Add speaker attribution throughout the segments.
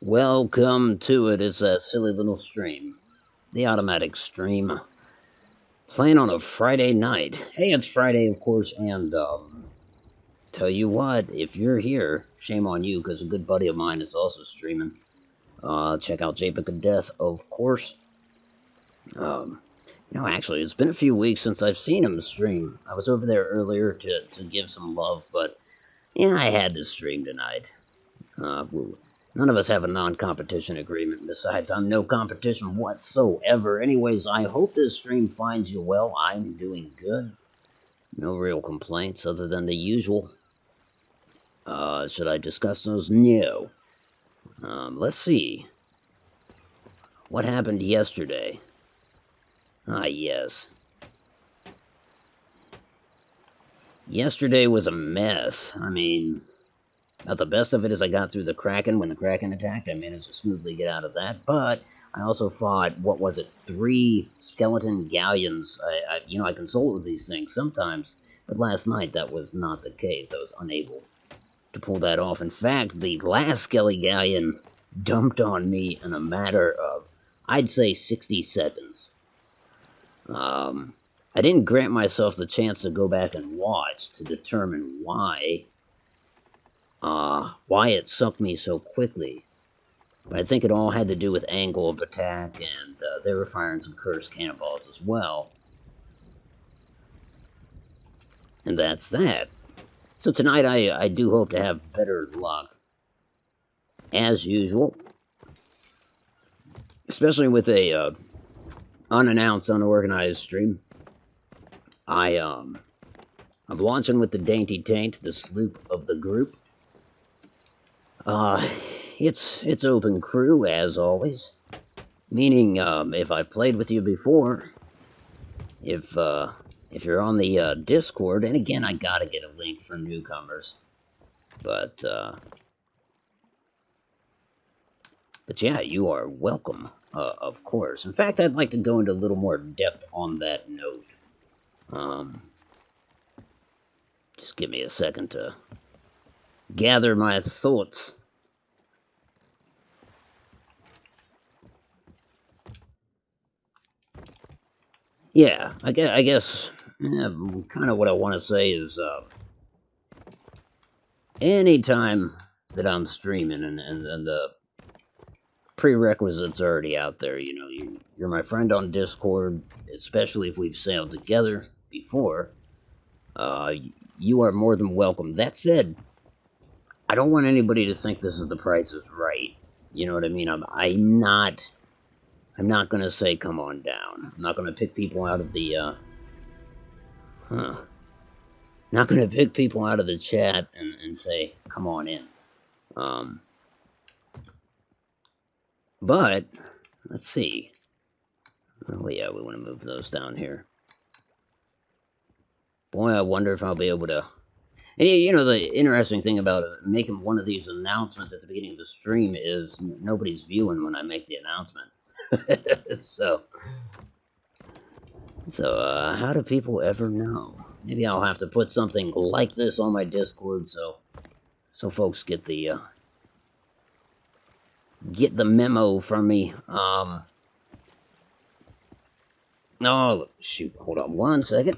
Speaker 1: Welcome to it. It's a silly little stream. The automatic stream. Playing on a Friday night. Hey, it's Friday, of course, and, tell you what, if you're here, shame on you, because a good buddy of mine is also streaming. Check out JPEG of Death, of course. Actually, it's been a few weeks since I've seen him stream. I was over there earlier to give some love, but, yeah, I had to stream tonight. None of us have a non-competition agreement. Besides, I'm no competition whatsoever. Anyways, I hope this stream finds you well. I'm doing good. No real complaints other than the usual. Should I discuss those? No. Let's see. What happened yesterday? Ah, yes. Yesterday was a mess. I mean, about the best of it is I got through the Kraken. When the Kraken attacked, I managed to smoothly get out of that. But I also fought, 3 skeleton galleons. I consult with these things sometimes, but last night that was not the case. I was unable to pull that off. In fact, the last Skelly galleon dumped on me in a matter of, I'd say, 60 seconds. I didn't grant myself the chance to go back and watch to determine why it sunk me so quickly. But I think it all had to do with angle of attack, and they were firing some cursed cannonballs as well. And that's that. So tonight I do hope to have better luck. As usual. Especially with a unannounced, unorganized stream. I'm launching with the Dainty Taint, the sloop of the group. It's open crew, as always. Meaning, if I've played with you before, if you're on the, Discord, and again, I gotta get a link for newcomers. But yeah, you are welcome, of course. In fact, I'd like to go into a little more depth on that note. Just give me a second to gather my thoughts. Yeah, I guess kind of what I want to say is, anytime that I'm streaming and the prerequisites are already out there, you're my friend on Discord, especially if we've sailed together before, you are more than welcome. That said, I don't want anybody to think this is The Price is Right. You know what I mean? I'm not gonna say come on down. I'm not gonna pick people out of the, not gonna pick people out of the chat and say, come on in. But, let's see. Oh yeah, we want to move those down here. Boy, I wonder if I'll be able to... And the interesting thing about making one of these announcements at the beginning of the stream is nobody's viewing when I make the announcement. So, how do people ever know? Maybe I'll have to put something like this on my Discord so folks get the memo from me. Oh, shoot, hold on one second.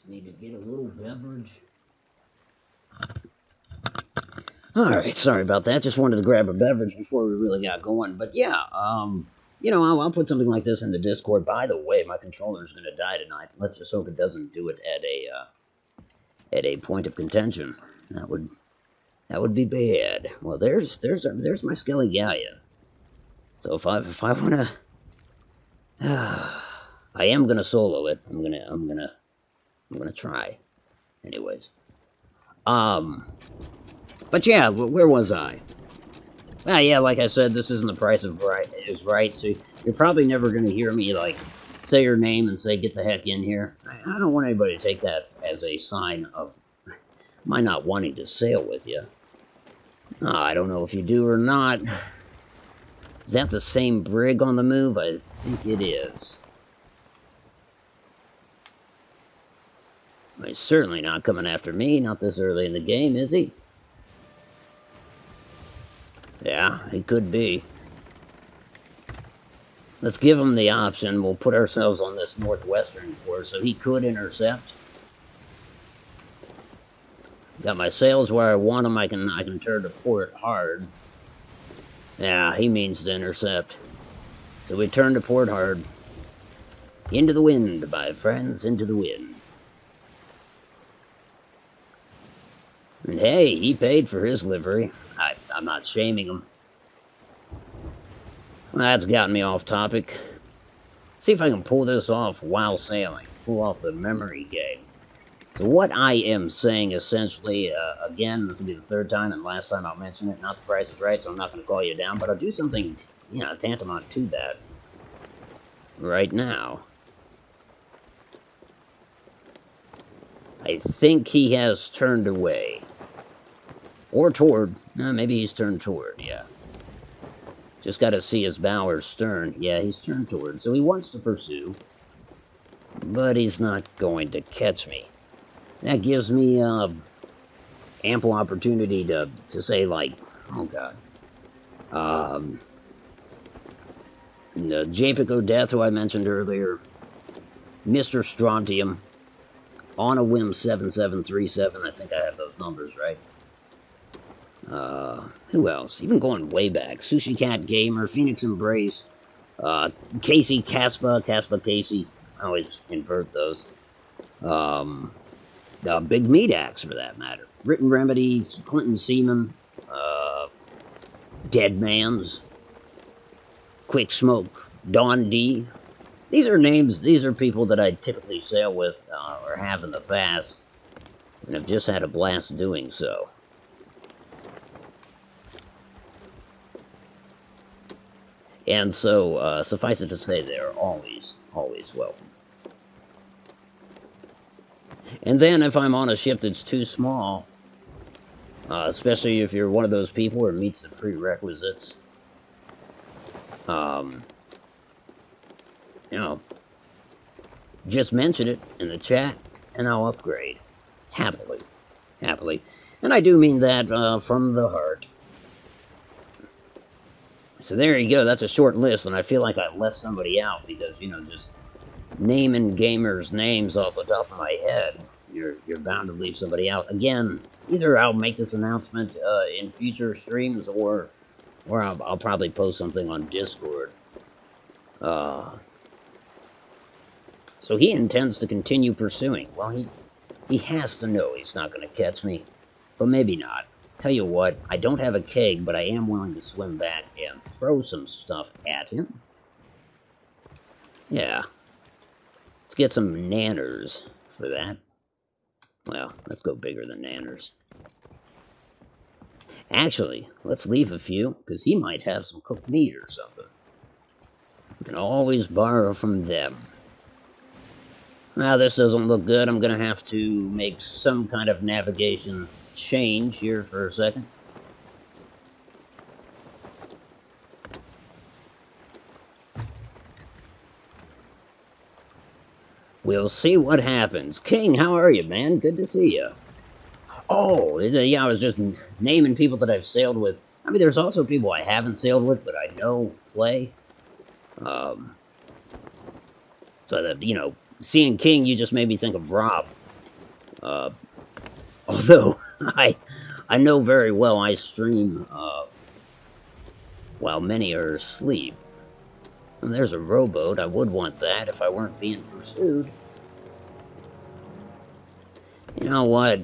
Speaker 1: Need to get a little beverage. Alright, sorry about that. Just wanted to grab a beverage before we really got going. But yeah, I'll put something like this in the Discord. By the way, my controller's gonna die tonight. Let's just hope it doesn't do it at a point of contention. That would be bad. Well, there's my Skelly Galleon. So if I wanna, I am gonna solo it. I'm gonna try. Anyways. But yeah, where was I? Ah, yeah, like I said, this isn't The Price is Right, so you're probably never gonna hear me, say your name and say, get the heck in here. I don't want anybody to take that as a sign of Am I not wanting to sail with you? I don't know if you do or not. Is that the same brig on the move? I think it is. He's certainly not coming after me, not this early in the game, is he? Yeah, he could be. Let's give him the option. We'll put ourselves on this northwestern course so he could intercept. Got my sails where I want them. I can turn to port hard. Yeah, he means to intercept. So we turn to port hard. Into the wind, my friends, into the wind. And hey, he paid for his livery. I'm not shaming him. Well, that's gotten me off topic. Let's see if I can pull this off while sailing. Pull off the memory game. So what I am saying, essentially, again, this will be the third time and last time I'll mention it. Not the Price is Right, so I'm not going to call you down, but I'll do something, tantamount to that right now. I think he has turned away. Or toward. Maybe he's turned toward, yeah. Just got to see his bow or stern. Yeah, he's turned toward, so he wants to pursue. But he's not going to catch me. That gives me ample opportunity to say, like, oh god, the Japico Death, who I mentioned earlier, Mr. Strontium, on a whim 7737. I think I have those numbers right. Who else? Even going way back, Sushi Cat Gamer, Phoenix Embrace, Casey Caspa Casey. I always invert those. Big Meat Axe, for that matter. Written Remedies, Clinton Seaman, Dead Man's, Quick Smoke, Don D. These are names, these are people that I typically sail with, or have in the past, and have just had a blast doing so. And so, suffice it to say, they're always welcome. And then if I'm on a ship that's too small, especially if you're one of those people who meets the prerequisites, just mention it in the chat and I'll upgrade. Happily. And I do mean that from the heart. So there you go, that's a short list, and I feel like I left somebody out because, just naming gamers' names off the top of my head, you're bound to leave somebody out. Again, either I'll make this announcement in future streams, or I'll probably post something on Discord. So he intends to continue pursuing. Well, he has to know he's not going to catch me, but maybe not. Tell you what, I don't have a keg, but I am willing to swim back and throw some stuff at him. Yeah. Let's get some nanners for that. Well, let's go bigger than nanners. Actually, let's leave a few, because he might have some cooked meat or something. We can always borrow from them. Now, this doesn't look good. I'm going to have to make some kind of navigation change here for a second. We'll see what happens. King, how are you, man? Good to see you. Oh, yeah, I was just naming people that I've sailed with. I mean, there's also people I haven't sailed with, but I know play. So that, seeing King, you just made me think of Rob. Although, I know very well I stream while many are asleep. And there's a rowboat. I would want that if I weren't being pursued. You know what?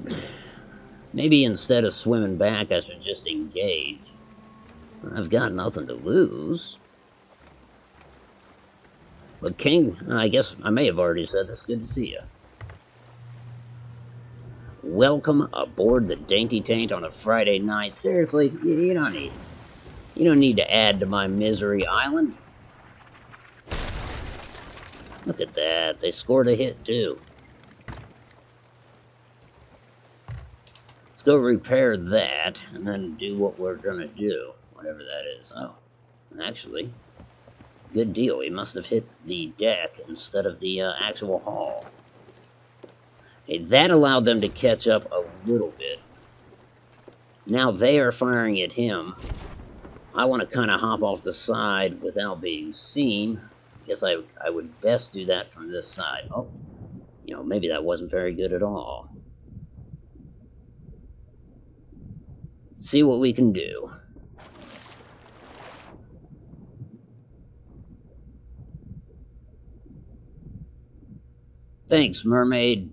Speaker 1: Maybe instead of swimming back, I should just engage. I've got nothing to lose. But King, I guess I may have already said this. Good to see you. Welcome aboard the Dainty Taint on a Friday night. Seriously, you don't need to add to my misery island. Look at that. They scored a hit too. Let's go repair that, and then do what we're gonna do, whatever that is. Oh, actually, good deal. He must have hit the deck instead of the actual hull. Okay, that allowed them to catch up a little bit. Now they are firing at him. I want to kind of hop off the side without being seen. I guess I would best do that from this side. Oh, maybe that wasn't very good at all. Let's see what we can do. Thanks, mermaid.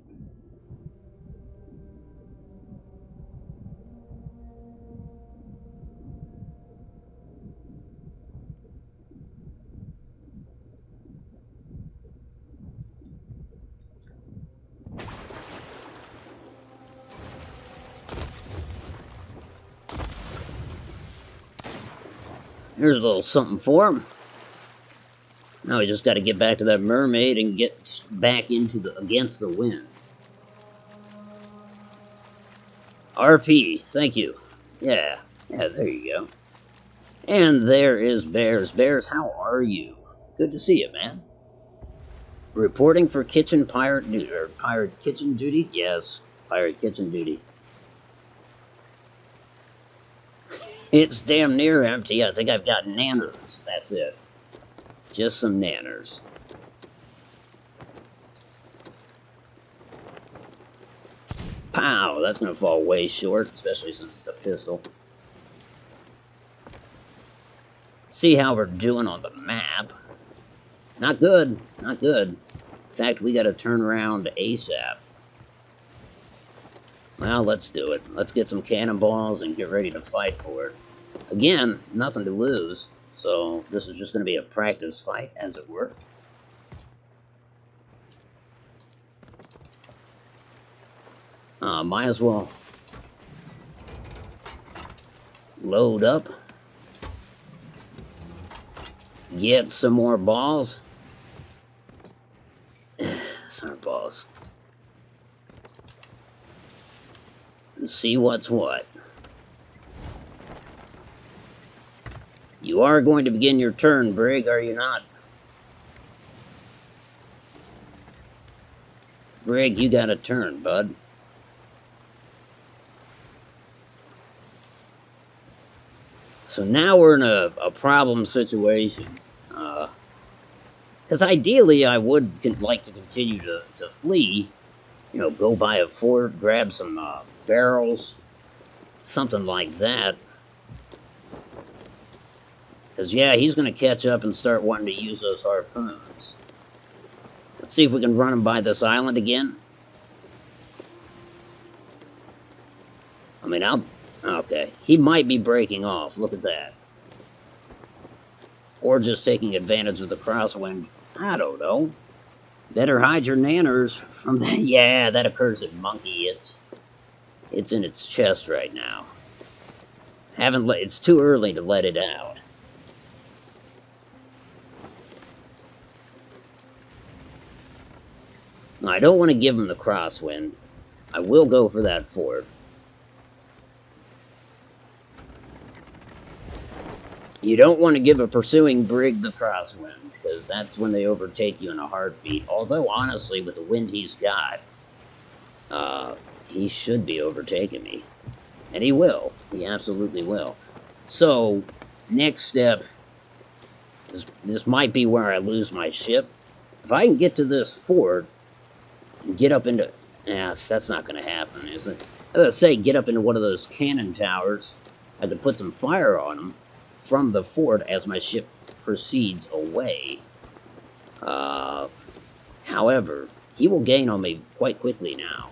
Speaker 1: Here's a little something for him. Now we just got to get back to that mermaid and get back against the wind. RP, thank you. Yeah, there you go. And there is Bears. Bears, how are you? Good to see you, man. Reporting for pirate kitchen duty? Yes, pirate kitchen duty. It's damn near empty. I think I've got nanners. That's it. Just some nanners. Pow! That's gonna fall way short, especially since it's a pistol. See how we're doing on the map. Not good. Not good. In fact, we gotta turn around ASAP. Well, let's do it. Let's get some cannonballs and get ready to fight for it. Again, nothing to lose, so this is just going to be a practice fight, as it were. Might as well load up. Get some more balls. Some balls. And see what's what. You are going to begin your turn, Brig, are you not? Brig, you got a turn, bud. So now we're in a problem situation. Because ideally I would like to continue to flee. Go buy a fort, grab some barrels, something like that. Because, yeah, he's going to catch up and start wanting to use those harpoons. Let's see if we can run him by this island again. I mean, okay. He might be breaking off. Look at that. Or just taking advantage of the crosswind. I don't know. Better hide your nanners from that. Yeah, that occurs at Monkey. It's in its chest right now. It's too early to let it out. I don't want to give him the crosswind. I will go for that fort. You don't want to give a pursuing brig the crosswind, because that's when they overtake you in a heartbeat. Although, honestly, with the wind he's got, he should be overtaking me. And he will. He absolutely will. So, next step, this might be where I lose my ship. If I can get to this fort, get up into... that's not going to happen, is it? I was going to say, get up into one of those cannon towers. I could put some fire on them from the fort as my ship proceeds away. However, he will gain on me quite quickly now.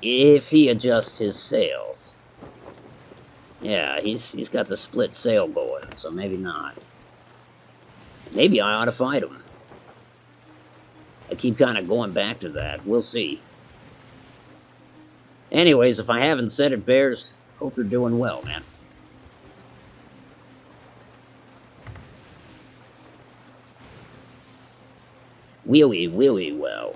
Speaker 1: If he adjusts his sails. Yeah, he's got the split sail going, so maybe not. Maybe I ought to fight him. I keep kind of going back to that. We'll see. Anyways, if I haven't said it, Bears, hope you're doing well, man. Willy well.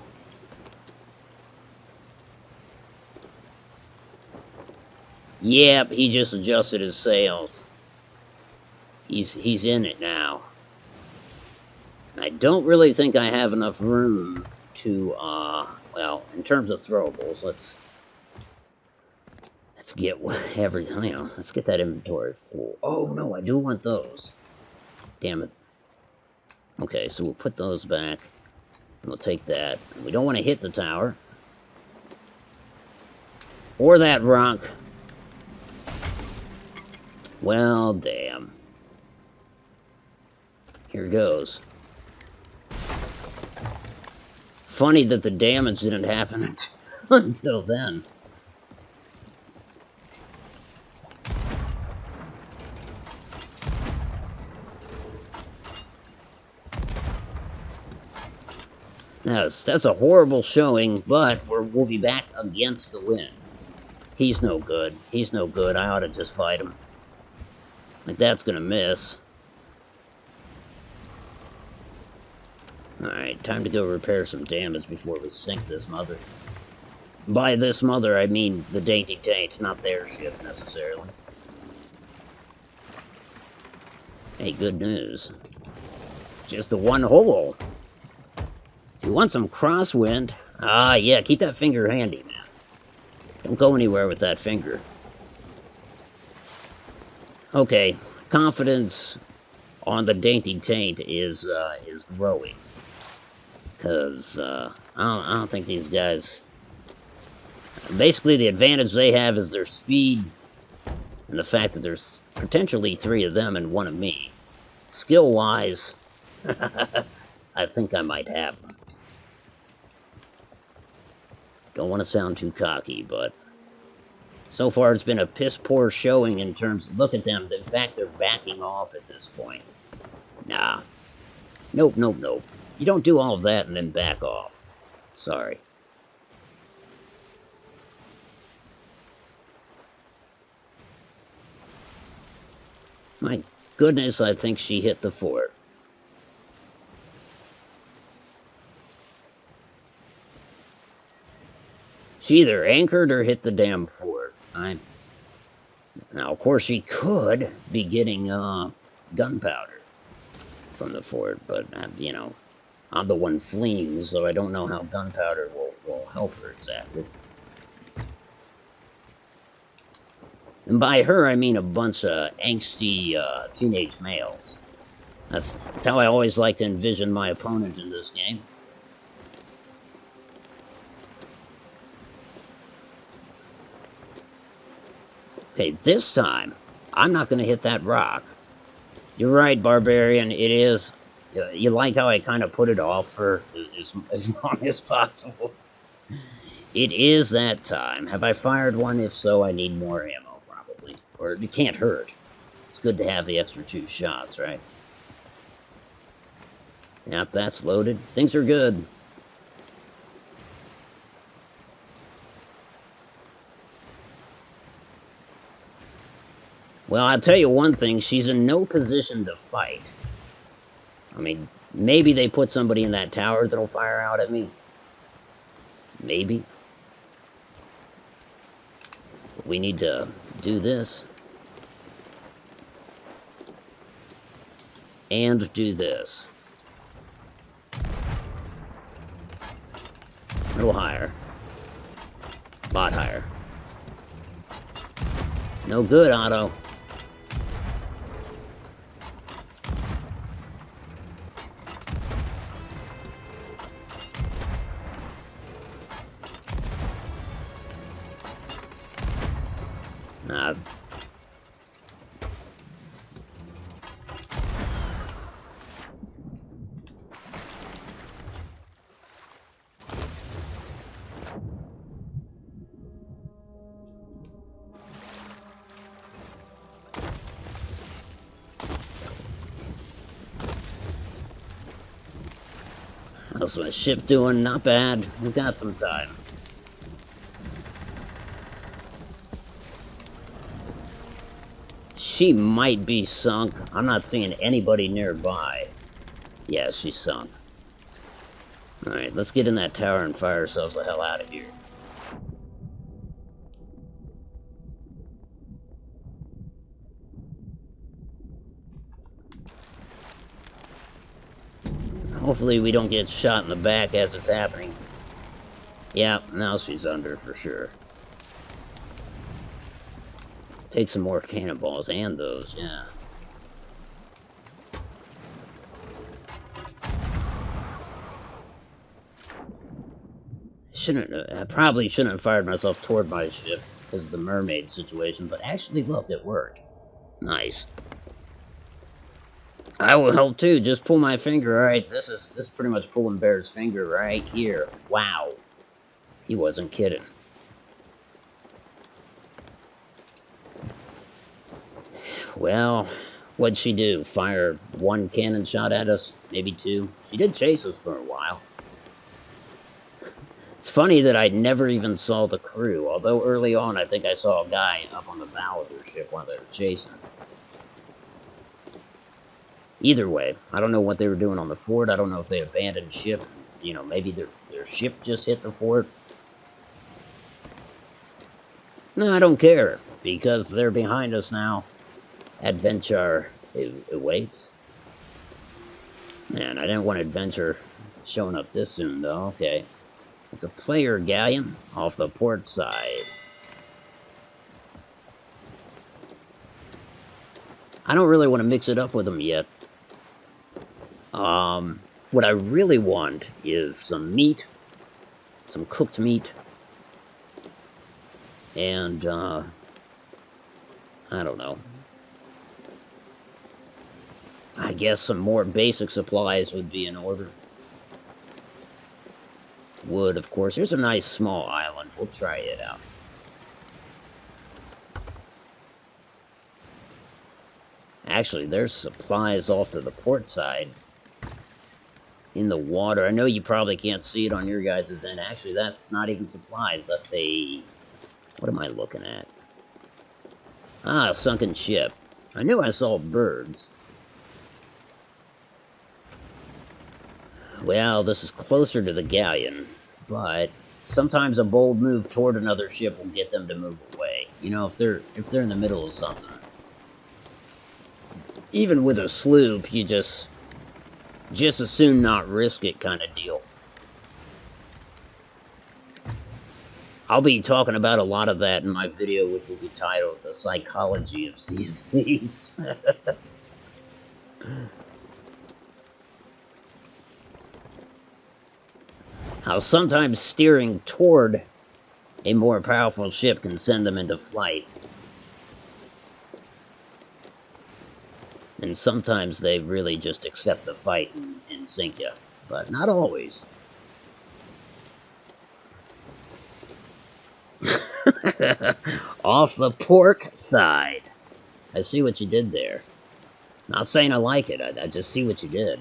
Speaker 1: Yep, he just adjusted his sails. He's in it now. I don't really think I have enough room to, well, in terms of throwables, let's get everything, let's get that inventory full. Oh, no, I do want those. Damn it. Okay, so we'll put those back. We'll take that. We don't want to hit the tower. Or that rock. Well, damn. Here goes. Funny that the damage didn't happen until then. That's a horrible showing, but we'll be back against the wind. He's no good. He's no good. I ought to just fight him. Like, that's gonna miss. Alright, time to go repair some damage before we sink this mother. By this mother, I mean the Dainty Taint, not their ship, necessarily. Hey, good news. Just the one hole. If you want some crosswind, yeah, keep that finger handy, man. Don't go anywhere with that finger. Okay, confidence on the Dainty Taint is growing. Because, I don't think these guys... Basically, the advantage they have is their speed, and the fact that there's potentially 3 of them and 1 of me. Skill-wise, I think I might have them. Don't want to sound too cocky, but so far it's been a piss-poor showing in terms of, look at them. In fact, they're backing off at this point. Nah. Nope, nope, nope. You don't do all of that and then back off. Sorry. My goodness, I think she hit the fort. She either anchored or hit the damn fort. Now, of course, she could be getting gunpowder from the fort, but, you know, I'm the one fleeing, so I don't know how gunpowder will help her exactly. And by her, I mean a bunch of angsty teenage males. That's how I always like to envision my opponent in this game. Okay, this time, I'm not going to hit that rock. You're right, Barbarian, it is. You like how I kind of put it off for as long as possible. It is that time. Have I fired one? If so, I need more ammo, probably. Or it can't hurt. It's good to have the extra 2 shots, right? Yep, that's loaded. Things are good. Well, I'll tell you one thing. She's in no position to fight. I mean, maybe they put somebody in that tower that'll fire out at me. Maybe. But we need to do this. And do this. A little higher. A lot higher. No good, Otto. How's my ship doing? Not bad. We've got some time. She might be sunk. I'm not seeing anybody nearby. Yeah, she's sunk. Alright, let's get in that tower and fire ourselves the hell out of here. Hopefully we don't get shot in the back as it's happening. Yeah, now she's under for sure. Take some more cannonballs and those, yeah. I probably shouldn't have fired myself toward my ship because of the mermaid situation, but actually, look, it worked. Nice. I will help too. Just pull my finger. All right, this is pretty much pulling Bear's finger right here. Wow, he wasn't kidding. Well, what'd she do? Fire one cannon shot at us? Maybe two? She did chase us for a while. It's funny that I never even saw the crew, although early on I think I saw a guy up on the bow of their ship while they were chasing. Either way, I don't know what they were doing on the fort. I don't know if they abandoned ship. You know, maybe their ship just hit the fort. No, I don't care, because they're behind us now. Adventure awaits. Man, I didn't want adventure showing up this soon, though. Okay. It's a player galleon off the port side. I don't really want to mix it up with them yet. What I really want is some meat, some cooked meat, and, I don't know. I guess some more basic supplies would be in order. Wood, of course. Here's a nice small island. We'll try it out. Actually, there's supplies off to the port side. In the water. I know you probably can't see it on your guys' end. Actually, that's not even supplies. That's a... What am I looking at? Ah, a sunken ship. I knew I saw birds. Well, this is closer to the galleon, but sometimes a bold move toward another ship will get them to move away. You know, if they're in the middle of something. Even with a sloop, you just as soon not risk it kind of deal. I'll be talking about a lot of that in my video, which will be titled The Psychology of Sea of Thieves. How sometimes steering toward a more powerful ship can send them into flight. And sometimes they really just accept the fight and sink you. But not always. Off the pork side. I see what you did there. Not saying I like it, I just see what you did.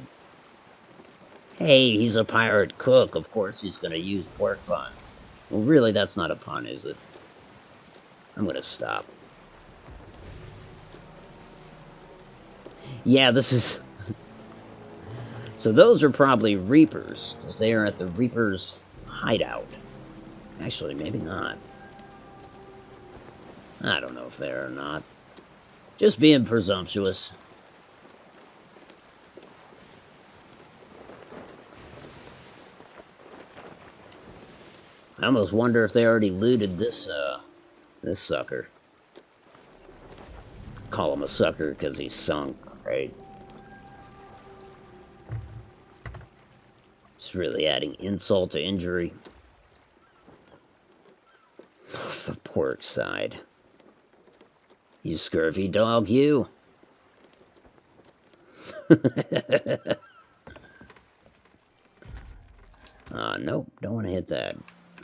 Speaker 1: Hey, he's a pirate cook. Of course he's going to use pork puns. Well, really, that's not a pun, is it? I'm going to stop. Yeah, this is... So those are probably Reapers, because they are at the Reapers' hideout. Actually, maybe not. I don't know if they are or not. Just being presumptuous. I almost wonder if they already looted this sucker. Call him a sucker because he's sunk, right? It's really adding insult to injury. Off the port side. You scurvy dog, you. Nope, don't want to hit that.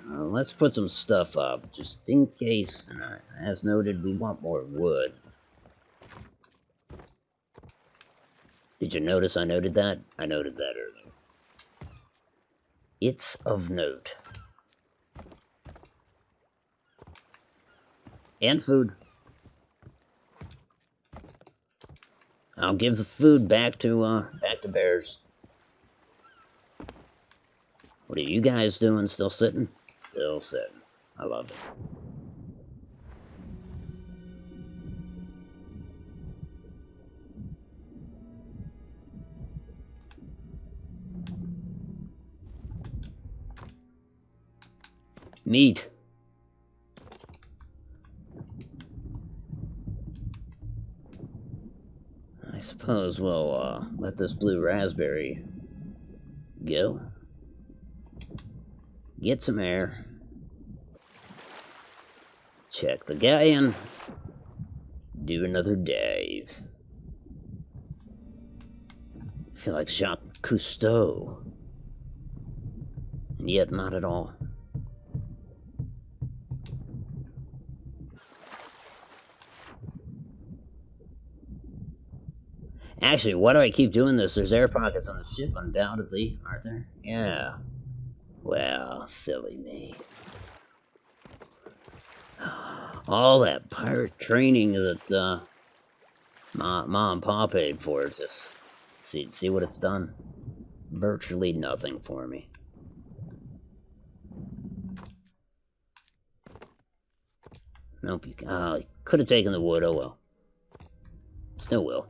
Speaker 1: Let's put some stuff up, just in case. And as noted, we want more wood. Did you notice I noted that? I noted that earlier. It's of note. And food. I'll give the food back to Bears. What are you guys doing? Still sitting? Still sitting. I love it. Meat. I suppose we'll let this blue raspberry go. Get some air. Check the galleon. Do another dive. I feel like Jacques Cousteau. And yet not at all. Actually, why do I keep doing this? There's air pockets on the ship, undoubtedly, aren't there? Yeah. Well, silly me. All that pirate training that Mom and Pa paid for, it's just see what it's done. Virtually nothing for me. Nope, you could have taken the wood. Oh well. Still will.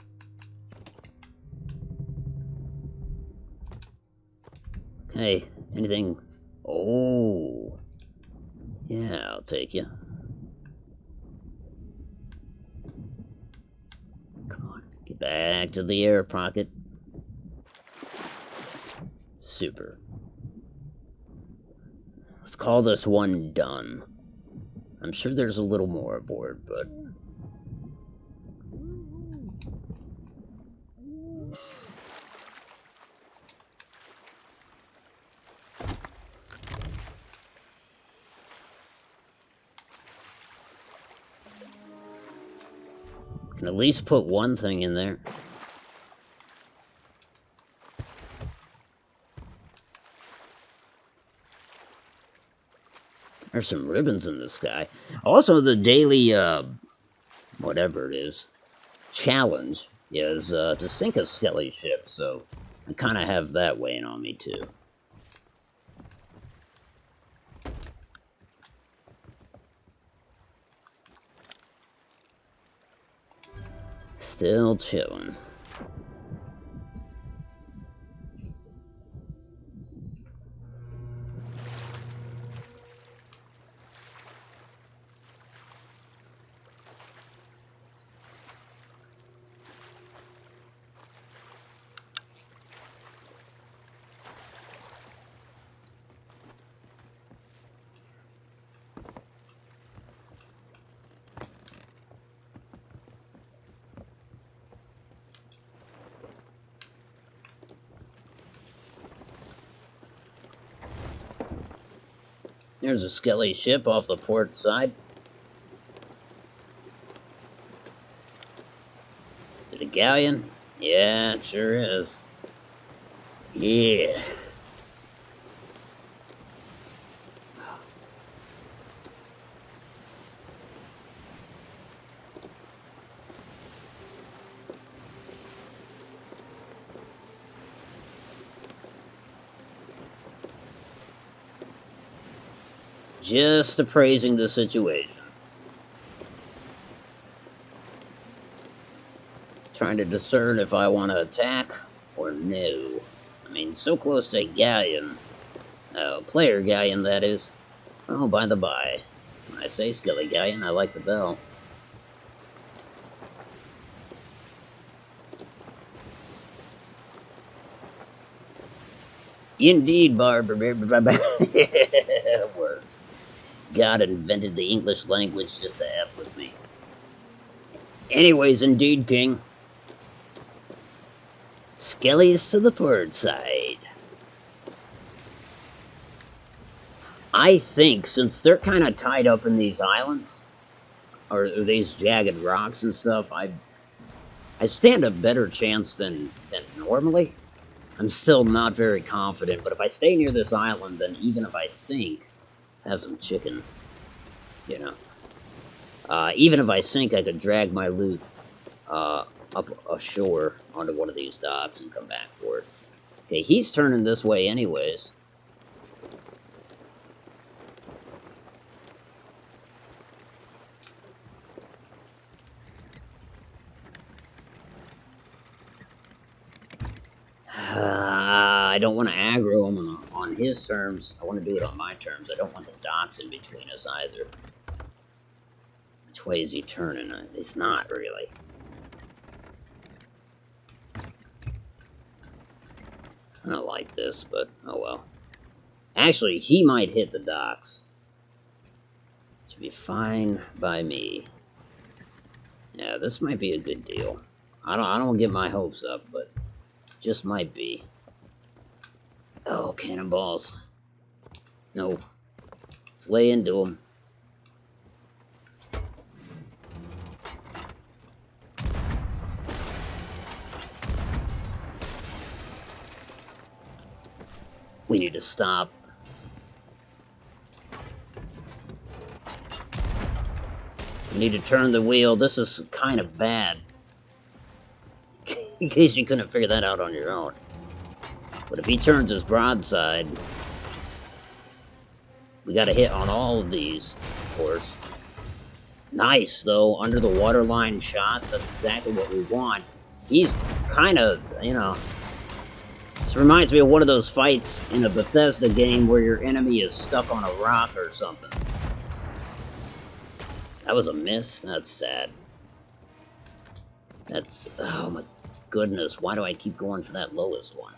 Speaker 1: Hey, anything? Oh, yeah, I'll take you. Come on, get back to the air pocket. Super. Let's call this one done. I'm sure there's a little more aboard, but... can at least put one thing in there. There's some ribbons in the sky. Also, the daily, whatever it is, challenge is to sink a skelly ship, so I kind of have that weighing on me, too. Still chilling. There's a skelly ship off the port side. Is it a galleon? Yeah, it sure is. Yeah. Just appraising the situation. Trying to discern if I want to attack or no. I mean, so close to a galleon. Player galleon, that is. Oh, by the by. When I say skelly galleon, I like the bell. Indeed, Barbara. Words. God invented the English language just to F with me. Anyways, indeed, King. Skellies to the port side. I think, since they're kind of tied up in these islands, or these jagged rocks and stuff, I stand a better chance than normally. I'm still not very confident, but if I stay near this island, then even if I sink, let's have some chicken, you know. Even if I sink, I could drag my loot up ashore onto one of these docks and come back for it. Okay, he's turning this way anyways. I don't want to aggro him on his terms. I want to do it on my terms. I don't want the dots in between us either. Which way is he turning? It's not really. I don't like this, but oh well. Actually, he might hit the docks. Should be fine by me. Yeah, this might be a good deal. I don't get my hopes up, but just might be. Oh, cannonballs. No. Let's lay into them. We need to stop. We need to turn the wheel. This is kind of bad. In case you couldn't figure that out on your own. But if he turns his broadside, we got to hit on all of these, of course. Nice, though. Under the waterline shots. That's exactly what we want. He's kind of, you know... This reminds me of one of those fights in a Bethesda game where your enemy is stuck on a rock or something. That was a miss? That's sad. That's... Oh my goodness. Why do I keep going for that lowest one?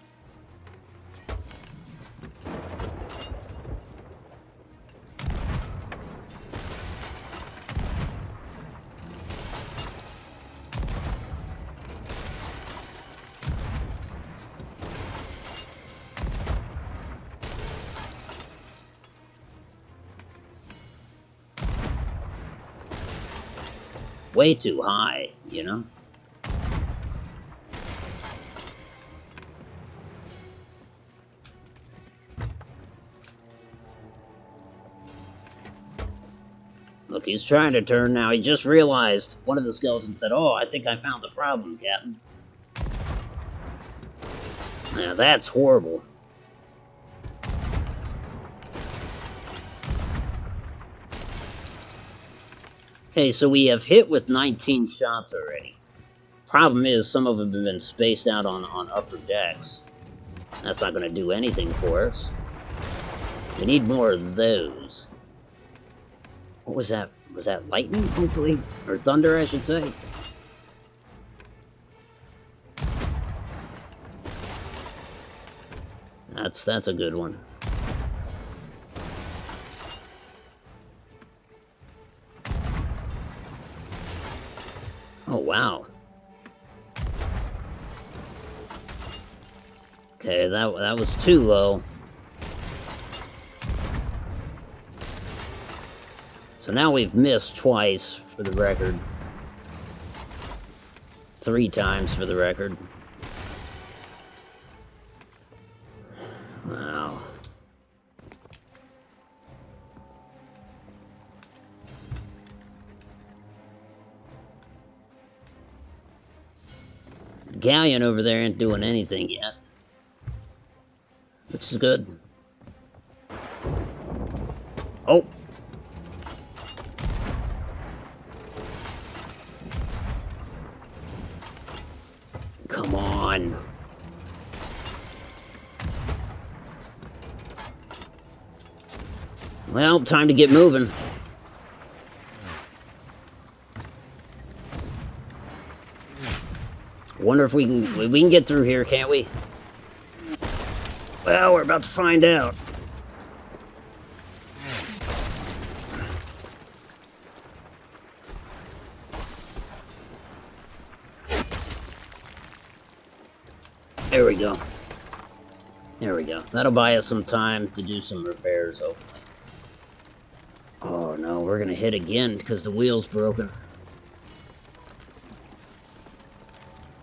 Speaker 1: Way too high, you know? Look, he's trying to turn now. He just realized. One of the skeletons said, "Oh, I think I found the problem, Captain." Now that's horrible. Okay, so we have hit with 19 shots already. Problem is, some of them have been spaced out on upper decks. That's not going to do anything for us. We need more of those. What was that? Was that lightning, hopefully? Or thunder, I should say. That's a good one. Oh, wow. Okay, that was too low. So now we've missed twice, for the record. 3 times, for the record. Wow. Galleon over there ain't doing anything yet. Which is good. Oh! Come on. Well, time to get moving. Wonder if we can get through here, can't we? Well, we're about to find out. There we go. There we go. That'll buy us some time to do some repairs, hopefully. Oh no, we're gonna hit again because the wheel's broken.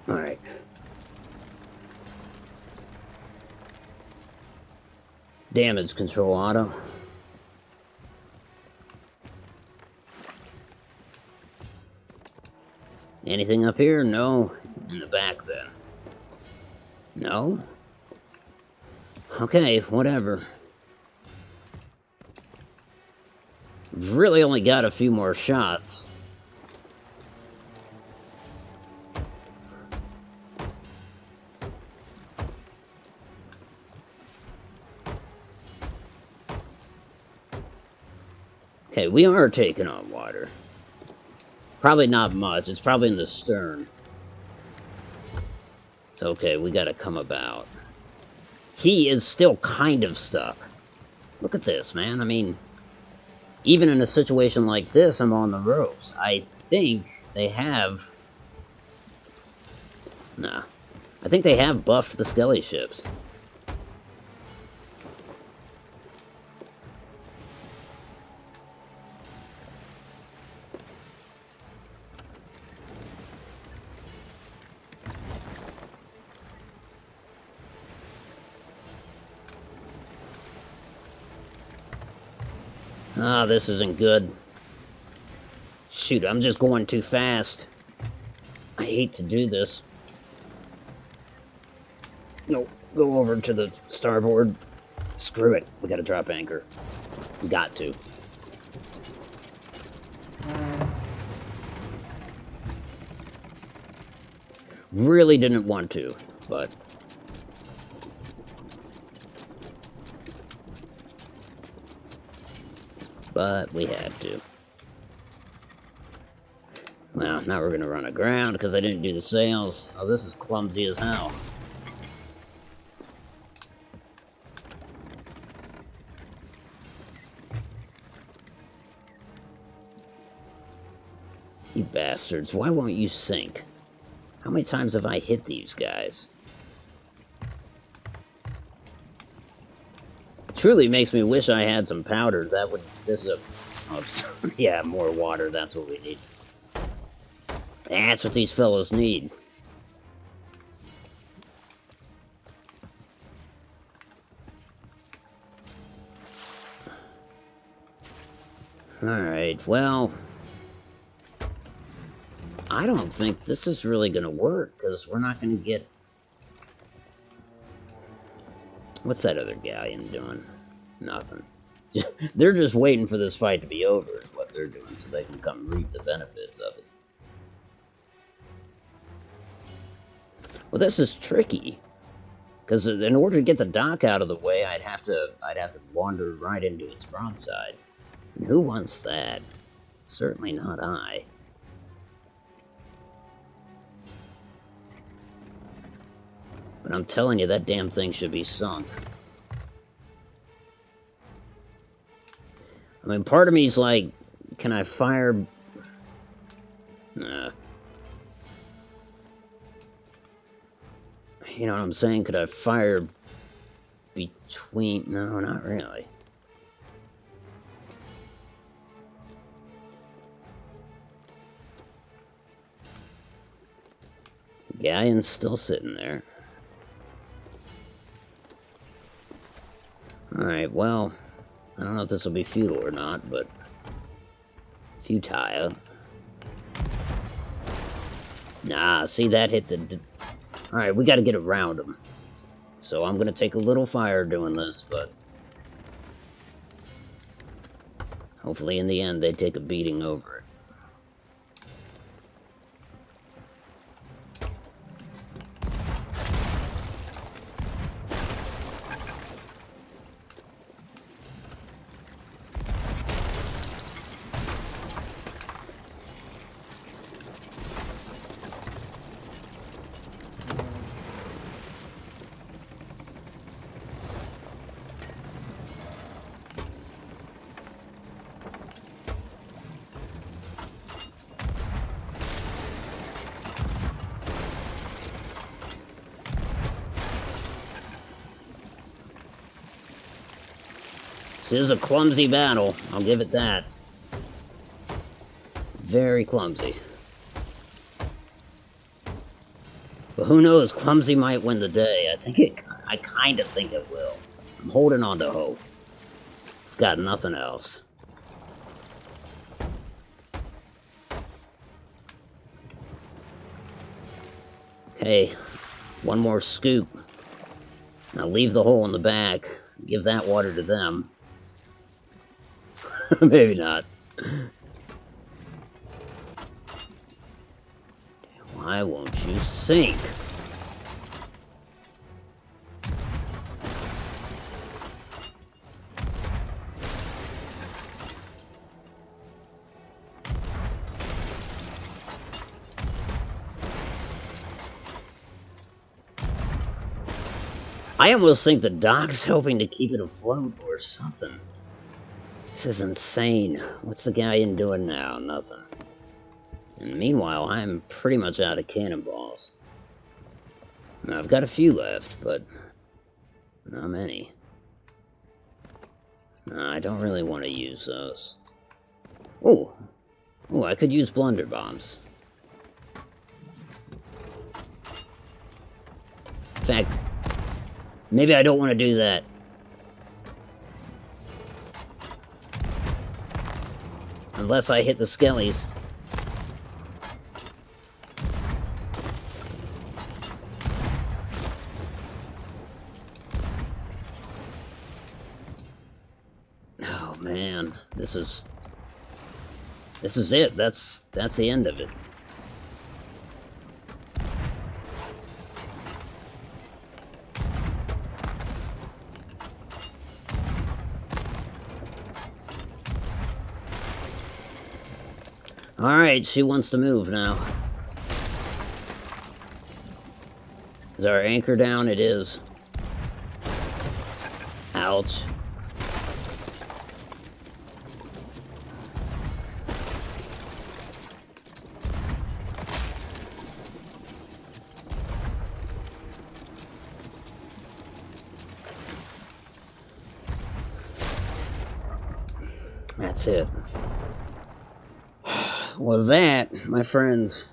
Speaker 1: Alright. Damage control auto. Anything up here? No. In the back then. No? Okay, whatever. We've really only got a few more shots. Okay, we are taking on water. Probably not much. It's probably in the stern. It's okay. We gotta come about. He is still kind of stuck. Look at this, man. I mean, even in a situation like this, I'm on the ropes. I think they have... Nah. I think they have buffed the Skelly ships. Ah, this isn't good. Shoot, I'm just going too fast. I hate to do this. No, go over to the starboard. Screw it. We gotta drop anchor. We got to. Really didn't want to, but... we had to. Well, now we're gonna run aground because I didn't do the sails. Oh, this is clumsy as hell. You bastards, why won't you sink? How many times have I hit these guys? Truly makes me wish I had some powder. That would... This is a... Oh, yeah, more water. That's what we need. That's what these fellows need. Alright, well... I don't think this is really gonna work, because we're not gonna get... What's that other galleon doing? Nothing. They're just waiting for this fight to be over, is what they're doing, so they can come reap the benefits of it. Well, this is tricky, because in order to get the dock out of the way, I'd have to wander right into its broadside. And who wants that? Certainly not I. But I'm telling you, that damn thing should be sunk. I mean, part of me's like, can I fire... Nah. You know what I'm saying? Could I fire between... No, not really. The galleon's still sitting there. Alright, well... I don't know if this will be futile or not, but... Futile. Nah, see, that hit the... Alright, we gotta get around them. So I'm gonna take a little fire doing this, but... Hopefully in the end they take a beating over it. This is a clumsy battle, I'll give it that. Very clumsy. But who knows, clumsy might win the day. I kind of think it will. I'm holding on to hope. I've got nothing else. Okay, one more scoop. Now leave the hole in the back. Give that water to them. Maybe not. Why won't you sink? I almost think the dock's helping to keep it afloat or something. This is insane. What's the galleon doing now? Nothing. And meanwhile, I'm pretty much out of cannonballs. Now, I've got a few left, but not many. No, I don't really want to use those. Oh, I could use blunder bombs. In fact, maybe I don't want to do that. Unless I hit the skellies. Oh man, this is it. That's the end of it. Alright, she wants to move now. Is our anchor down? It is. Ouch. That's it. Well, that, my friends,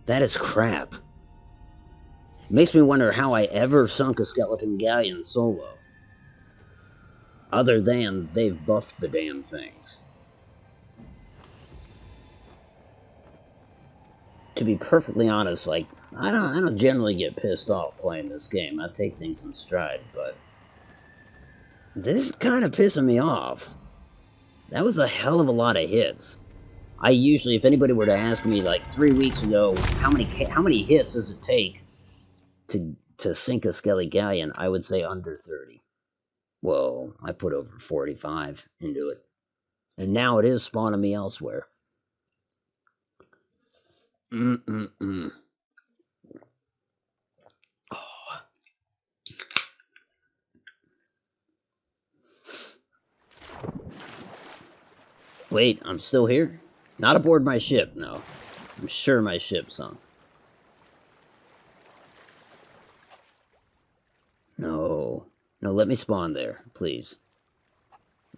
Speaker 1: that is crap. It makes me wonder how I ever sunk a skeleton galleon solo. Other than they've buffed the damn things. To be perfectly honest, like, I don't generally get pissed off playing this game. I take things in stride, but this is kind of pissing me off. That was a hell of a lot of hits. I usually, if anybody were to ask me like 3 weeks ago, how many hits does it take to sink a Skelly Galleon, I would say under 30. Well, I put over 45 into it. And now it is spawning me elsewhere. Oh. Wait, I'm still here? Not aboard my ship, no. I'm sure my ship sunk. No. No, let me spawn there, please.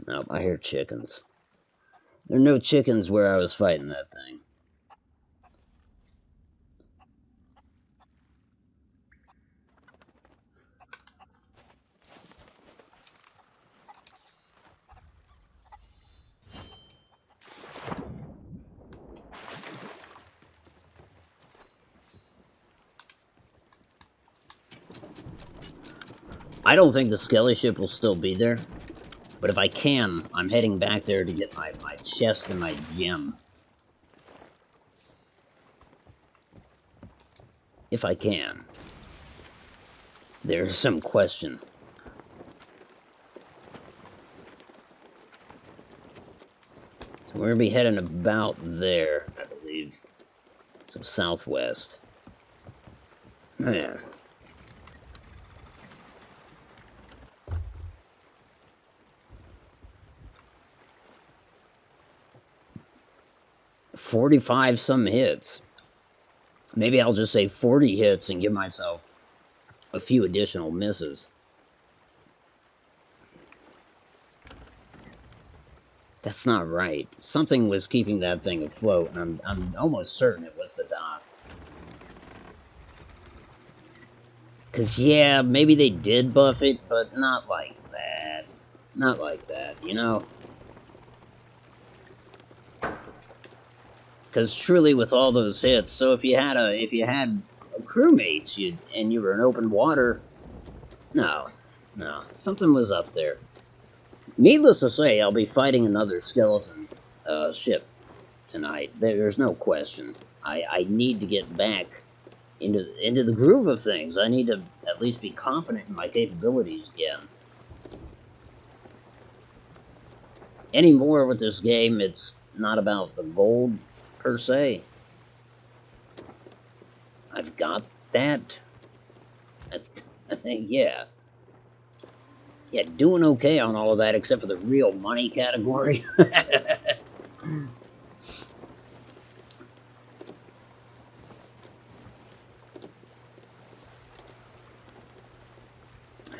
Speaker 1: Nope, I hear chickens. There are no chickens where I was fighting that thing. I don't think the Skelly ship will still be there. But if I can, I'm heading back there to get my chest and my gem. If I can. There's some question. So we're going to be heading about there, I believe. So southwest. Man. $45 some hits. Maybe I'll just say 40 hits and give myself a few additional misses. That's not right. Something was keeping that thing afloat, and I'm almost certain it was the dock. Because, yeah, maybe they did buff it, but not like that. Not like that, you know? Because truly, with all those hits, so if you had crewmates, and you were in open water, no, something was up there. Needless to say, I'll be fighting another skeleton ship tonight. There's no question. I need to get back into the groove of things. I need to at least be confident in my capabilities again. Anymore with this game, it's not about the gold per se. I've got that. I think, yeah. Yeah, doing okay on all of that except for the real money category.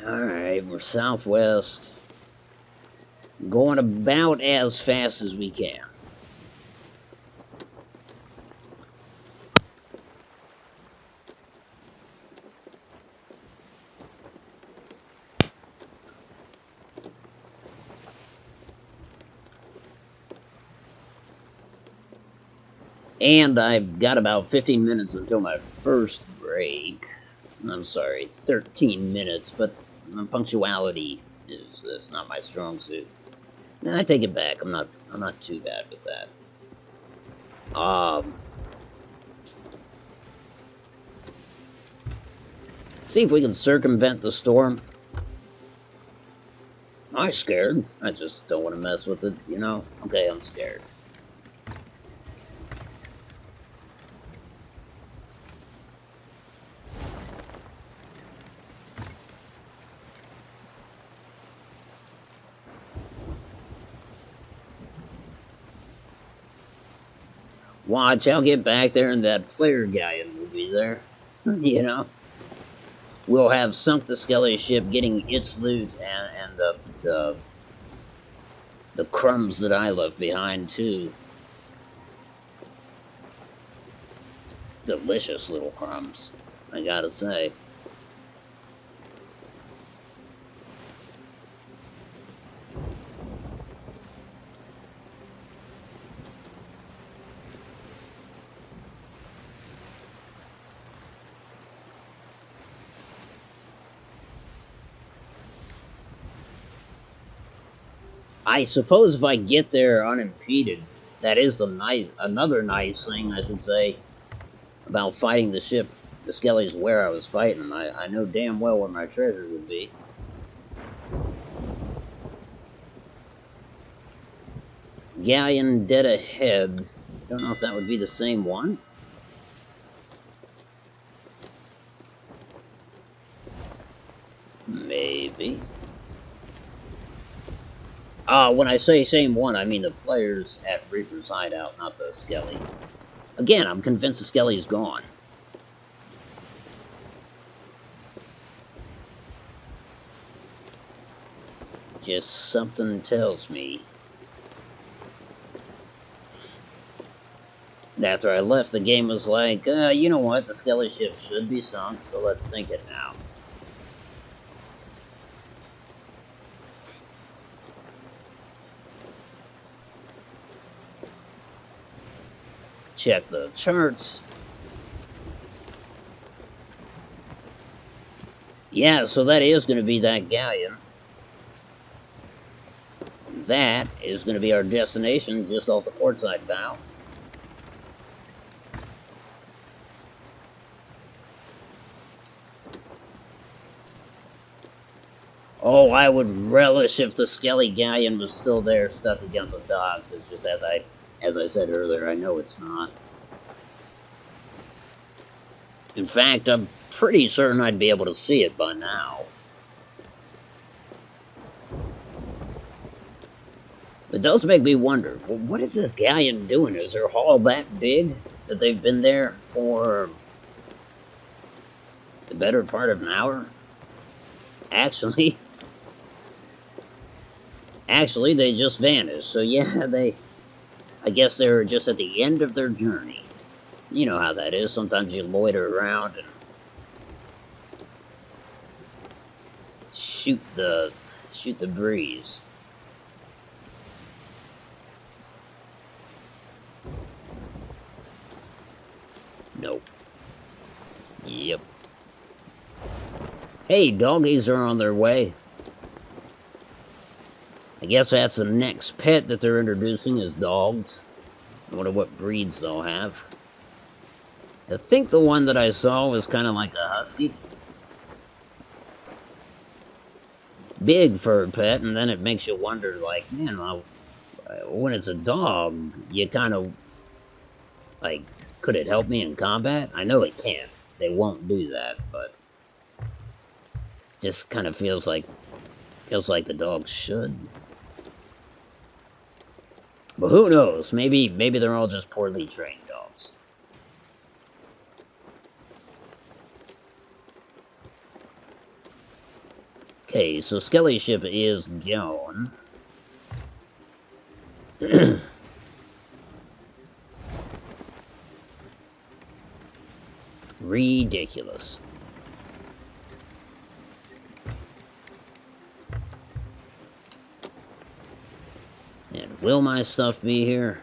Speaker 1: Alright, we're southwest. Going about as fast as we can. And I've got about 15 minutes until my first break. I'm sorry, 13 minutes, but punctuality is not my strong suit. No, I take it back. I'm not too bad with that. See if we can circumvent the storm. I'm scared. I just don't want to mess with it, you know? Okay, I'm scared. Watch, I'll get back there and that player guy will be there. You know? We'll have sunk the Skelly ship, getting its loot and the crumbs that I left behind, too. Delicious little crumbs, I gotta say. I suppose if I get there unimpeded, that is another nice thing, I should say, about fighting the ship. The Skelly's where I was fighting. I know damn well where my treasure would be. Galleon dead ahead. Don't know if that would be the same one. Maybe. When I say same one, I mean the players at Reaper's Hideout, not the Skelly. Again, I'm convinced the Skelly is gone. Just something tells me. And after I left, the game was like, you know what, the Skelly ship should be sunk, so let's sink it now. Check the charts. Yeah, so that is going to be that galleon. That is going to be our destination just off the portside bow. Oh, I would relish if the Skelly galleon was still there, stuck against the docks. It's just as I said earlier, I know it's not. In fact, I'm pretty certain I'd be able to see it by now. It does make me wonder, what is this galleon doing? Is their hull that big that they've been there for the better part of an hour? Actually, they just vanished. So yeah, I guess they were just at the end of their journey. You know how that is. Sometimes you loiter around and shoot the breeze. Nope. Yep. Hey, doggies are on their way. I guess that's the next pet that they're introducing is dogs. I wonder what breeds they'll have. I think the one that I saw was kind of like a husky. Big fur pet, and then it makes you wonder, like, man, when it's a dog, you kind of, like, could it help me in combat? I know it can't. They won't do that, but Just kind of feels like the dogs should. But who knows? Maybe they're all just poorly trained dogs. Okay, so Skelly ship is gone. Ridiculous. And will my stuff be here?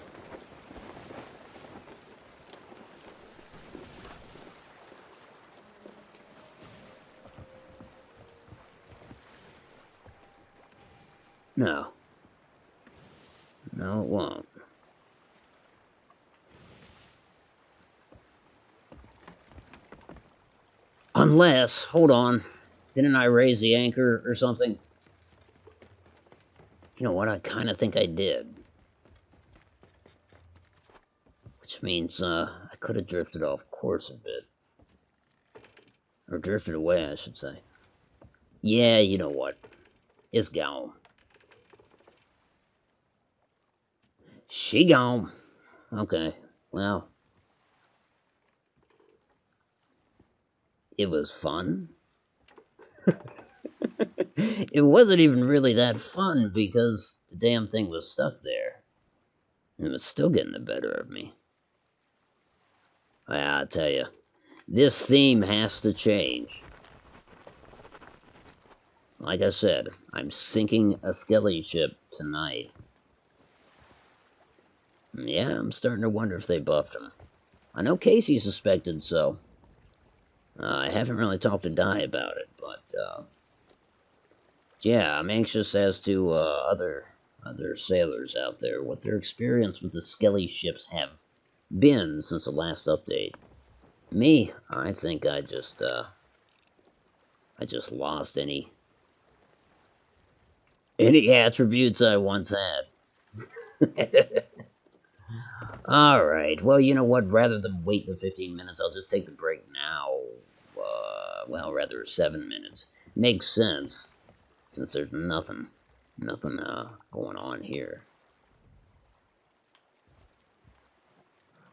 Speaker 1: No. No, it won't. Unless, hold on, didn't I raise the anchor or something? You know what, I kind of think I did. Which means, I could have drifted off course a bit. Or drifted away, I should say. Yeah, you know what. It's gone. She gone. Okay, well. It was fun. It wasn't even really that fun because the damn thing was stuck there. And it was still getting the better of me. I tell you, this theme has to change. Like I said, I'm sinking a Skelly ship tonight. Yeah, I'm starting to wonder if they buffed him. I know Casey suspected so. I haven't really talked to Di about it, but yeah, I'm anxious as to other sailors out there, what their experience with the Skelly ships have been since the last update. Me, I think I just lost any attributes I once had. All right. Well, you know what? Rather than wait the 15 minutes, I'll just take the break now. Well, rather 7 minutes. Makes sense, since there's nothing going on here.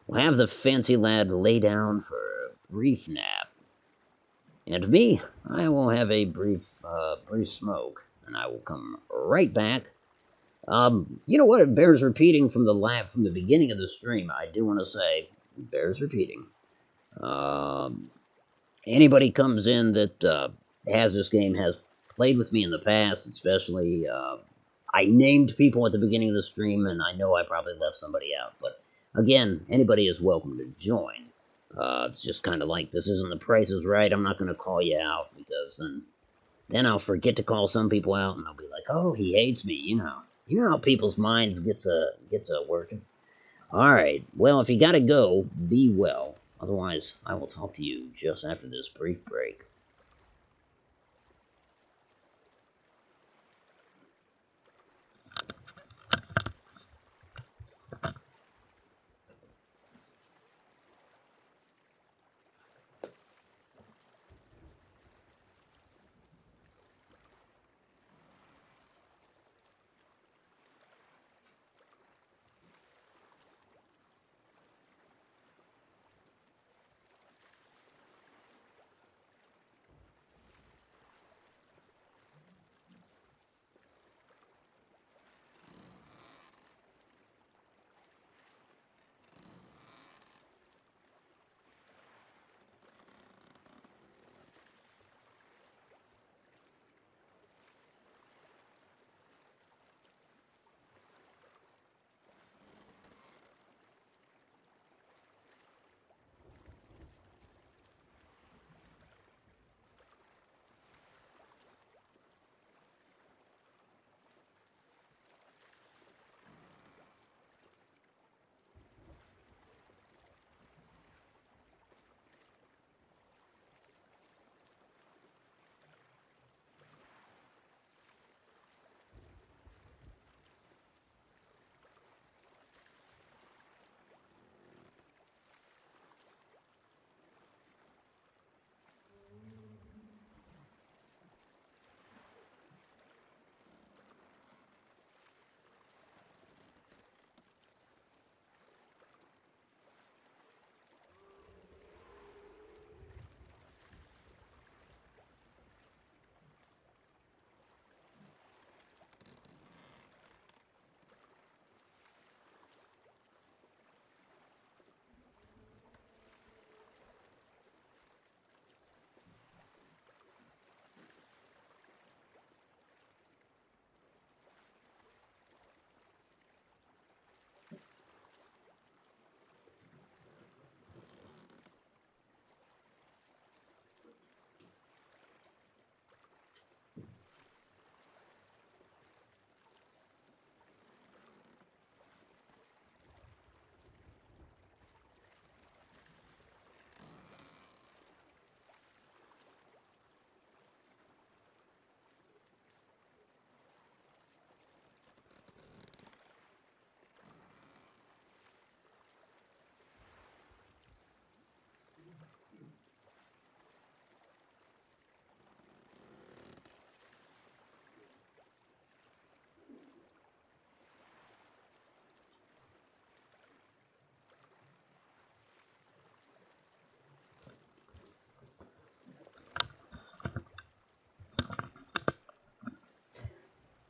Speaker 1: We'll have the fancy lad lay down for a brief nap. And me, I will have a brief smoke, and I will come right back. You know what? It bears repeating from the beginning of the stream. I do want to say, it bears repeating. Anybody comes in that has this game, has played with me in the past, especially. I named people at the beginning of the stream, and I know I probably left somebody out. But again, anybody is welcome to join. It's just kind of like, this isn't the Price is Right. I'm not going to call you out because then I'll forget to call some people out, and they'll be like, "Oh, he hates me." You know how people's minds gets working. All right. Well, if you gotta go, be well. Otherwise, I will talk to you just after this brief break.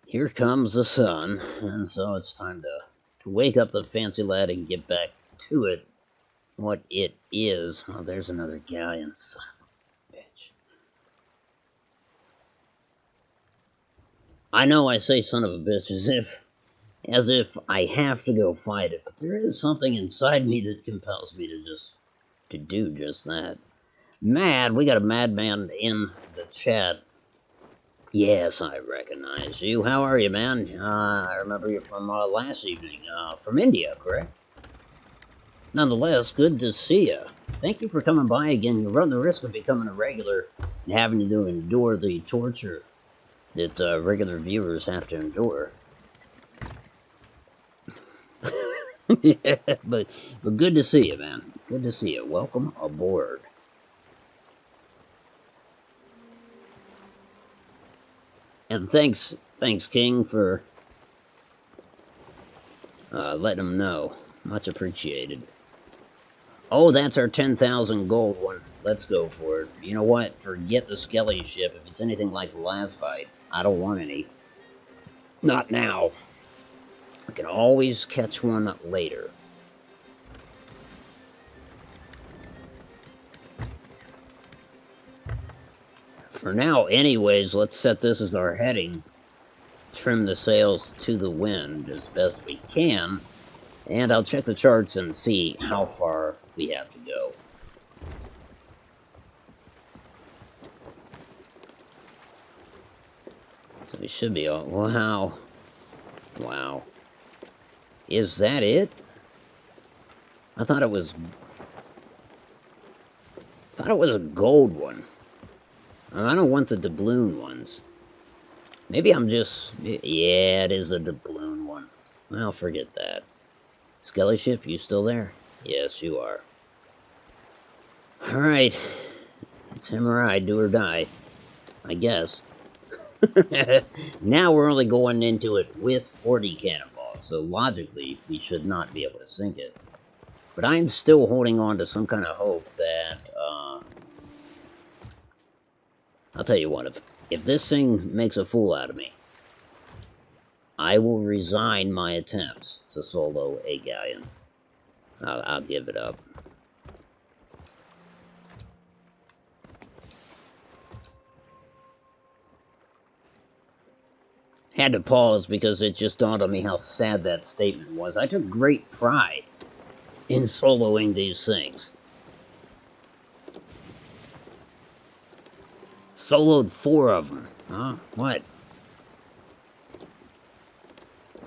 Speaker 1: Here comes the sun, and so it's time to wake up the fancy lad and get back to it. What it is. Oh, there's another galleon. Son of a bitch. I know I say son of a bitch as if I have to go fight it, but there is something inside me that compels me to do just that. Mad, we got a madman in the chat. Yes, I recognize you. How are you, man? I remember you from last evening. From India, correct? Nonetheless, good to see you. Thank you for coming by again. You run the risk of becoming a regular and having to endure the torture that regular viewers have to endure. Yeah, but good to see you, man. Good to see you. Welcome aboard. And thanks, King, for letting them know. Much appreciated. Oh, that's our 10,000 gold one. Let's go for it. You know what? Forget the Skelly ship. If it's anything like the last fight, I don't want any. Not now. I can always catch one later. For now, anyways, let's set this as our heading. Trim the sails to the wind as best we can. And I'll check the charts and see how far we have to go. So we should be all... Wow. Wow. Is that it? I thought it was a gold one. I don't want the doubloon ones. Maybe I'm just... Yeah, it is a doubloon one. Well, forget that. Skelly ship, you still there? Yes, you are. Alright. It's him or I, do or die. I guess. Now we're only going into it with 40 cannonballs, so logically we should not be able to sink it. But I'm still holding on to some kind of hope that, I'll tell you what, if this thing makes a fool out of me, I will resign my attempts to solo a galleon. I'll give it up. Had to pause because it just dawned on me how sad that statement was. I took great pride in soloing these things. Soloed 4 of them. Huh? What?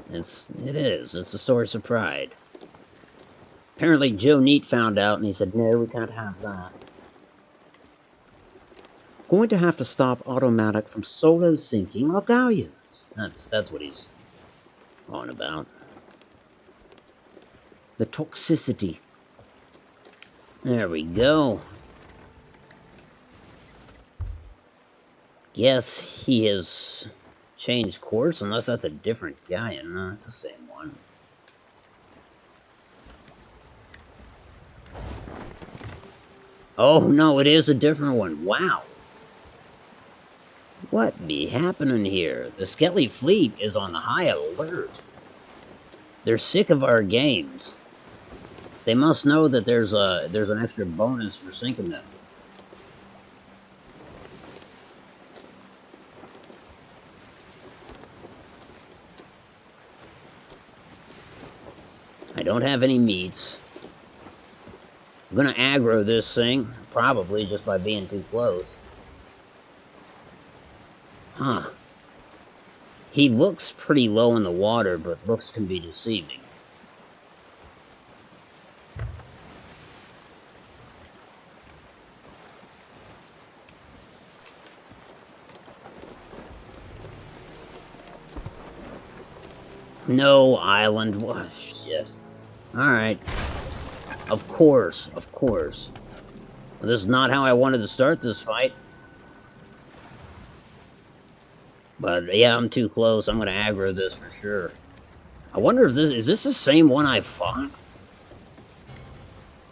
Speaker 1: It is. It's a source of pride. Apparently Joe Neat found out and he said, no, we can't have that. Going to have to stop Automatic from solo sinking our galleons. That's what he's on about. The toxicity. There we go. Guess he has changed course, unless that's a different galleon. No, it's the same one. Oh, no, it is a different one. Wow. What be happening here? The Skelly fleet is on high alert. They're sick of our games. They must know that there's an extra bonus for sinking them. I don't have any meats. I'm gonna aggro this thing, probably just by being too close. Huh. He looks pretty low in the water, but looks can be deceiving. No island. What shit. Alright. Of course. Well, this is not how I wanted to start this fight. But yeah, I'm too close. I'm gonna aggro this for sure. I wonder if is this the same one I fought?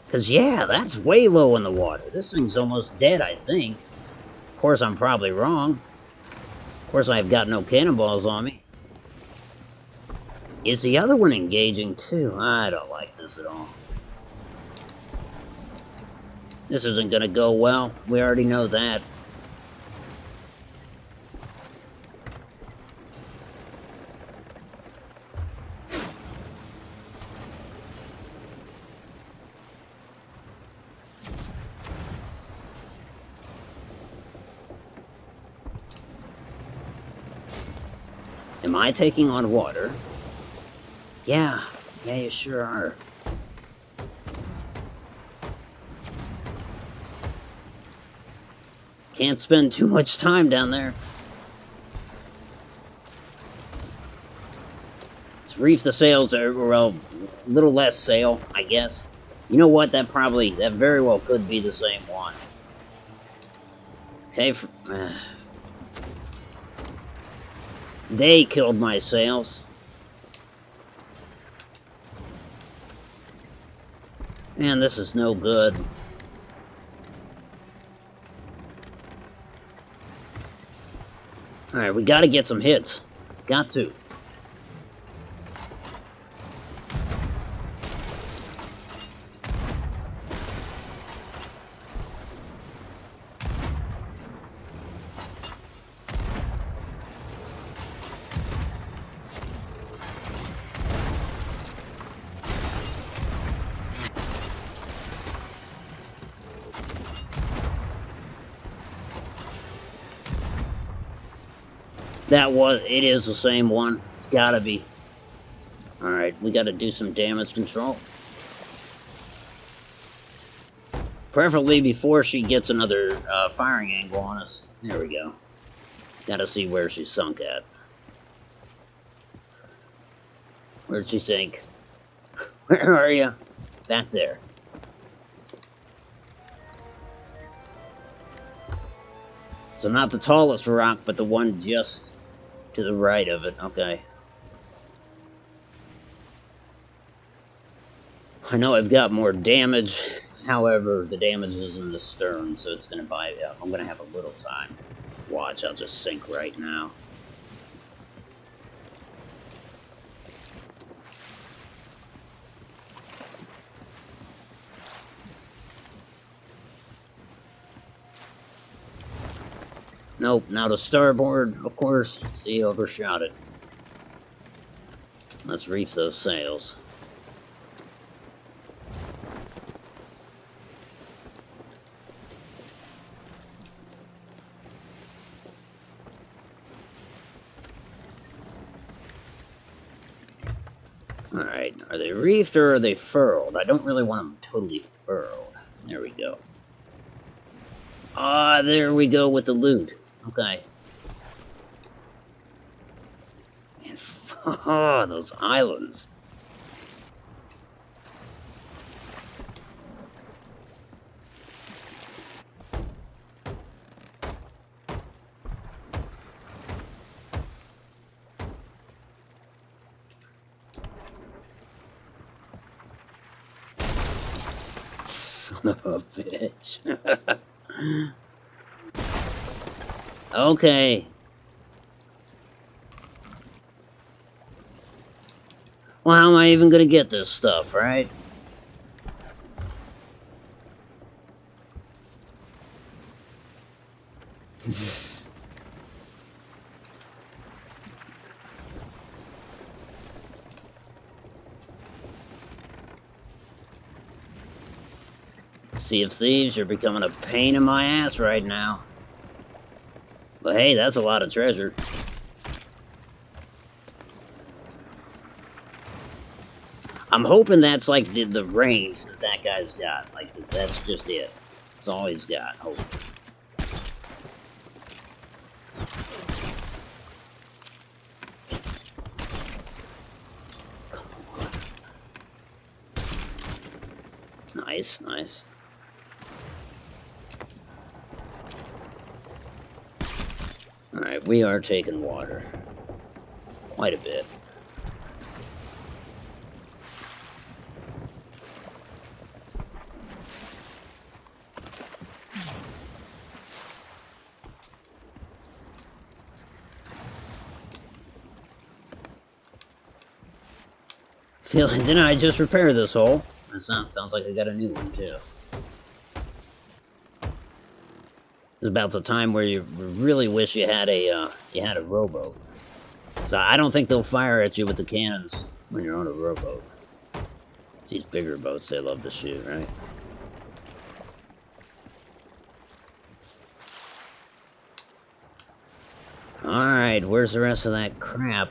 Speaker 1: Cause yeah, that's way low in the water. This thing's almost dead, I think. Of course, I'm probably wrong. Of course, I've got no cannonballs on me. Is the other one engaging too? I don't like this at all. This isn't gonna go well. We already know that. Am I taking on water? Yeah, you sure are. Can't spend too much time down there. Let's reef the sails, or well, a little less sail, I guess. You know what? That very well could be the same one. Okay, they killed my sails. Man, this is no good. Alright, we gotta get some hits. Got to. It is the same one. It's gotta be. Alright, we gotta do some damage control. Preferably before she gets another firing angle on us. There we go. Gotta see where she's sunk at. Where'd she sink? Where are you? Back there. So not the tallest rock, but the one just to the right of it. Okay. I know I've got more damage. However, the damage is in the stern, so it's going to buy... I'm going to have a little time. Watch, I'll just sink right now. Nope, now to starboard, of course. See, overshot it. Let's reef those sails. Alright, are they reefed or are they furled? I don't really want them totally furled. There we go. Ah, there we go with the loot. Okay. Man, oh, those islands. Son of a bitch. Okay. Well, how am I even gonna get this stuff, right? Sea of Thieves, you're becoming a pain in my ass right now. But hey, that's a lot of treasure. I'm hoping that's like the range that guy's got. Like, that's just it. That's all he's got, hope. Come on. Nice, nice. Alright, we are taking water. Quite a bit. Didn't I just repair this hole? That sounds like I got a new one, too. It's about the time where you really wish you had a rowboat. So I don't think they'll fire at you with the cannons when you're on a rowboat. It's these bigger boats they love to shoot, right? Alright, where's the rest of that crap?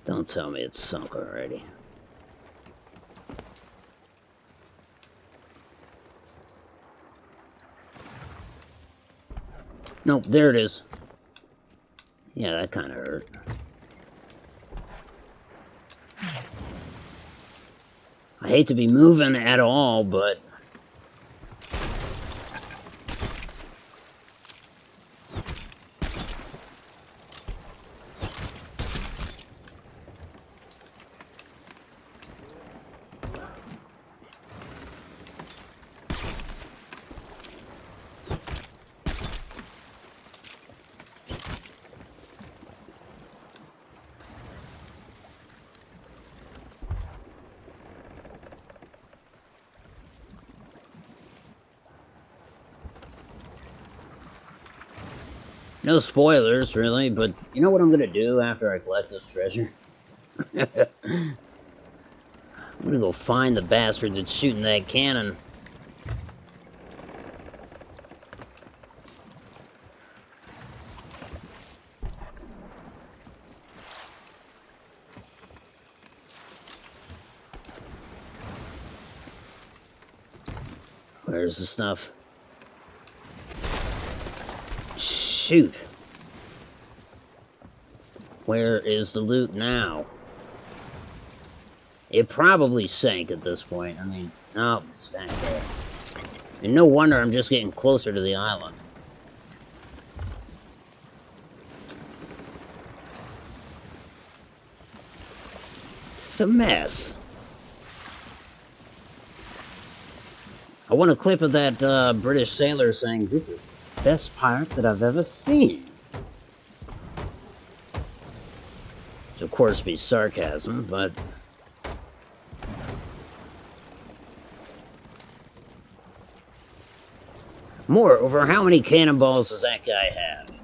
Speaker 1: Don't tell me it's sunk already. Nope, there it is. Yeah, that kind of hurt. I hate to be moving at all, but... No spoilers, really, but you know what I'm gonna do after I collect this treasure? I'm gonna go find the bastard that's shooting that cannon. Where's the stuff? Shoot. Where is the loot now? It probably sank at this point. I mean, oh, it's back there. And no wonder I'm just getting closer to the island. It's a mess. I want a clip of that British sailor saying, "This is the best pirate that I've ever seen." Which of course be sarcasm, but... Moreover, how many cannonballs does that guy have?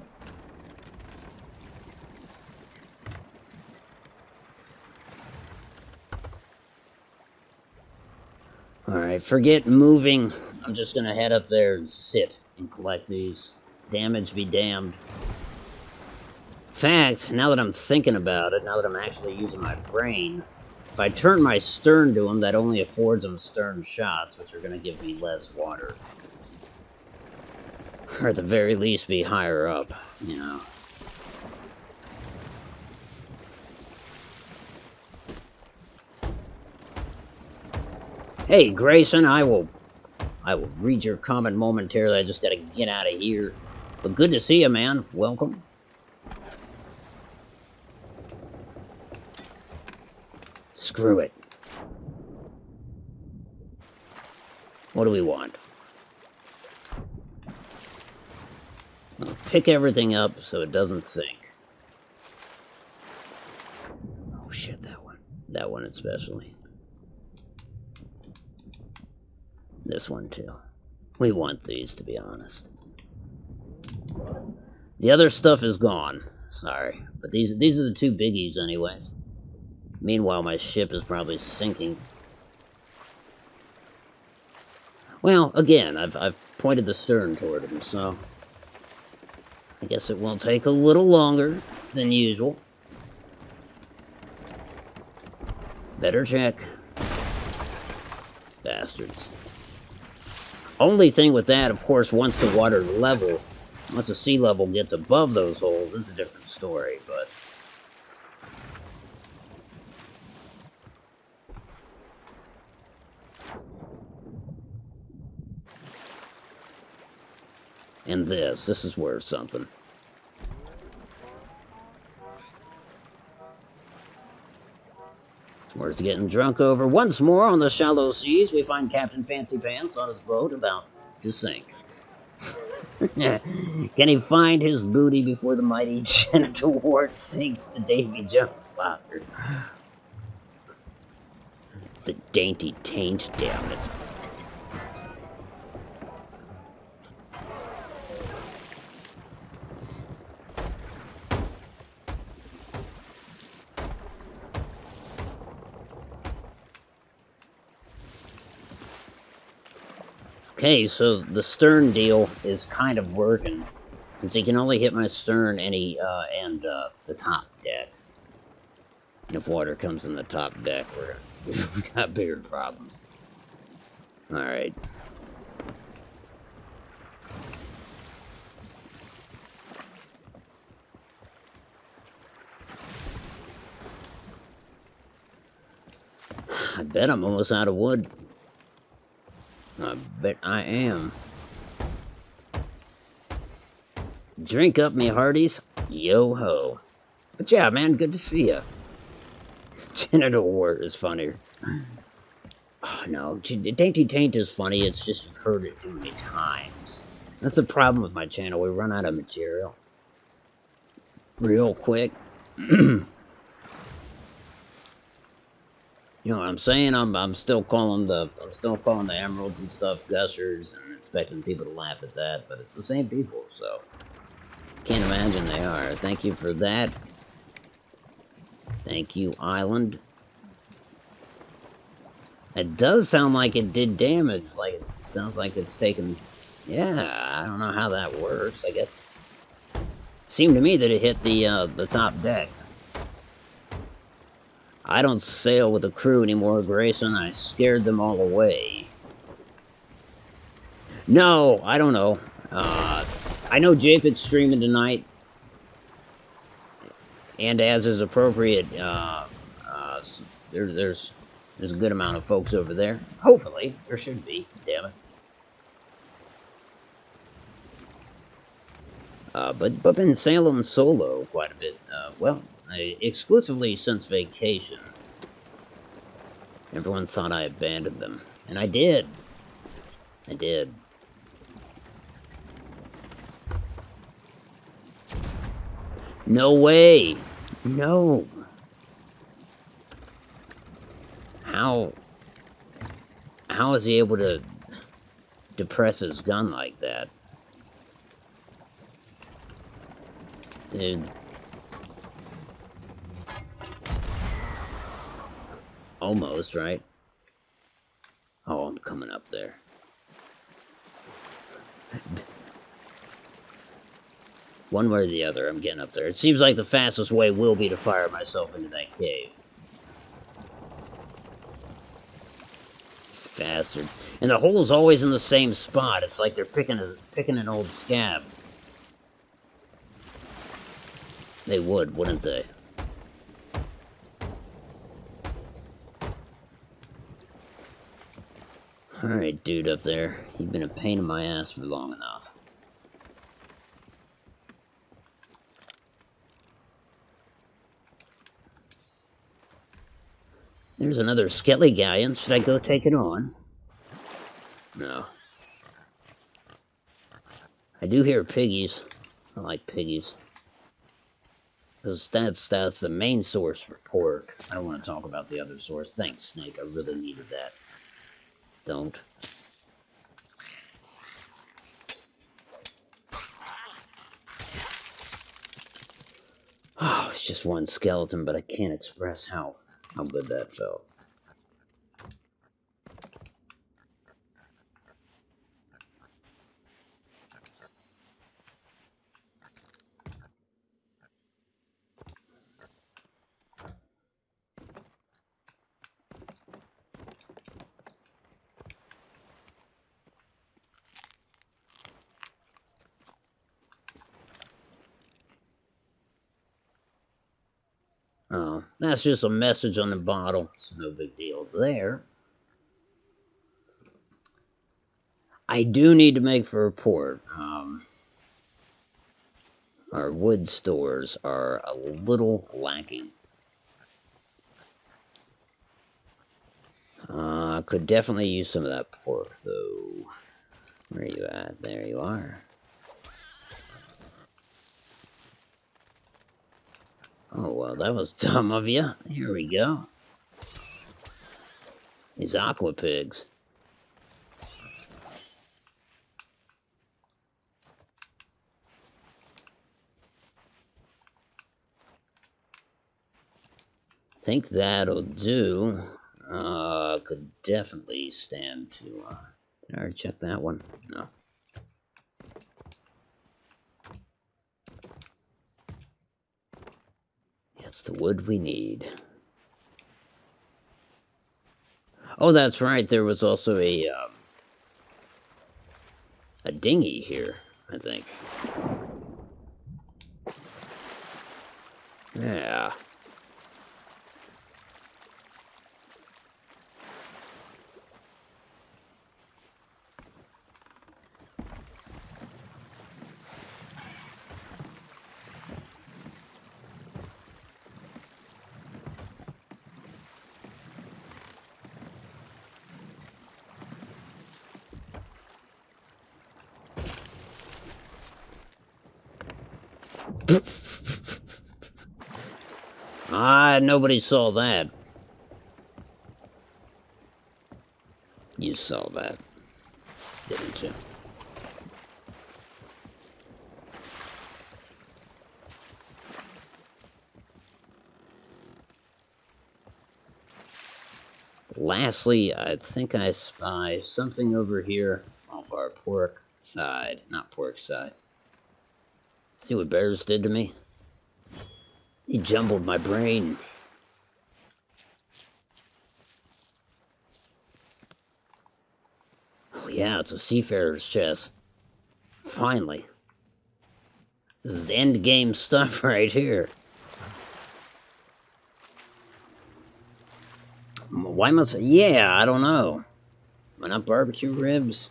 Speaker 1: Alright, forget moving. I'm just gonna head up there and sit and collect these. Damage be damned. In fact, now that I'm thinking about it, now that I'm actually using my brain, if I turn my stern to them, that only affords them stern shots, which are gonna give me less water. Or at the very least be higher up, you know. Hey, Grayson, I will read your comment momentarily. I just gotta get out of here. But good to see you, man. Welcome. Screw it. What do we want? I'll pick everything up so it doesn't sink. Oh shit, that one. That one especially. This one too. We want these, to be honest. The other stuff is gone. Sorry. But these are the two biggies anyway. Meanwhile, my ship is probably sinking. Well, again, I've pointed the stern toward him, so... I guess it will take a little longer than usual. Better check. Bastards. Only thing with that, of course, once the sea level gets above those holes, it's a different story, but... And this is worth something. It's worth getting drunk over. Once more on the shallow seas, we find Captain Fancy Pants on his boat about to sink. Can he find his booty before the mighty genital wart sinks the Davy Jones louder? It's the dainty taint, damn it. Okay, so the stern deal is kind of working, since he can only hit my stern and the top deck. If water comes in the top deck, we've got bigger problems. All right. I bet I'm almost out of wood. I bet I am. Drink up, me hearties. Yo ho. But yeah, man, good to see ya. Genital wart is funnier. Oh no, Dainty Taint is funny, it's just you've heard it too many times. That's the problem with my channel, we run out of material. Real quick. You know what I'm saying? I'm still calling the emeralds and stuff gushers and expecting people to laugh at that, but it's the same people, so can't imagine they are. Thank you for that. Thank you, Island. It does sound like it did damage. Like it sounds like it's taken. Yeah, I don't know how that works. I guess seemed to me that it hit the top deck. I don't sail with the crew anymore, Grayson. I scared them all away. No, I don't know. I know Japek's streaming tonight, and as is appropriate, there's a good amount of folks over there. Hopefully, there should be. Damn it. But been sailing solo quite a bit. Well, exclusively since vacation. Everyone thought I abandoned them, and I did. I did. No way. No. How is he able to depress his gun like that? Dude. Almost, right? Oh, I'm coming up there. One way or the other, I'm getting up there. It seems like the fastest way will be to fire myself into that cave. These bastards. And the hole's always in the same spot. It's like they're picking an old scab. They would, wouldn't they? Alright, dude up there. You've been a pain in my ass for long enough. There's another Skelly galleon. Should I go take it on? No. I do hear piggies. I like piggies. Because that's the main source for pork. I don't want to talk about the other source. Thanks, Snake. I really needed that. Don't. Oh, it's just one skeleton, but I can't express how good that felt. Oh, that's just a message on the bottle. It's no big deal there. I do need to make for a report. Our wood stores are a little lacking. Could definitely use some of that pork, though. Where are you at? There you are. Oh, well, that was dumb of you. Here we go. These aqua pigs. Think that'll do. Could definitely stand to, did I already check that one? No. It's the wood we need. Oh, that's right. There was also a dinghy here, I think. Yeah. Nobody saw that. You saw that, didn't you? Lastly, I think I spy something over here off our pork side. Not pork side. See what bears did to me? He jumbled my brain. Oh yeah, it's a seafarer's chest. Finally. This is endgame stuff right here. Why must... Yeah, I don't know. Why not barbecue ribs?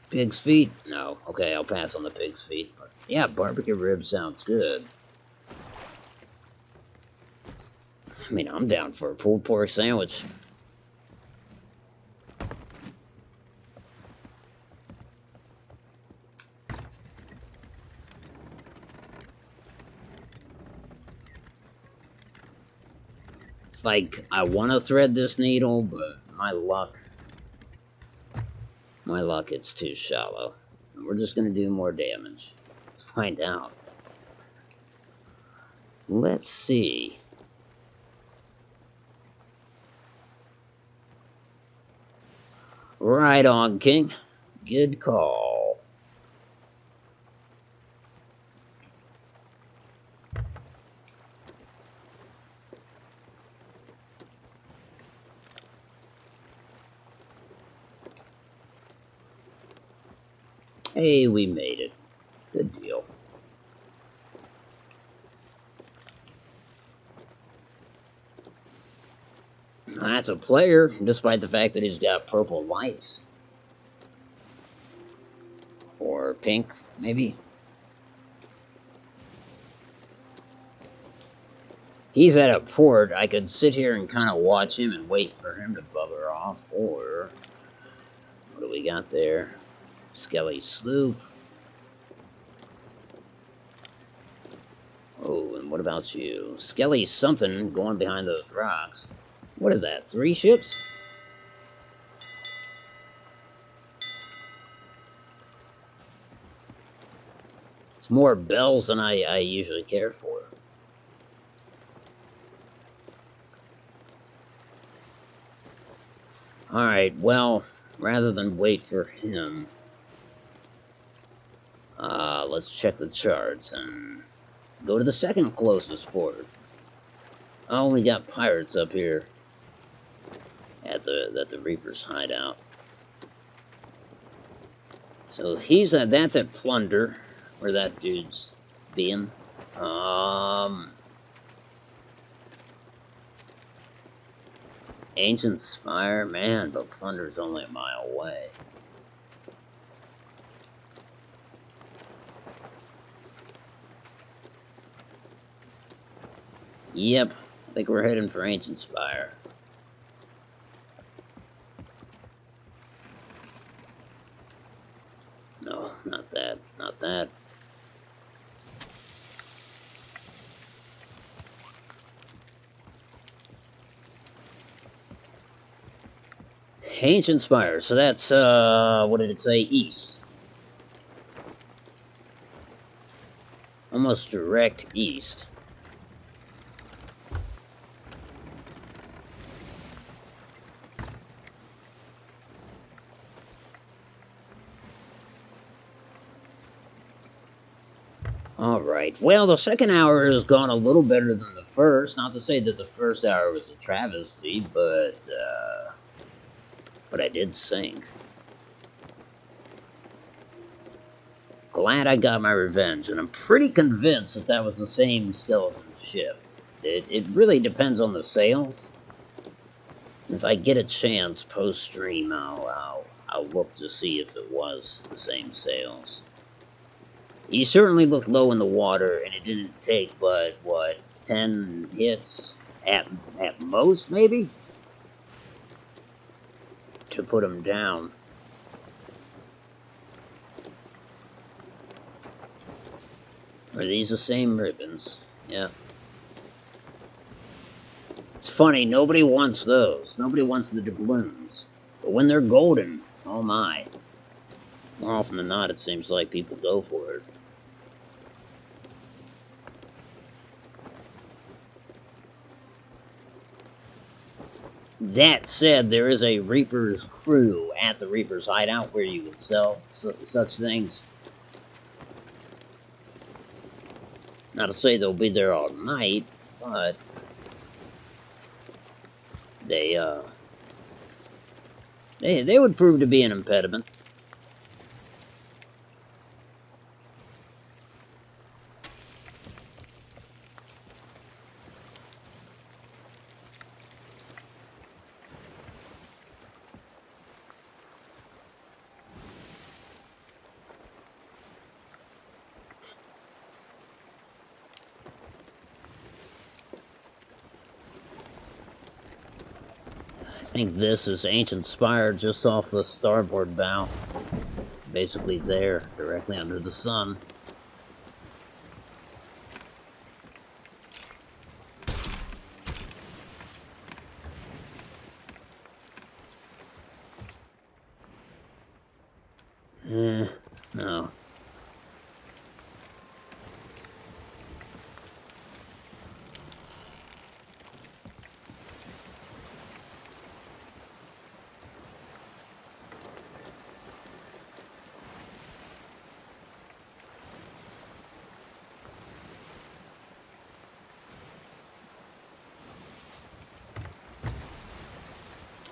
Speaker 1: Pig's feet? No. Okay, I'll pass on the pig's feet. But yeah, barbecue ribs sounds good. I mean, I'm down for a pulled pork sandwich. It's like, I want to thread this needle, but my luck, it's too shallow. And we're just going to do more damage. Let's find out. Let's see. Right on, King. Good call. Hey, we made it. Good deal. That's a player, despite the fact that he's got purple lights. Or pink, maybe. He's at a port. I could sit here and kind of watch him and wait for him to bugger off. Or, what do we got there? Skelly sloop. Oh, and what about you? Skelly something going behind those rocks. What is that, 3 ships? It's more bells than I usually care for. Alright, well, rather than wait for him, let's check the charts and go to the second closest port. Oh, we got pirates up here at the Reaper's hideout. So that's at Plunder, where that dude's being. Ancient Spire, man, but Plunder's only a mile away. Yep, I think we're heading for Ancient Spire. No, not that, not that. Ancient Spire. So that's, what did it say? East. Almost direct east. Alright, well, the second hour has gone a little better than the first. Not to say that the first hour was a travesty, but I did sink. Glad I got my revenge, and I'm pretty convinced that that was the same skeleton ship. It really depends on the sails. If I get a chance post-stream, I'll look to see if it was the same sails. He certainly looked low in the water, and it didn't take but, what, 10 hits at most, maybe? To put him down. Are these the same ribbons? Yeah. It's funny, nobody wants those. Nobody wants the doubloons. But when they're golden, oh my. More often than not, it seems like people go for it. That said, there is a Reaper's crew at the Reaper's hideout where you can sell such things. Not to say they'll be there all night, but they would prove to be an impediment. I think this is Ancient Spire just off the starboard bow. Basically there, directly under the sun. No.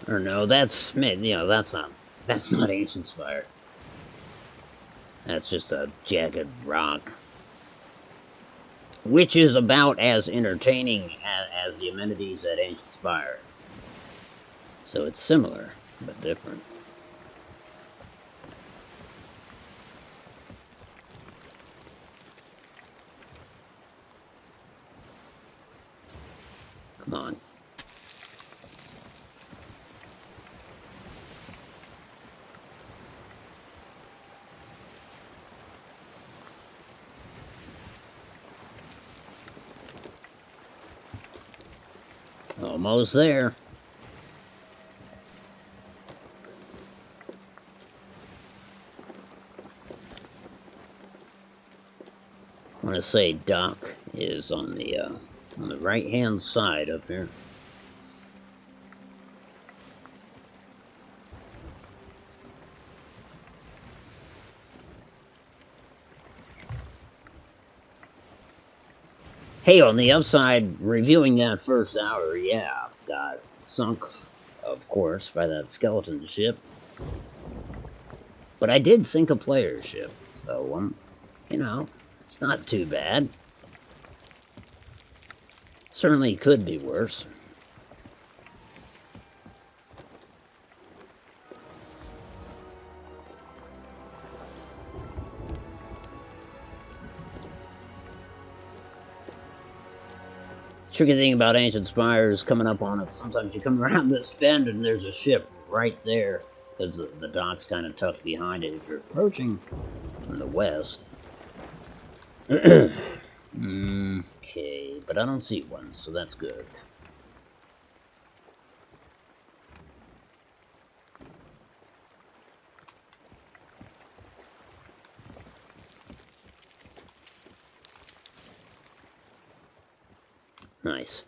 Speaker 1: Or no, that's not Ancient Spire. That's just a jagged rock. Which is about as entertaining as the amenities at Ancient Spire. So it's similar, but different. Come on. Almost there. I want to say dock is on the right-hand side up here. Hey, on the upside, reviewing that first hour, yeah, got sunk, of course, by that skeleton ship. But I did sink a player ship, so, it's not too bad. Certainly could be worse. Tricky thing about Ancient Spire is coming up on it. Sometimes you come around this bend and there's a ship right there, because the dock's kind of tucked behind it if you're approaching from the west. Okay, but I don't see one, so that's good. Nice.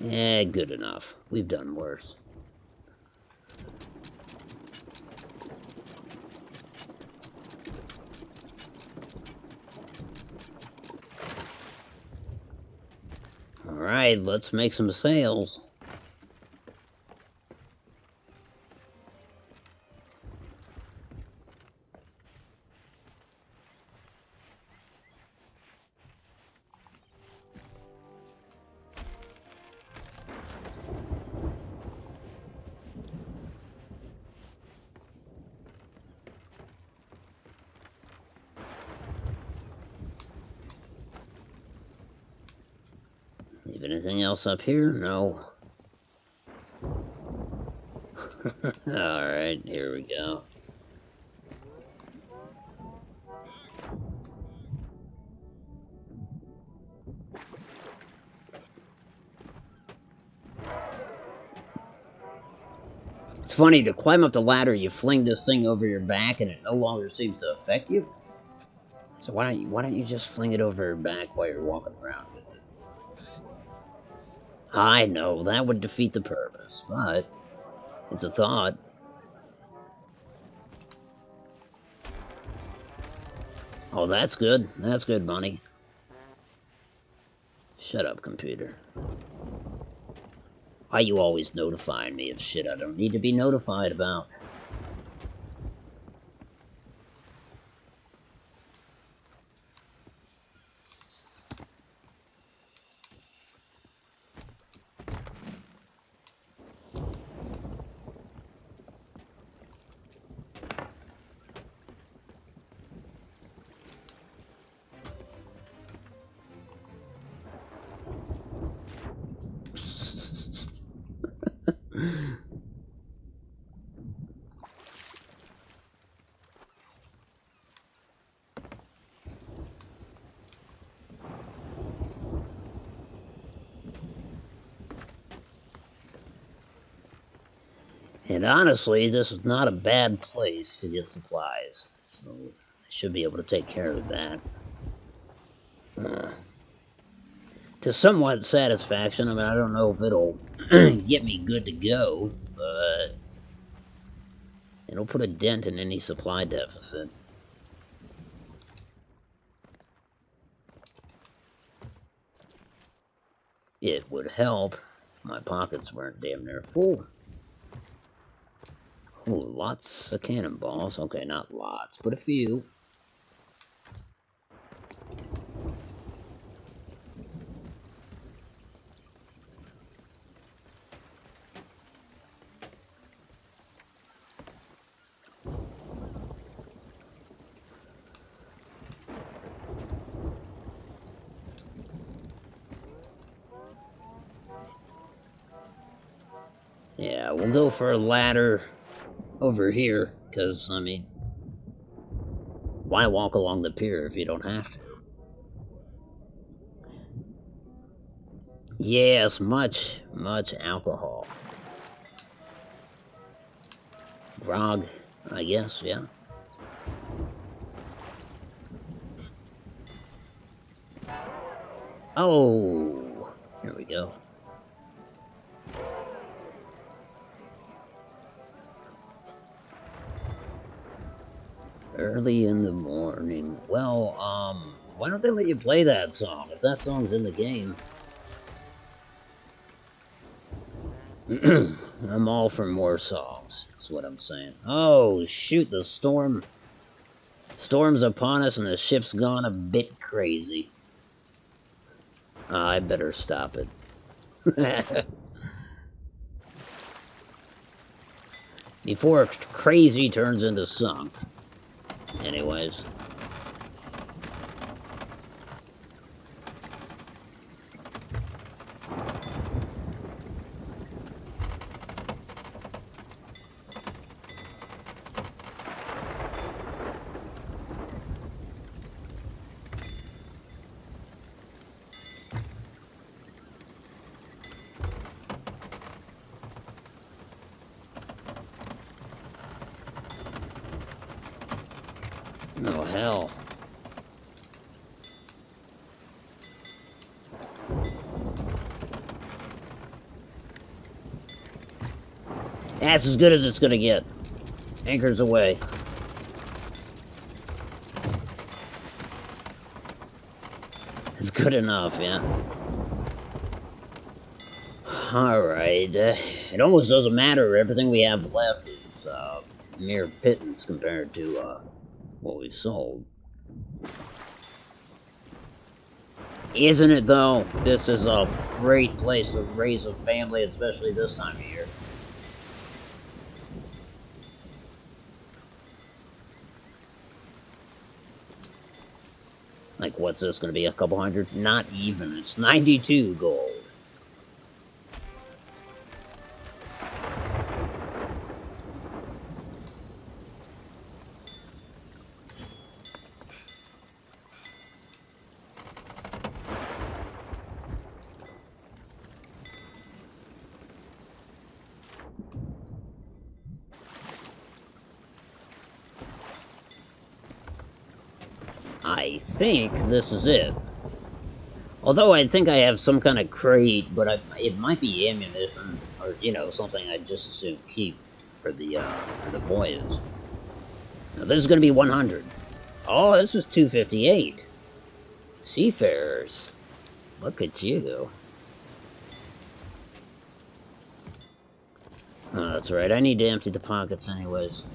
Speaker 1: Eh, good enough. We've done worse. Alright, let's make some sales. Leave anything else up here? No. Alright, here we go. It's funny, to climb up the ladder, you fling this thing over your back and it no longer seems to affect you. So why don't you just fling it over your back while you're walking around with it? I know, that would defeat the purpose, but it's a thought. Oh, that's good. That's good, Bunny. Shut up, computer. Why you always notifying me of shit I don't need to be notified about? And honestly, this is not a bad place to get supplies, so I should be able to take care of that. To somewhat satisfaction. I mean, I don't know if it'll get me good to go, but it'll put a dent in any supply deficit. It would help if my pockets weren't damn near full. Ooh, lots of cannonballs. Okay, not lots, but a few. Yeah, we'll go for a ladder over here, because, I mean, why walk along the pier if you don't have to? Yes, much alcohol. Grog, I guess, yeah. Oh, here we go. Early in the morning. Well, why don't they let you play that song, if that song's in the game? I'm all for more songs, that's what I'm saying. Oh, shoot, the storm Storm's upon us and the ship's gone a bit crazy. I better stop it. Before crazy turns into sunk. Anyways. Oh, hell. That's as good as it's gonna get. Anchors away. It's good enough, yeah. Alright, it almost doesn't matter. Everything we have left is mere pittance compared to what we sold. Isn't it, though? This is a great place to raise a family, especially this time of year. Like, what's this going to be? A couple hundred? Not even. It's 92 gold. I think this is it. Although I think I have some kind of crate, but it might be ammunition or something I'd just as soon keep for the boys. Now this is going to be 100. Oh, this is 258. Seafarers, look at you. Oh, that's right. I need to empty the pockets anyways.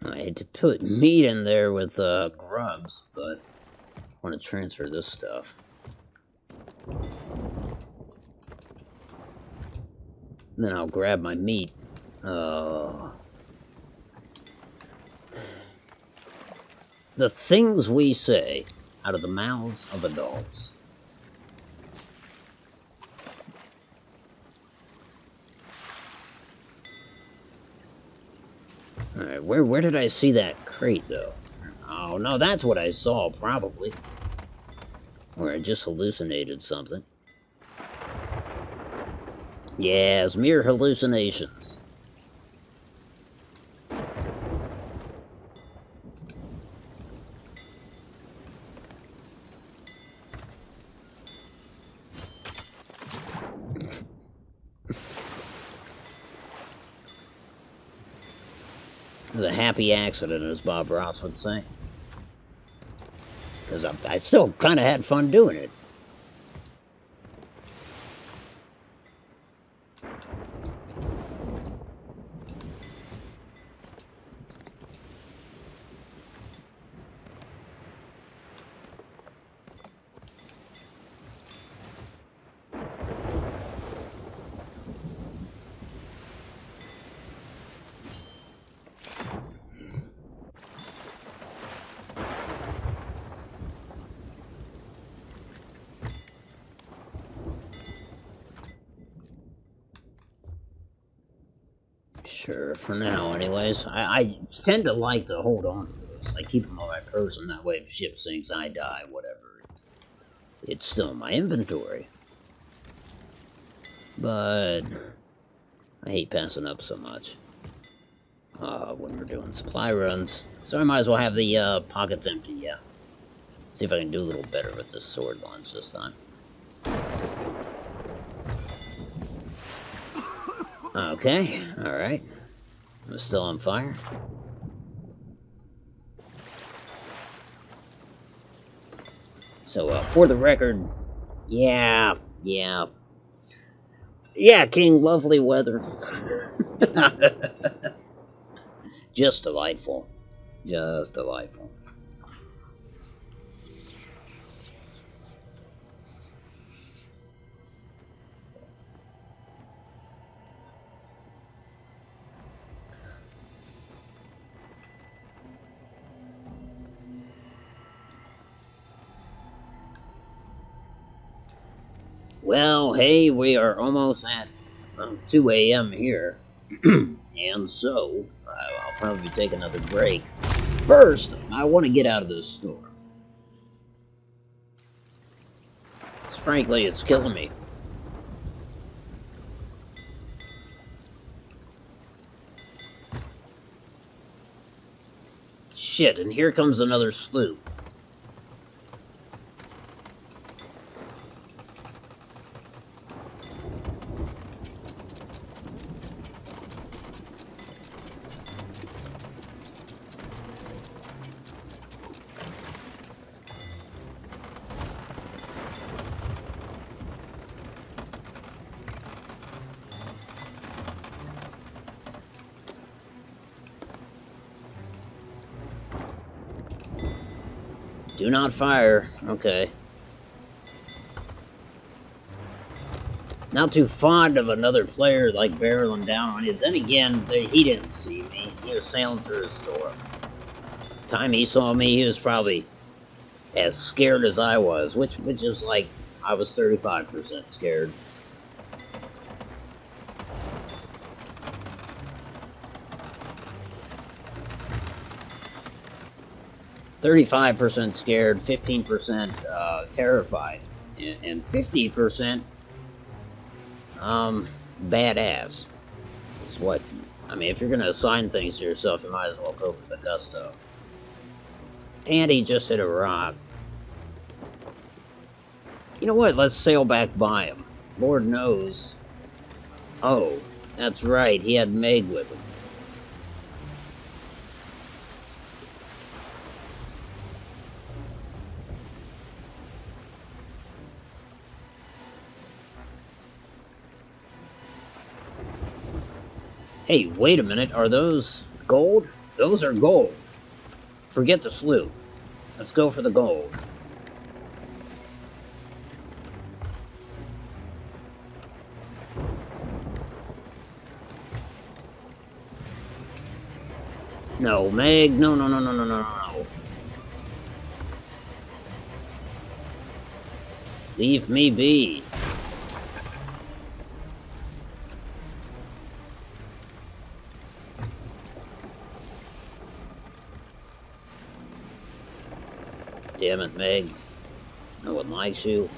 Speaker 1: I hate to put meat in there with grubs, but I want to transfer this stuff. Then I'll grab my meat. The things we say out of the mouths of adults. Alright, where did I see that crate, though? Oh, no, that's what I saw, probably. Or I just hallucinated something. Yeah, it's mere hallucinations. It was a happy accident, as Bob Ross would say. Because I still kind of had fun doing it. Sure, for now, anyways. I tend to like to hold on to those. I keep them on my person, that way if ship sinks, I die, whatever. It's still in my inventory. But I hate passing up so much. when we're doing supply runs. So I might as well have the pockets empty, yeah. See if I can do a little better with this sword launch this time. Okay, alright. I'm still on fire. So, for the record, yeah, King, lovely weather. Just delightful. Just delightful. Well, hey, we are almost at 2 a.m. here. And so, I'll probably take another break. First, I want to get out of this store. 'Cause frankly, it's killing me. Shit, and here comes another sloop. Do not fire. Okay. Not too fond of another player like barreling down on you. Then again, he didn't see me. He was sailing through the storm. The time he saw me, he was probably as scared as I was, which is like I was 35% scared. "35% scared, 15% terrified, and 50% badass." Is what I mean. If you're gonna assign things to yourself, you might as well go for the gusto. And he just hit a rock. You know what? Let's sail back by him. Lord knows. Oh, that's right. He had Meg with him. Hey, wait a minute. Are those gold? Those are gold. Forget the sloop. Let's go for the gold. No, Meg. No, no, no, no, no, no, no. Leave me be. Damn it, Meg. No one likes you.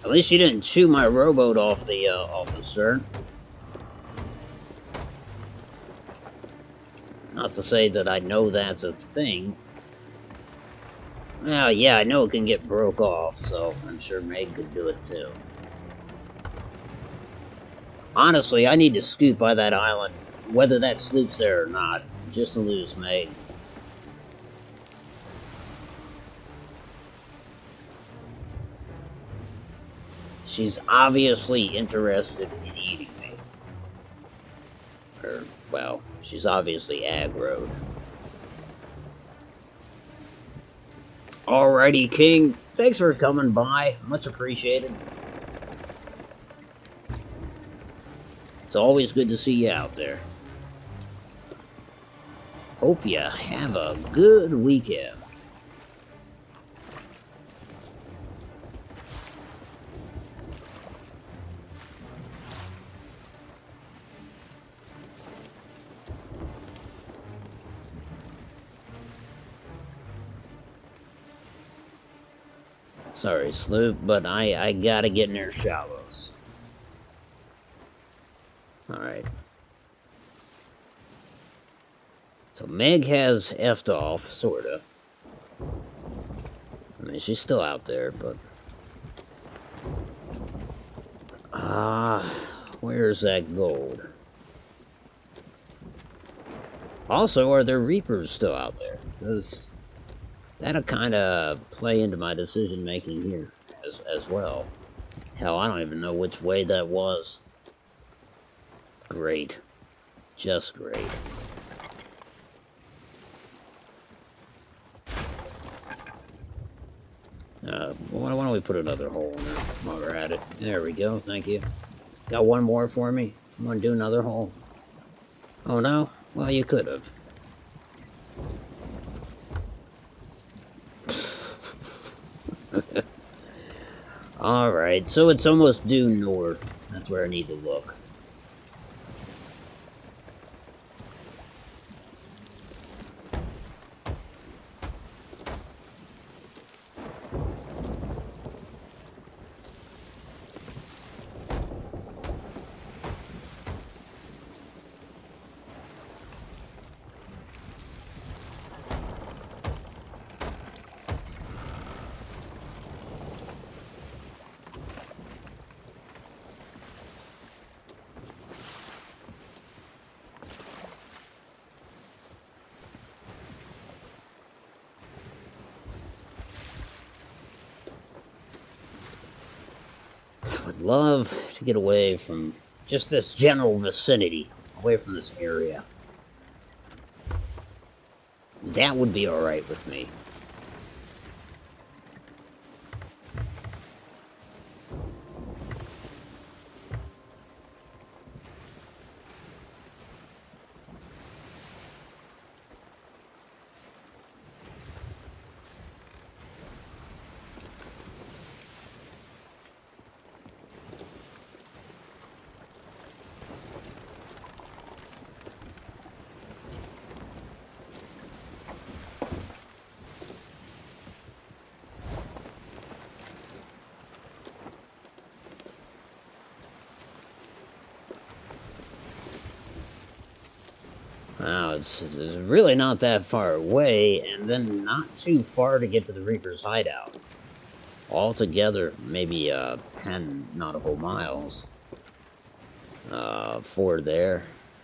Speaker 1: At least you didn't chew my rowboat off the stern. Not to say that I know that's a thing. Well, yeah, I know it can get broke off, so I'm sure Meg could do it too. Honestly, I need to scoot by that island, whether that sloop's there or not, just to lose Meg. She's obviously interested in eating me. Or, well, she's obviously aggroed. Alrighty, King. Thanks for coming by. Much appreciated. It's always good to see you out there. Hope you have a good weekend. Sorry, Sloop, but I gotta get near shallows. Alright. So Meg has effed off, sorta. I mean, she's still out there, but... where's that gold? Also, are there Reapers still out there? Because that'll kind of play into my decision-making here as well. Hell, I don't even know which way that was. Great. Just great. Why don't we put another hole in there while we're at it? There we go, thank you. Got one more for me? You want to do another hole? Oh no? Well, you could have. Alright, so it's almost due north. That's where I need to look. Would love to get away from just this general vicinity, away from this area. That would be alright with me. Wow, it's really not that far away, and then not too far to get to the Reaper's hideout. Altogether, maybe 10 nautical miles. 4 there,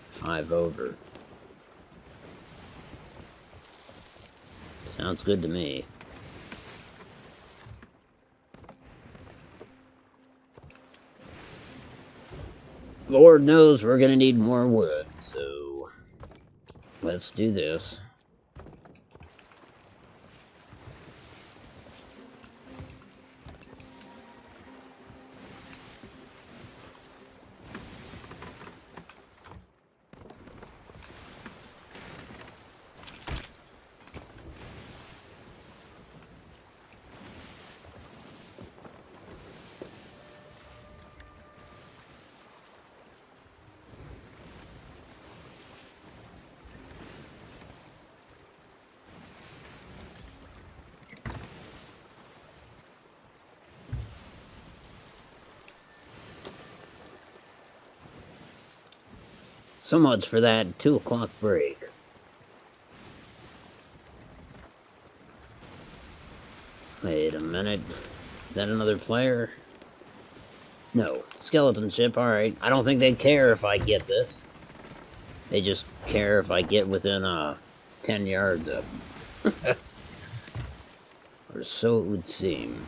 Speaker 1: 5 over. Sounds good to me. Lord knows we're gonna need more wood, so let's do this. So much for that 2 o'clock break. Wait a minute. Is that another player? No. Skeleton ship, alright. I don't think they care if I get this. They just care if I get within 10 yards of them. Or so it would seem.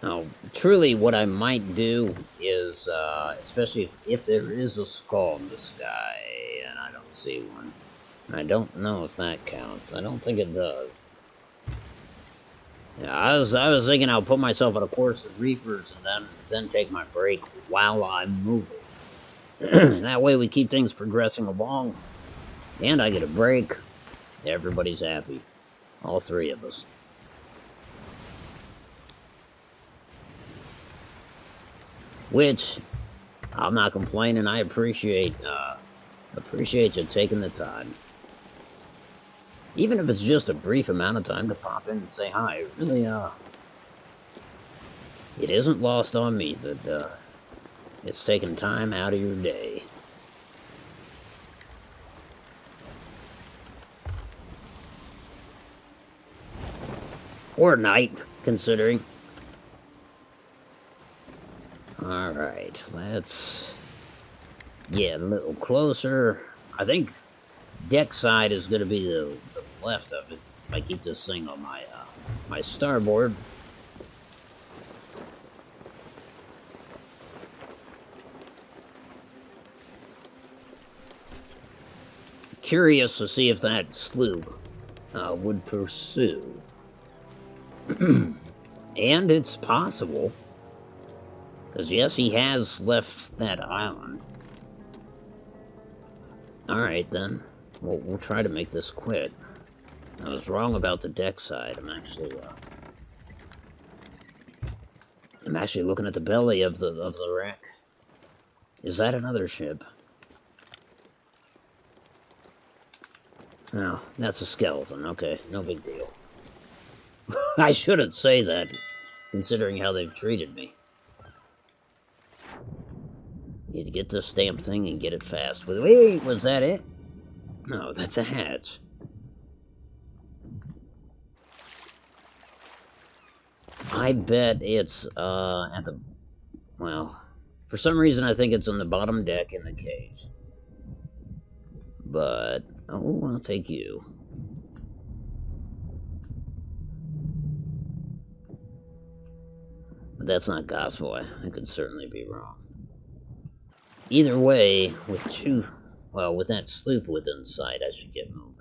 Speaker 1: Now, truly, what I might do is, especially if there is a skull in the sky, and I don't see one, I don't know if that counts. I don't think it does. Yeah, I was thinking I'll put myself on a course to Reapers and then take my break while I'm moving. That way we keep things progressing along, and I get a break. Everybody's happy. All three of us. Which, I'm not complaining. I appreciate you taking the time. Even if it's just a brief amount of time to pop in and say hi, it really, it isn't lost on me that, it's taking time out of your day. Or night, considering. Alright, let's get a little closer. I think deck side is going to be the left of it. If I keep this thing on my my starboard. Curious to see if that sloop would pursue. And it's possible. Because yes, he has left that island. Alright then. We'll try to make this quick. I was wrong about the deck side. I'm actually looking at the belly of the wreck. Is that another ship? Oh, that's a skeleton. Okay, no big deal. I shouldn't say that, considering how they've treated me. Need to get this damn thing and get it fast. Wait, was that it? No, that's a hatch. I bet it's, at the... Well, for some reason I think it's on the bottom deck in the cage. But, oh, I'll take you. But that's not gospel. I could certainly be wrong. Either way, with that sloop within sight, I should get moving.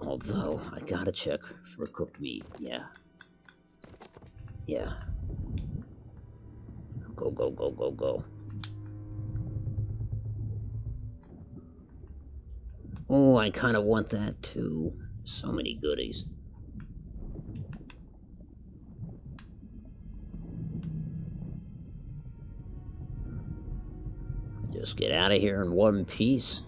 Speaker 1: Although, I gotta check for cooked meat. Yeah. Yeah. Go, go, go, go, go. Oh, I kind of want that too. So many goodies. Just get out of here in one piece.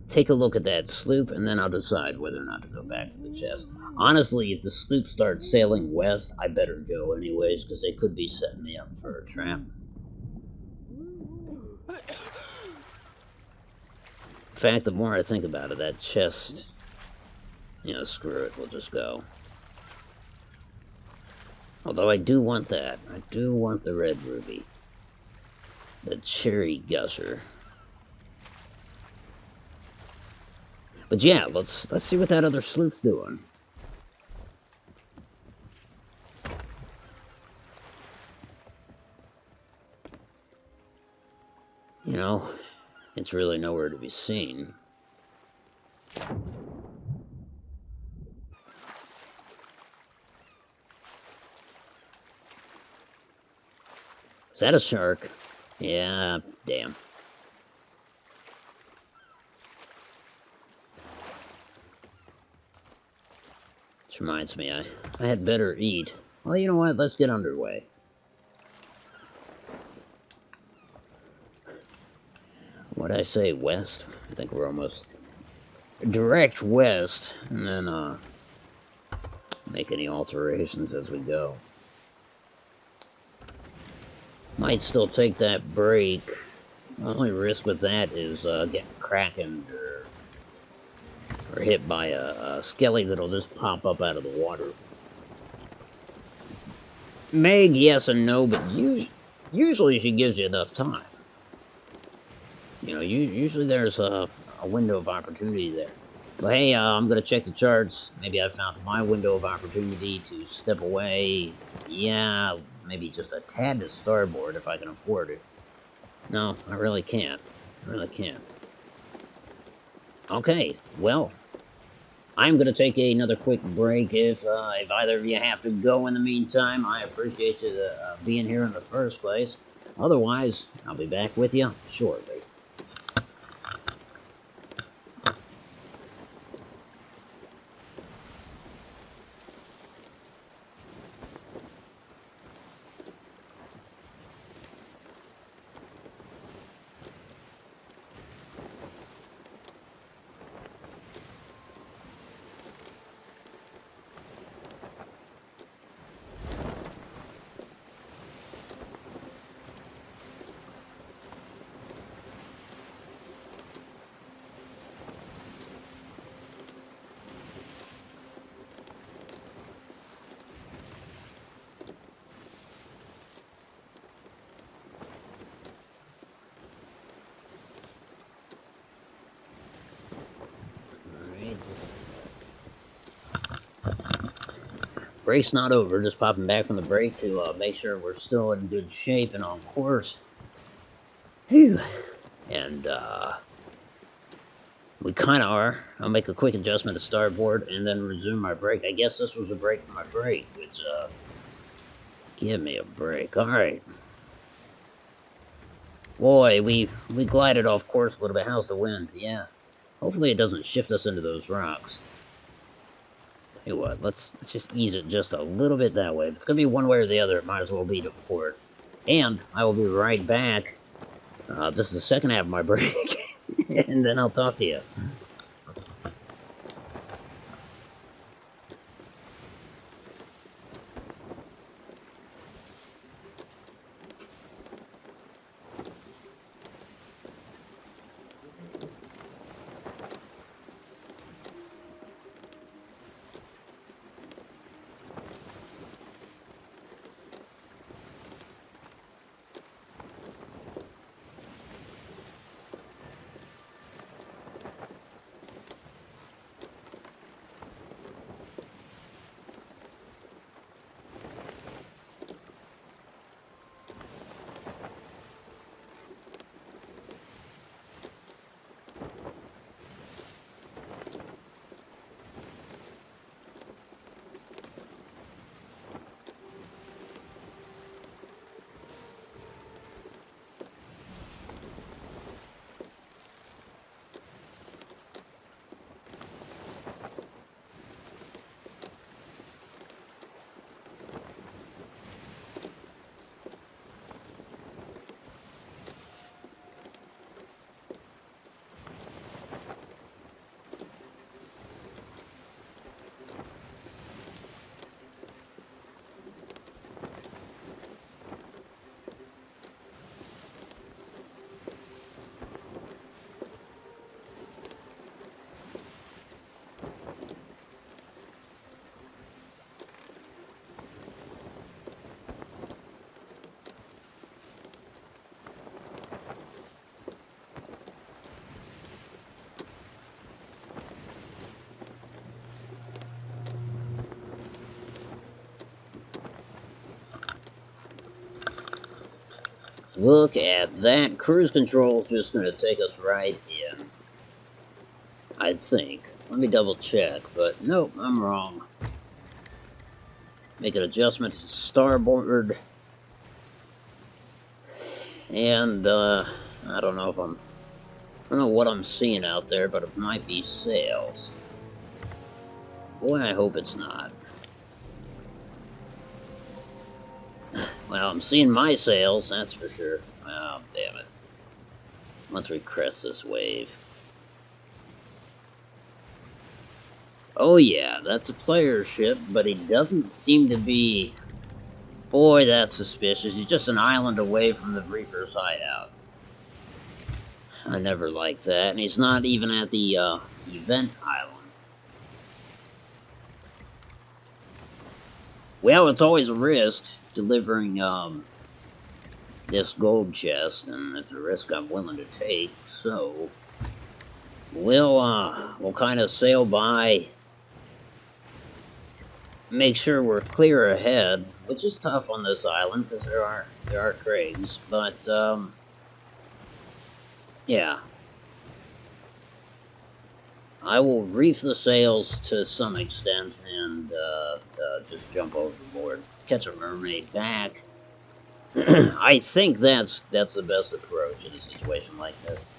Speaker 1: Take a look at that sloop, and then I'll decide whether or not to go back for the chest. Honestly, if the sloop starts sailing west, I better go anyways, because they could be setting me up for a trap. In fact, the more I think about it, that chest... screw it, we'll just go. Although I do want that. I do want the red ruby. The cherry gusher. But yeah, let's see what that other sloop's doing. It's really nowhere to be seen. Is that a shark? Yeah, damn. Which reminds me, I had better eat. Well, you know what? Let's get underway. What'd I say? West? I think we're almost direct west, and then make any alterations as we go. Might still take that break. The only risk with that is getting krakened or hit by a skelly that'll just pop up out of the water. Meg, yes and no, but usually she gives you enough time. Usually there's a window of opportunity there. But hey, I'm going to check the charts. Maybe I found my window of opportunity to step away. Yeah, maybe just a tad to starboard if I can afford it. No, I really can't. I really can't. Okay, well, I'm gonna take another quick break. If either of you have to go in the meantime, I appreciate you being here in the first place. Otherwise, I'll be back with you shortly. Alright. Break's not over, just popping back from the break to make sure we're still in good shape and on course. Phew. And, we kind of are. I'll make a quick adjustment to starboard and then resume my break. I guess this was a break from my break, which, give me a break. Alright. Boy, we glided off course a little bit. How's the wind? Yeah. Hopefully it doesn't shift us into those rocks. Tell you what, let's just ease it just a little bit that way. If it's going to be one way or the other, it might as well be to port. And I will be right back. This is the second half of my break. And then I'll talk to you. Look at that. Cruise control's just going to take us right in. I think. Let me double check, but nope, I'm wrong. Make an adjustment to starboard. And, I don't know if I don't know what I'm seeing out there, but it might be sails. Boy, I hope it's not. Well, I'm seeing my sails, that's for sure. Oh, damn it. Once we crest this wave. Oh yeah, that's a player ship, but he doesn't seem to be... Boy, that's suspicious. He's just an island away from the Reaper's hideout. I never liked that, and he's not even at the, event island. Well, it's always a risk, delivering, this gold chest, and it's a risk I'm willing to take, so... We'll kind of sail by... Make sure we're clear ahead, which is tough on this island, because there are crags, but, yeah. I will reef the sails to some extent and just jump overboard, catch a mermaid back. I think that's the best approach in a situation like this.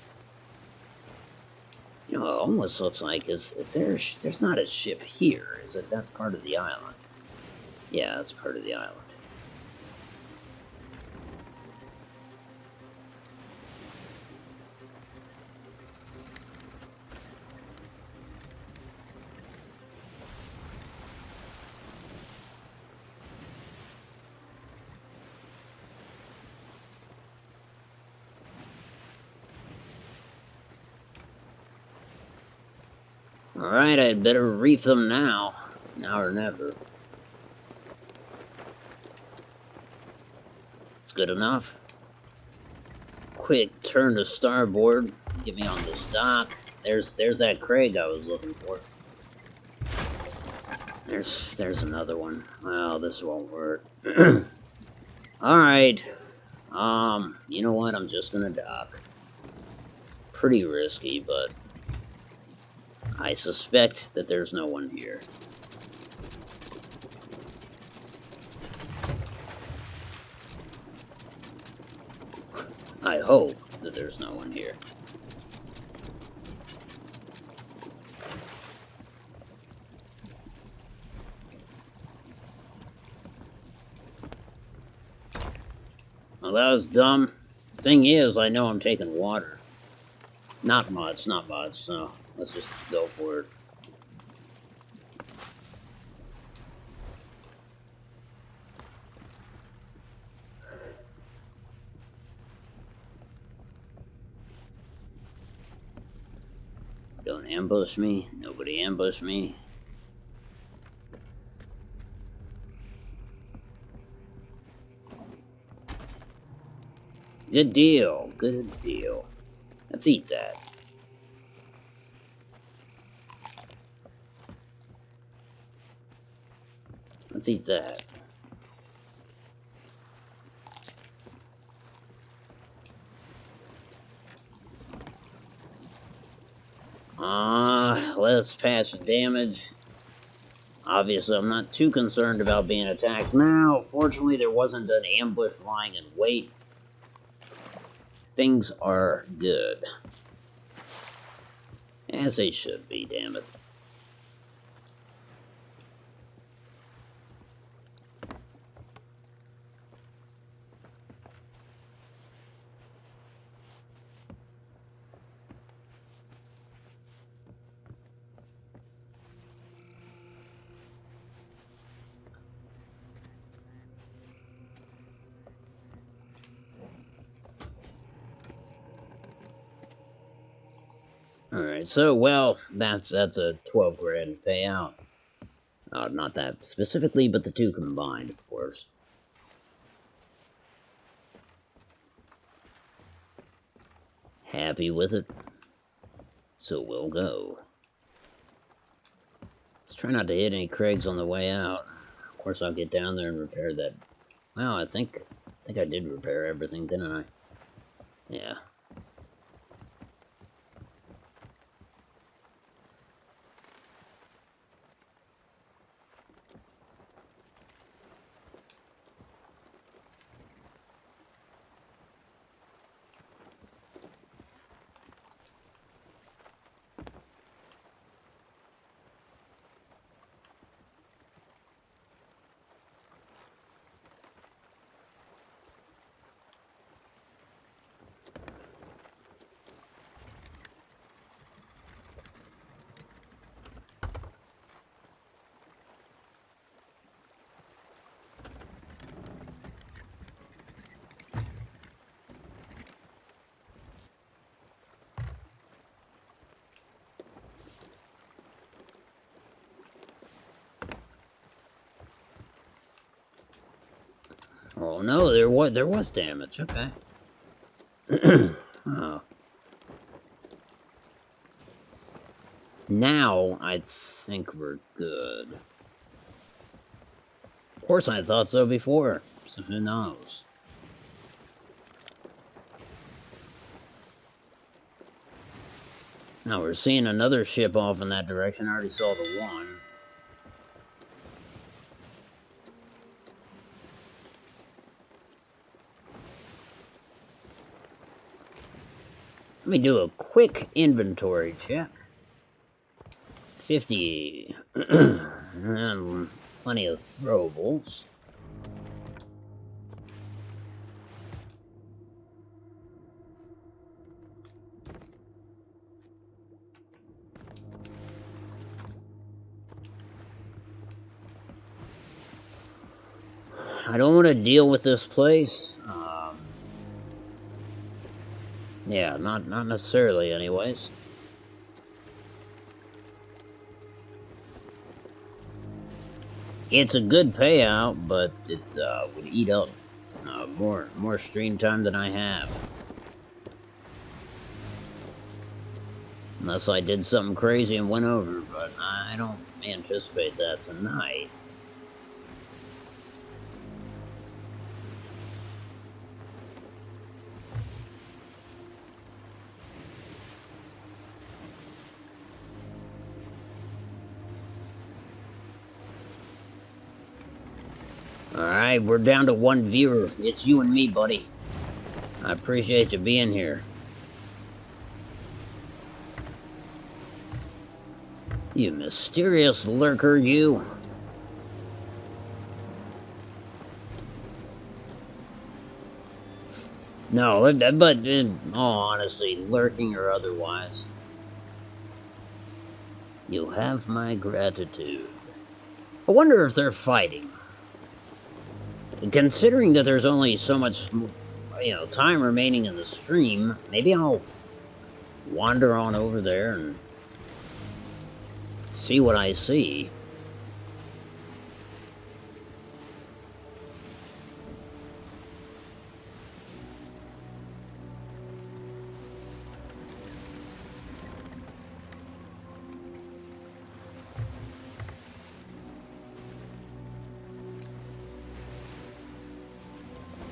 Speaker 1: You know, it almost looks like is there? There's not a ship here, is it? That's part of the island. Yeah, that's part of the island. Alright, I'd better reef them now. Now or never. It's good enough. Quick turn to starboard. Get me on this dock. There's that Craig I was looking for. There's another one. Well, this won't work. Alright. You know what? I'm just gonna dock. Pretty risky, but I suspect that there's no one here. I hope that there's no one here. Well, that was dumb. Thing is, I know I'm taking water. Not much, so let's just go for it. Don't ambush me. Nobody ambush me. Good deal. Good deal. Let's eat that. Let's eat that. Let's patch the damage. Obviously, I'm not too concerned about being attacked now. Fortunately, there wasn't an ambush lying in wait. Things are good. As they should be, damn it. Alright, so, well, that's a 12 grand payout. Not that specifically, but the two combined, of course. Happy with it? So we'll go. Let's try not to hit any Craigs on the way out. Of course, I'll get down there and repair that. Well, I think I did repair everything, didn't I? Yeah. Oh no, there was damage. Okay. Oh. Now I think we're good. Of course, I thought so before. So who knows? Now we're seeing another ship off in that direction. I already saw the one. Let me do a quick inventory check. 50. And plenty of throwables. I don't want to deal with this place. Yeah, not necessarily, anyways. It's a good payout, but it would eat up more stream time than I have. Unless I did something crazy and went over, but I don't anticipate that tonight. Alright, we're down to one viewer. It's you and me, buddy. I appreciate you being here. You mysterious lurker, you. No, but in all honesty, lurking or otherwise, you have my gratitude. I wonder if they're fighting. Considering that there's only so much, time remaining in the stream, maybe I'll wander on over there and see what I see.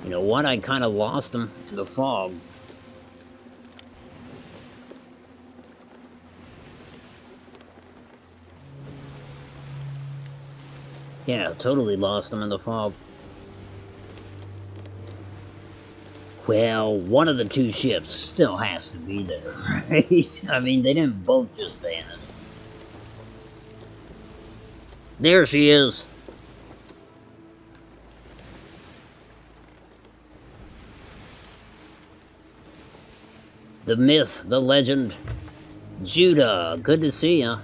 Speaker 1: You know what? I kind of lost them in the fog. Yeah, totally lost them in the fog. Well, one of the two ships still has to be there, right? I mean, they didn't both just vanish. There she is. The myth, the legend, Judah. Good to see ya.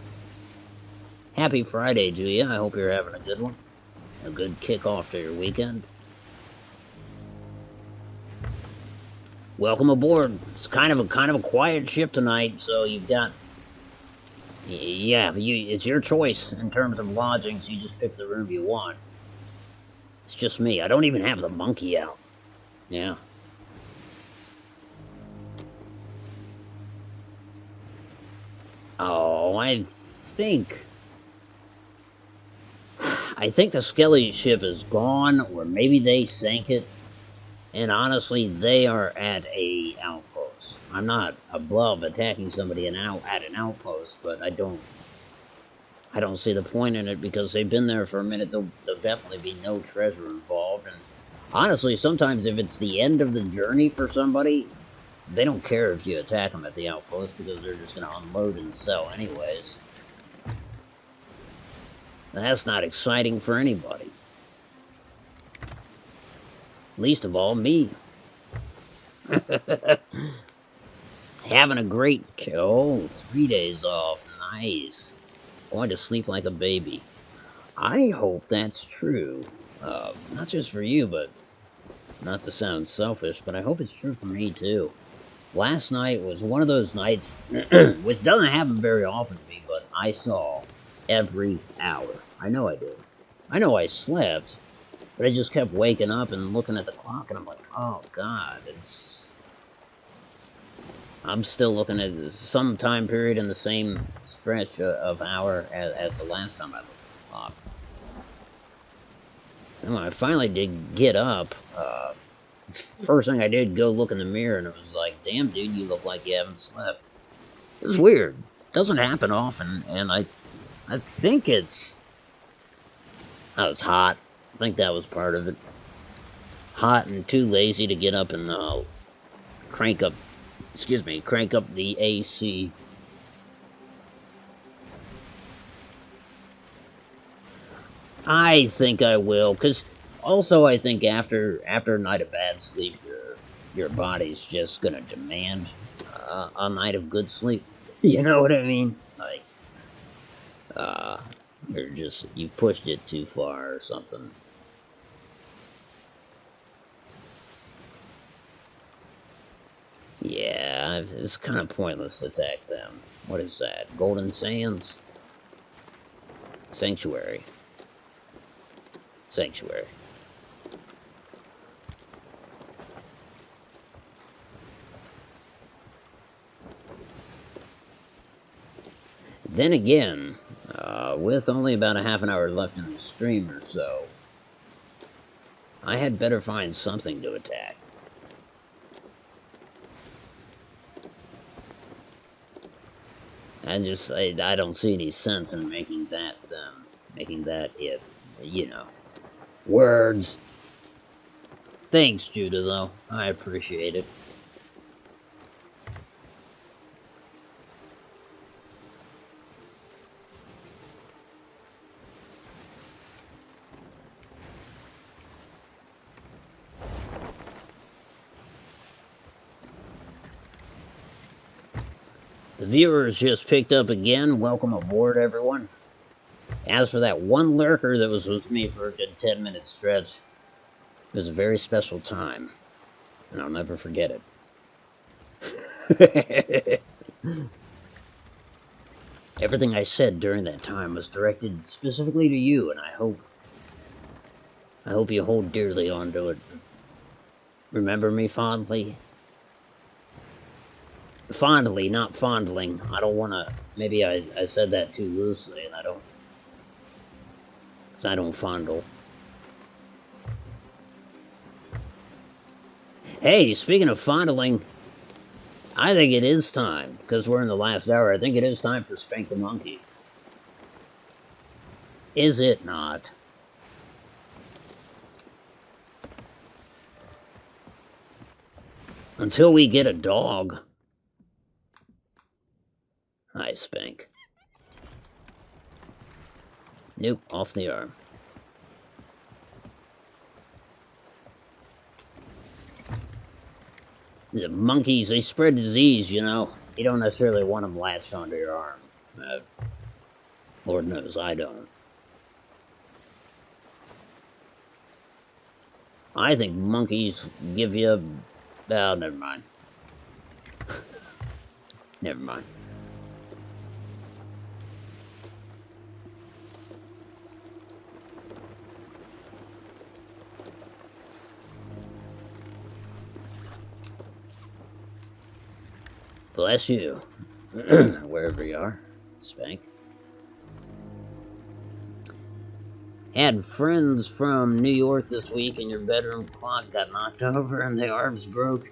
Speaker 1: Happy Friday to you. I hope you're having a good one. A good kickoff to your weekend. Welcome aboard. It's kind of a quiet ship tonight, so you've got. Yeah, it's your choice in terms of lodging, so you just pick the room you want. It's just me. I don't even have the monkey out. Yeah. Oh, I think the Skelly ship is gone, or maybe they sank it. And honestly, they are at a outpost. I'm not above attacking somebody at an outpost, but I don't see the point in it because they've been there for a minute. There'll definitely be no treasure involved. And honestly, sometimes if it's the end of the journey for somebody, they don't care if you attack them at the outpost because they're just going to unload and sell anyways. That's not exciting for anybody. Least of all, me. Having a great 3 days off. Nice. Going to sleep like a baby. I hope that's true. Not just for you, but not to sound selfish, but I hope it's true for me too. Last night was one of those nights, which doesn't happen very often to me, but I saw every hour. I know I did. I know I slept, but I just kept waking up and looking at the clock, and I'm like, oh God, I'm still looking at some time period in the same stretch of hour as the last time I looked at the clock. And when I finally did get up, first thing I did, go look in the mirror, and it was like, damn, dude, you look like you haven't slept. It's weird. Doesn't happen often, and I think it's... I was hot. I think that was part of it. Hot and too lazy to get up and crank up the AC. I think I will, because also I think after a night of bad sleep, your body's just gonna demand a night of good sleep. You know what I mean? Like, you're just, you've pushed it too far or something. Yeah, it's kind of pointless to attack them. What is that? Golden Sands? Sanctuary. Sanctuary. Then again, with only about a half an hour left in the stream or so, I had better find something to attack. I don't see any sense in making that it, you know. Words. Thanks, Judah, though. I appreciate it. The viewers just picked up again. Welcome aboard, everyone. As for that one lurker that was with me for a good 10-minute stretch, it was a very special time, and I'll never forget it. Everything I said during that time was directed specifically to you, and I hope you hold dearly onto it. Remember me fondly? Fondly, not fondling. I don't want to... Maybe I said that too loosely, and I don't fondle. Hey, speaking of fondling, I think it is time, because we're in the last hour, I think it is time for Spank the Monkey. Is it not? Until we get a dog. Hi, Spank. Nope, off the arm. The monkeys, they spread disease, you know. You don't necessarily want them latched onto your arm. Lord knows I don't. I think monkeys give you... Oh, never mind. Never mind. Bless you. Wherever you are, Spank. Had friends from New York this week and your bedroom clock got knocked over and the arms broke.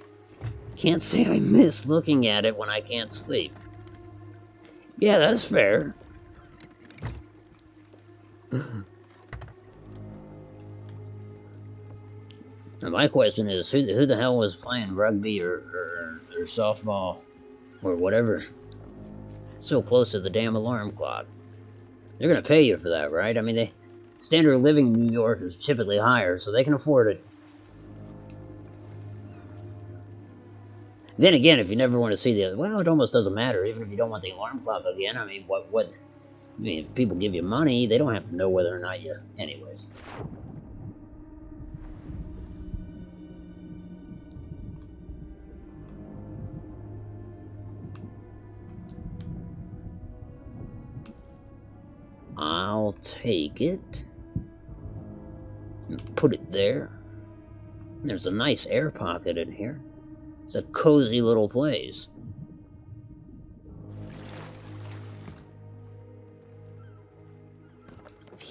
Speaker 1: Can't say I miss looking at it when I can't sleep. Yeah, that's fair. Now my question is, who the hell was playing rugby or softball or whatever so close to the damn alarm clock? They're gonna pay you for that, right? I mean, standard of living in New York is typically higher, so they can afford it. Then again, if you never want to see the... Well, it almost doesn't matter, even if you don't want the alarm clock again. I mean, I mean, if people give you money, they don't have to know whether or not you... Anyways. I'll take it. And put it there. There's a nice air pocket in here. It's a cozy little place.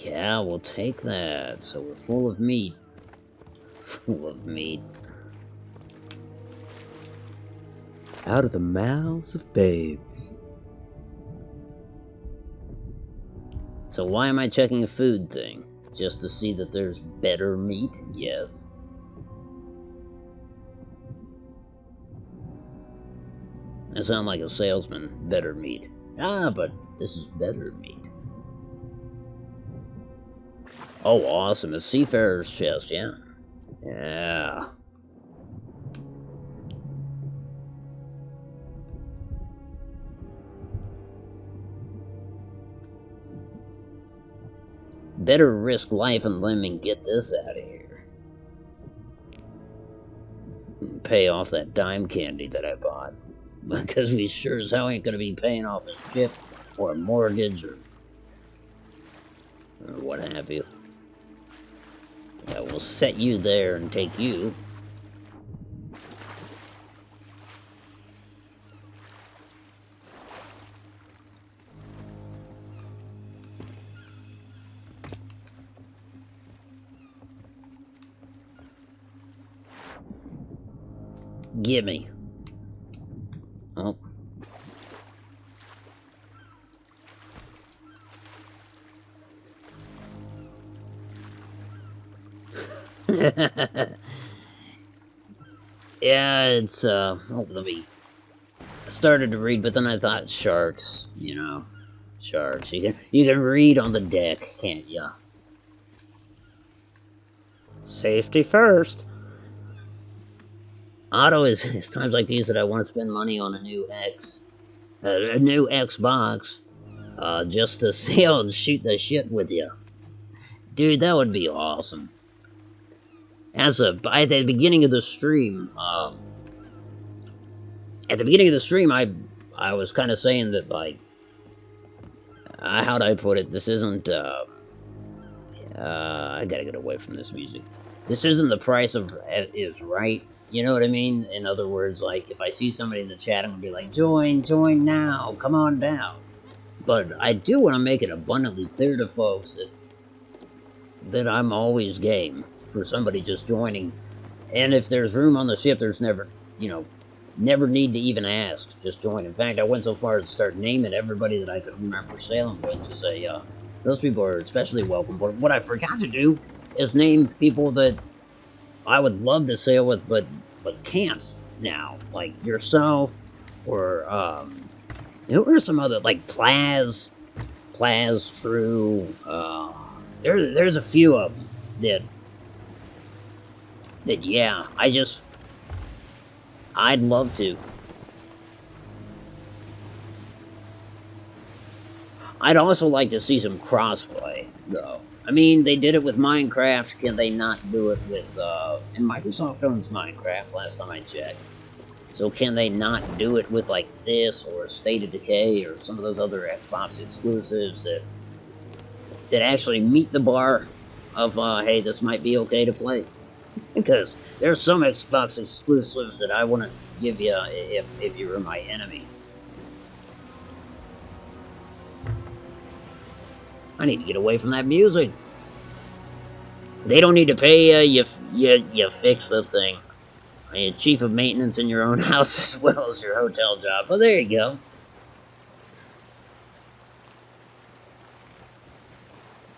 Speaker 1: Yeah, we'll take that. So we're full of meat. Full of meat. Out of the mouths of babes. So why am I checking a food thing? Just to see that there's better meat? Yes. I sound like a salesman. Better meat. Ah, but this is better meat. Oh, awesome. A seafarer's chest, yeah. Yeah. Better risk life and limb and get this out of here. And pay off that dime candy that I bought. Because we sure as hell ain't gonna be paying off a ship or a mortgage or what have you. I will set you there and take you. Gimme. Oh. Yeah, it's, oh, let me... I started to read, but then I thought sharks, you know. Sharks. You can read on the deck, can't ya? Safety first. Otto, it's times like these that I want to spend money on a new Xbox, just to sail and shoot the shit with you. Dude, that would be awesome. At the beginning of the stream, I was kind of saying that, like, how'd I put it? This isn't, I gotta get away from this music. This isn't the price of is right. You know what I mean? In other words, like, if I see somebody in the chat, I'm gonna be like, join now, come on down. But I do want to make it abundantly clear to folks that I'm always game for somebody just joining. And if there's room on the ship, there's never need to even ask. Just join. In fact, I went so far as to start naming everybody that I could remember sailing with to say, those people are especially welcome. But what I forgot to do is name people that I would love to sail with, but can't now. Like yourself, or, who are some other, like Plaz, True, there's a few of them that yeah, I'd love to. I'd also like to see some crossplay, though. I mean, they did it with Minecraft. Can they not do it with, and Microsoft owns Minecraft, last time I checked. So can they not do it with, like, this, or State of Decay, or some of those other Xbox exclusives that actually meet the bar of, hey, this might be okay to play? Because there's some Xbox exclusives that I want to give you if you were my enemy. I need to get away from that music. They don't need to pay you. You fix the thing. You're chief of maintenance in your own house as well as your hotel job. Well, there you go.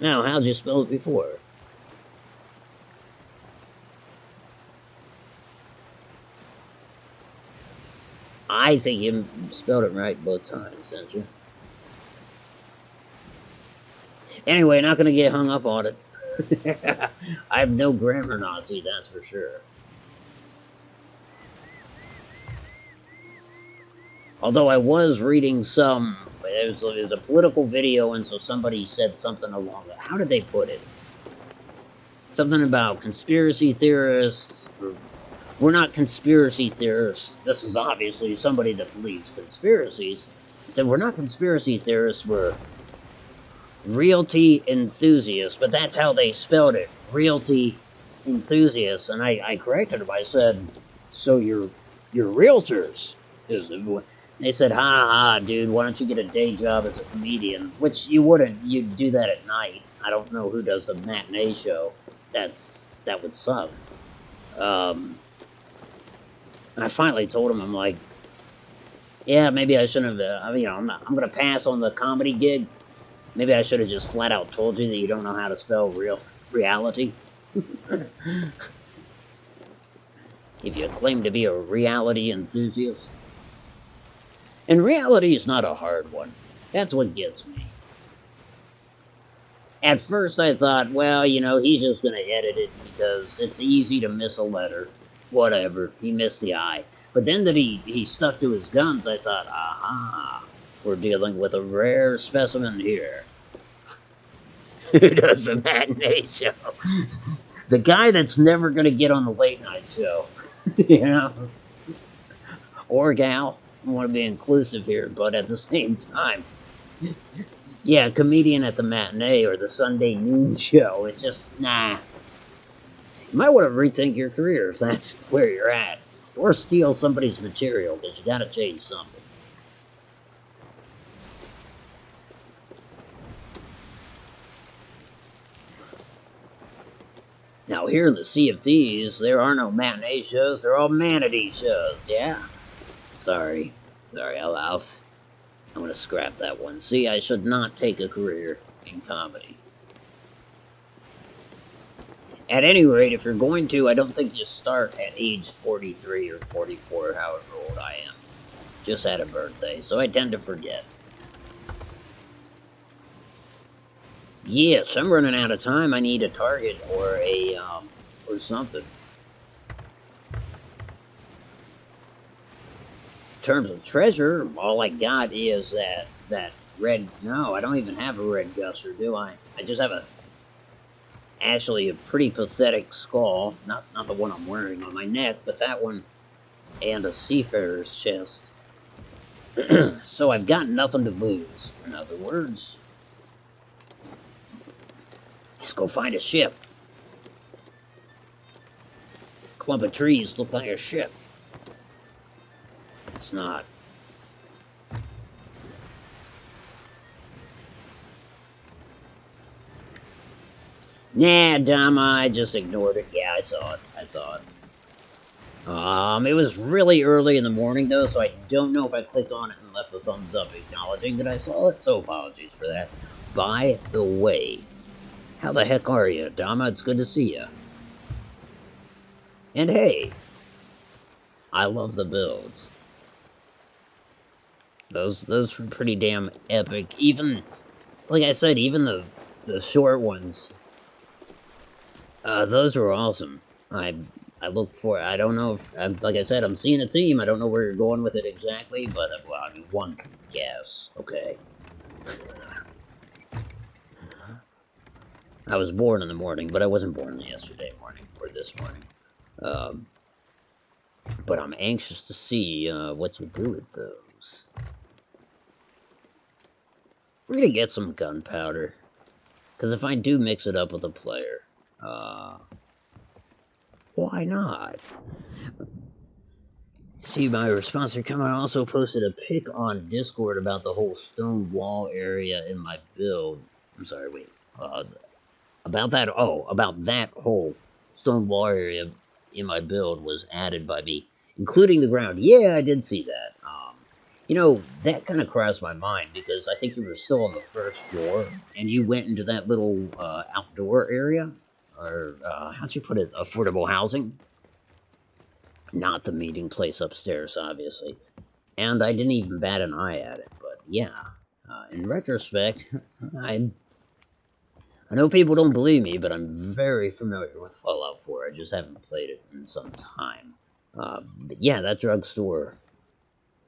Speaker 1: Now, how'd you spell it before? I think you spelled it right both times, didn't you? Anyway, not gonna get hung up on it. I'm no grammar Nazi, that's for sure. Although I was reading some, it was a political video, and so somebody said something along that. How did they put it? Something about conspiracy theorists. We're not conspiracy theorists. This is obviously somebody that believes conspiracies. He said, we're not conspiracy theorists, we're realty enthusiasts. But that's how they spelled it. Realty enthusiasts. And I corrected him. I said, so you're realtors? They said, ha, dude, why don't you get a day job as a comedian? Which you wouldn't. You'd do that at night. I don't know who does the matinee show. That would suck. I finally told him, I'm like, yeah, maybe I shouldn't have, I'm going to pass on the comedy gig. Maybe I should have just flat out told you that you don't know how to spell reality. If you claim to be a reality enthusiast. And reality is not a hard one. That's what gets me. At first I thought, well, he's just going to edit it because it's easy to miss a letter. Whatever, he missed the I. But then that he stuck to his guns, I thought, aha, we're dealing with a rare specimen here. Who does the matinee show? The guy that's never going to get on the late night show. Or gal. I want to be inclusive here, but at the same time, yeah, comedian at the matinee or the Sunday noon show. It's just, nah. You might want to rethink your career if that's where you're at. Or steal somebody's material, because you gotta change something. Now, here in the Sea of Thieves, there are no matinee shows, they're all manatee shows, yeah? Sorry, I'm gonna scrap that one. See, I should not take a career in comedy. At any rate, if you're going to, I don't think you start at age 43 or 44, however old I am. Just had a birthday, so I tend to forget. Yes, I'm running out of time. I need a target or or something. In terms of treasure, all I got is that red. No, I don't even have a red gusser, do I? I just have actually a pretty pathetic skull. Not the one I'm wearing on my neck, but that one, and a seafarer's chest. So I've got nothing to lose. In other words, let's go find a ship. Clump of trees look like a ship. It's not. Nah, Dama, I just ignored it. Yeah, I saw it. It was really early in the morning, though, so I don't know if I clicked on it and left the thumbs up acknowledging that I saw it, so apologies for that. By the way, how the heck are you, Dama? It's good to see you. And hey, I love the builds. Those were pretty damn epic. Even, like I said, even the short ones. Those were awesome. I look for. I don't know if, like I said, I'm seeing a theme. I don't know where you're going with it exactly, but well, I mean, one can guess. Okay. I was born in the morning, but I wasn't born yesterday morning or this morning. But I'm anxious to see what you do with those. We're gonna get some gunpowder, because if I do mix it up with a player, why not? See, my sponsor Cameron also posted a pic on Discord about the whole stone wall area in my build. I'm sorry, wait. About that whole stone wall area in my build was added by me, including the ground. Yeah, I did see that. That kind of crossed my mind because I think you were still on the first floor and you went into that little outdoor area, or how'd you put it? Affordable housing? Not the meeting place upstairs, obviously. And I didn't even bat an eye at it, but yeah. In retrospect, I know people don't believe me, but I'm very familiar with Fallout 4. I just haven't played it in some time. But yeah, that drugstore.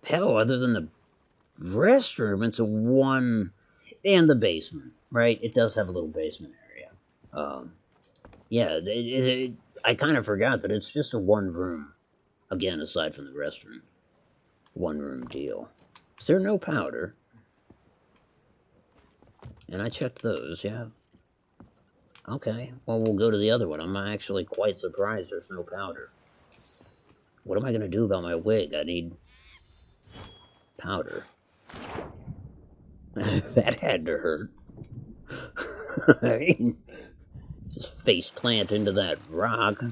Speaker 1: Hell, other than the restroom, it's a one... And the basement, right? It does have a little basement area. Yeah, I kind of forgot that it's just a one-room. Again, aside from the restroom. One-room deal. Is there no powder? And I checked those, yeah. Okay, well, we'll go to the other one. I'm actually quite surprised there's no powder. What am I going to do about my wig? I need powder. That had to hurt. I mean, just face plant into that rock.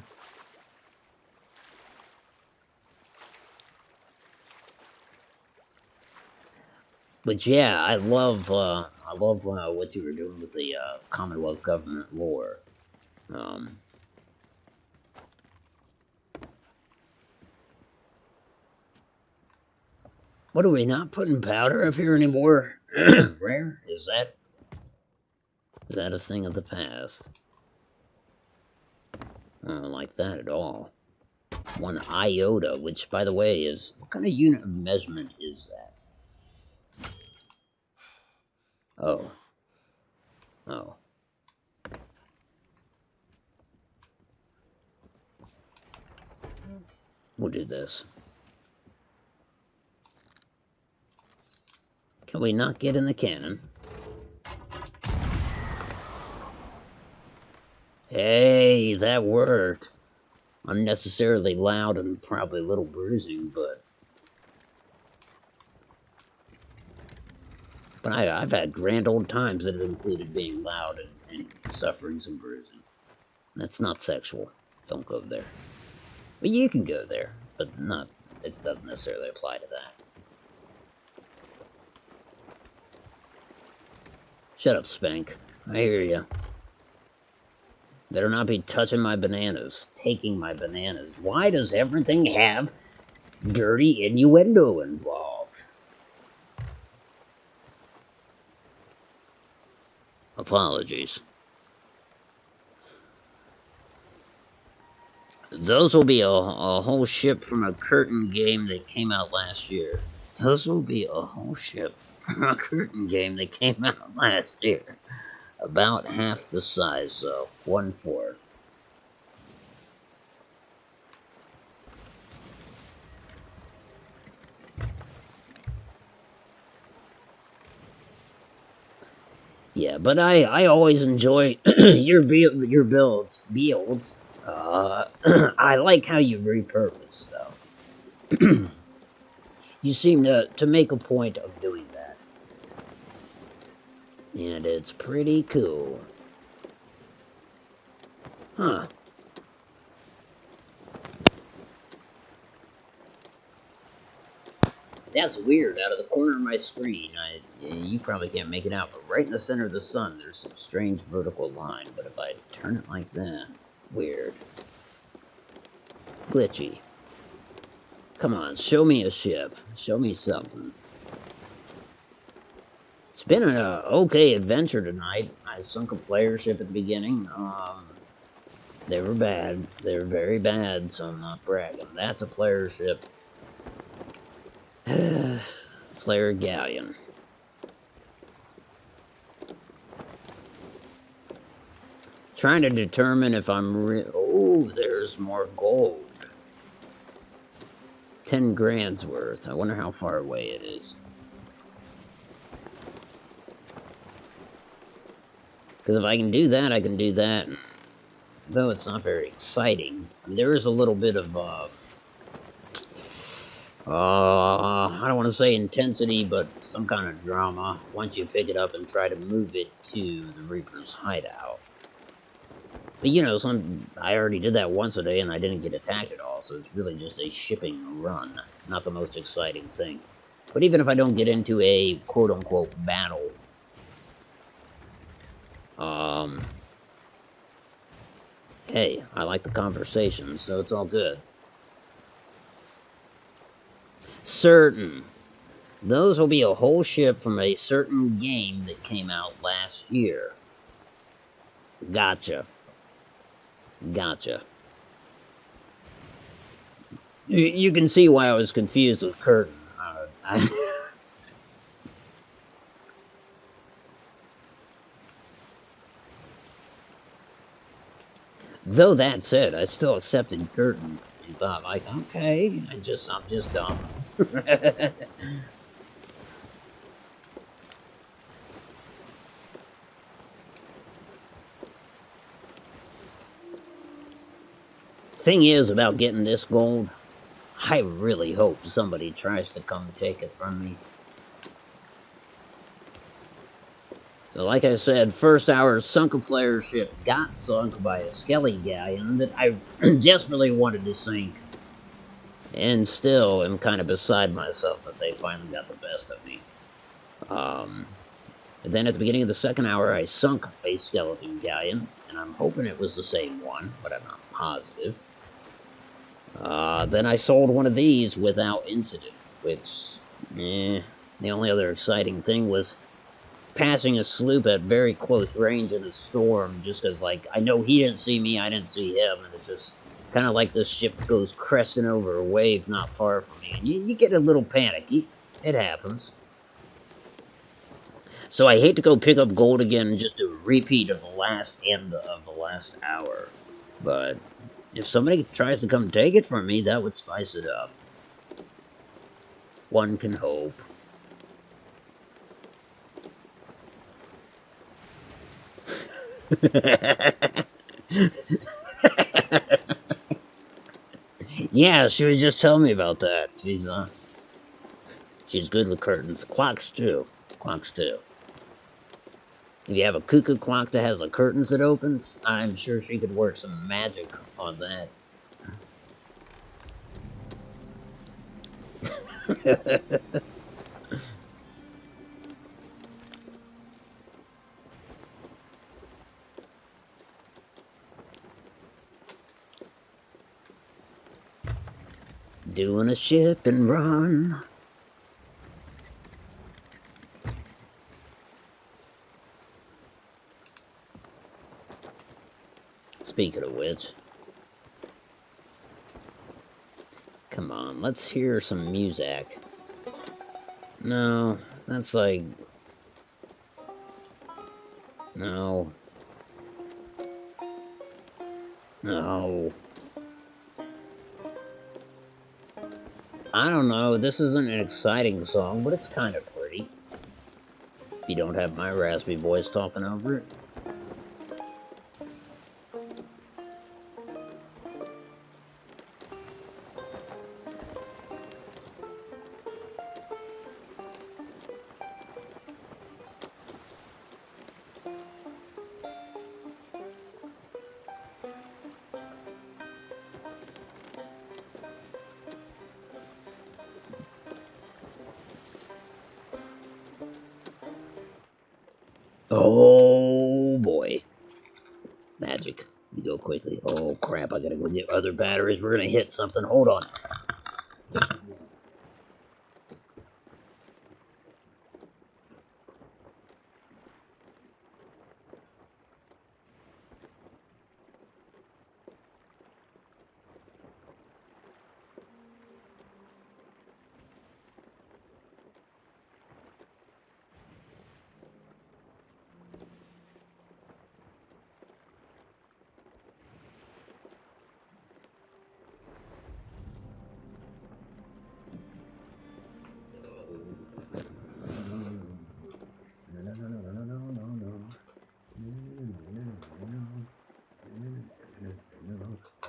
Speaker 1: But yeah, I love I love what you were doing with the Commonwealth government lore. Um, what are we not putting powder up here anymore? Rare? Is that a thing of the past? I don't like that at all. 1 iota, which, by the way, is... What kind of unit of measurement is that? Oh. Oh. We'll do this. Can we not get in the cannon? Hey, that worked. Unnecessarily loud and probably a little bruising, but I've had grand old times that have included being loud and suffering some bruising. That's not sexual. Don't go there. Well, you can go there, but not. It doesn't necessarily apply to that. Shut up, Spank. I hear ya. Better not be touching my bananas, taking my bananas. Why does everything have dirty innuendo involved? Apologies. Those will be a whole ship from a curtain game that came out last year. Those will be a whole ship from a curtain game that came out last year. About half the size, so 1/4. Yeah, but I always enjoy your builds. I like how you repurpose stuff. You seem to make a point of doing that. And it's pretty cool. Huh. That's weird. Out of the corner of my screen, you probably can't make it out, but right in the center of the sun, there's some strange vertical line. But if I turn it like that, weird. Glitchy. Come on, show me a ship. Show me something. It's been an okay adventure tonight. I sunk a player ship at the beginning. They were bad. They were very bad, so I'm not bragging. That's a player ship. Player galleon. Trying to determine if I'm oh, there's more gold. 10 grand's worth. I wonder how far away it is. Because if I can do that, I can do that. Though it's not very exciting. I mean, there is a little bit of, I don't want to say intensity, but some kind of drama once you pick it up and try to move it to the Reaper's hideout. But you know, I already did that once a day and I didn't get attacked at all, so it's really just a shipping run. Not the most exciting thing. But even if I don't get into a quote-unquote battle, hey, I like the conversation, so it's all good. Certain. Those will be a whole ship from a certain game that came out last year. Gotcha. Gotcha. You can see why I was confused with curtain. Though that said, I still accepted curtain and thought, like, okay, I'm just dumb. Thing is about getting this gold, I really hope somebody tries to come take it from me. So like I said, first hour sunk a player ship got sunk by a skelly galleon that I desperately wanted to sink. And still am kind of beside myself that they finally got the best of me. And then at the beginning of the second hour, I sunk a skeleton galleon, and I'm hoping it was the same one, but I'm not positive. Then I sold one of these without incident, which, the only other exciting thing was passing a sloop at very close range in a storm, just because, like, I know he didn't see me, I didn't see him, and it's just kind of like this ship goes cresting over a wave not far from me, and you get a little panicky. It happens. So I hate to go pick up gold again and just do a repeat of the last end of the last hour. But if somebody tries to come take it from me, that would spice it up. One can hope. Yeah, she was just telling me about that. She's good with curtains. Clocks too. Clocks too. If you have a cuckoo clock that has the curtains that opens, I'm sure she could work some magic on that. Doing a ship and run. Speaking of which, come on, let's hear some music. No, that's like... No. No. I don't know, this isn't an exciting song, but it's kind of pretty. If you don't have my raspy voice talking over it. Oh boy. Magic. You go quickly. Oh crap, I gotta go get other batteries. We're gonna hit something. Hold on.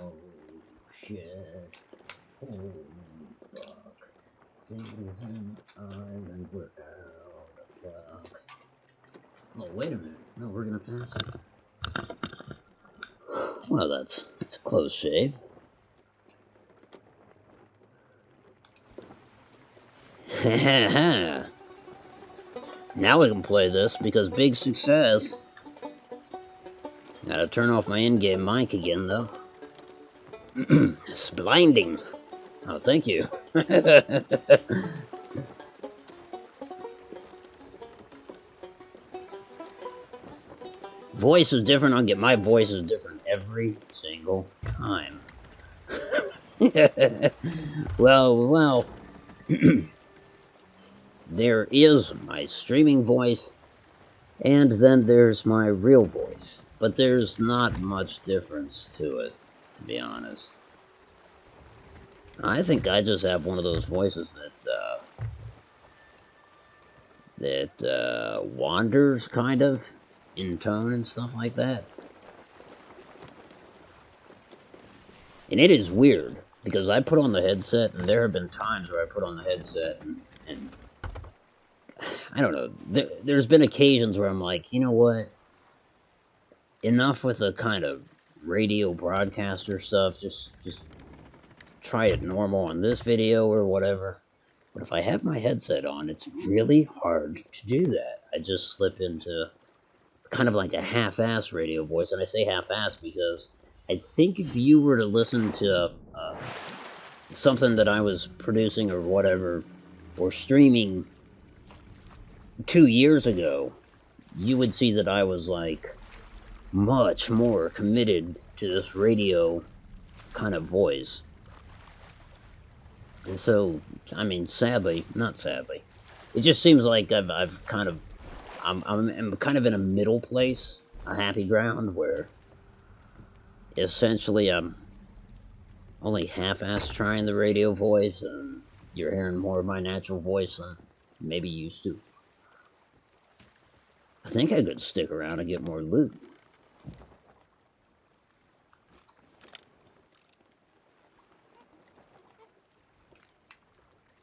Speaker 1: Oh shit. Holy fuck. Things in the island were out of luck. Oh, wait a minute. No, we're gonna pass it. Well, that's a close shave. Now we can play this because big success. Gotta turn off my in-game mic again, though. It's blinding. Oh, thank you. Voice is different. I'll get my voice is different every single time. Well. There is my streaming voice, and then there's my real voice. But there's not much difference to it, to be honest. I think I just have one of those voices that wanders, kind of, in tone and stuff like that. And it is weird, because I put on the headset, and there have been times where I put on the headset, and I don't know, there's been occasions where I'm like, you know what? Enough with the kind of radio broadcaster stuff, just try it normal on this video or whatever. But if I have my headset on, it's really hard to do that. I just slip into kind of like a half-ass radio voice, and I say half-ass because I think if you were to listen to something that I was producing or whatever, or streaming 2 years ago, you would see that I was like much more committed to this radio kind of voice. And so, I mean, sadly, not sadly, it just seems like I've kind of, I'm kind of in a middle place, a happy ground where essentially I'm only half-assed trying the radio voice, and you're hearing more of my natural voice than maybe used to. I think I could stick around and get more loot.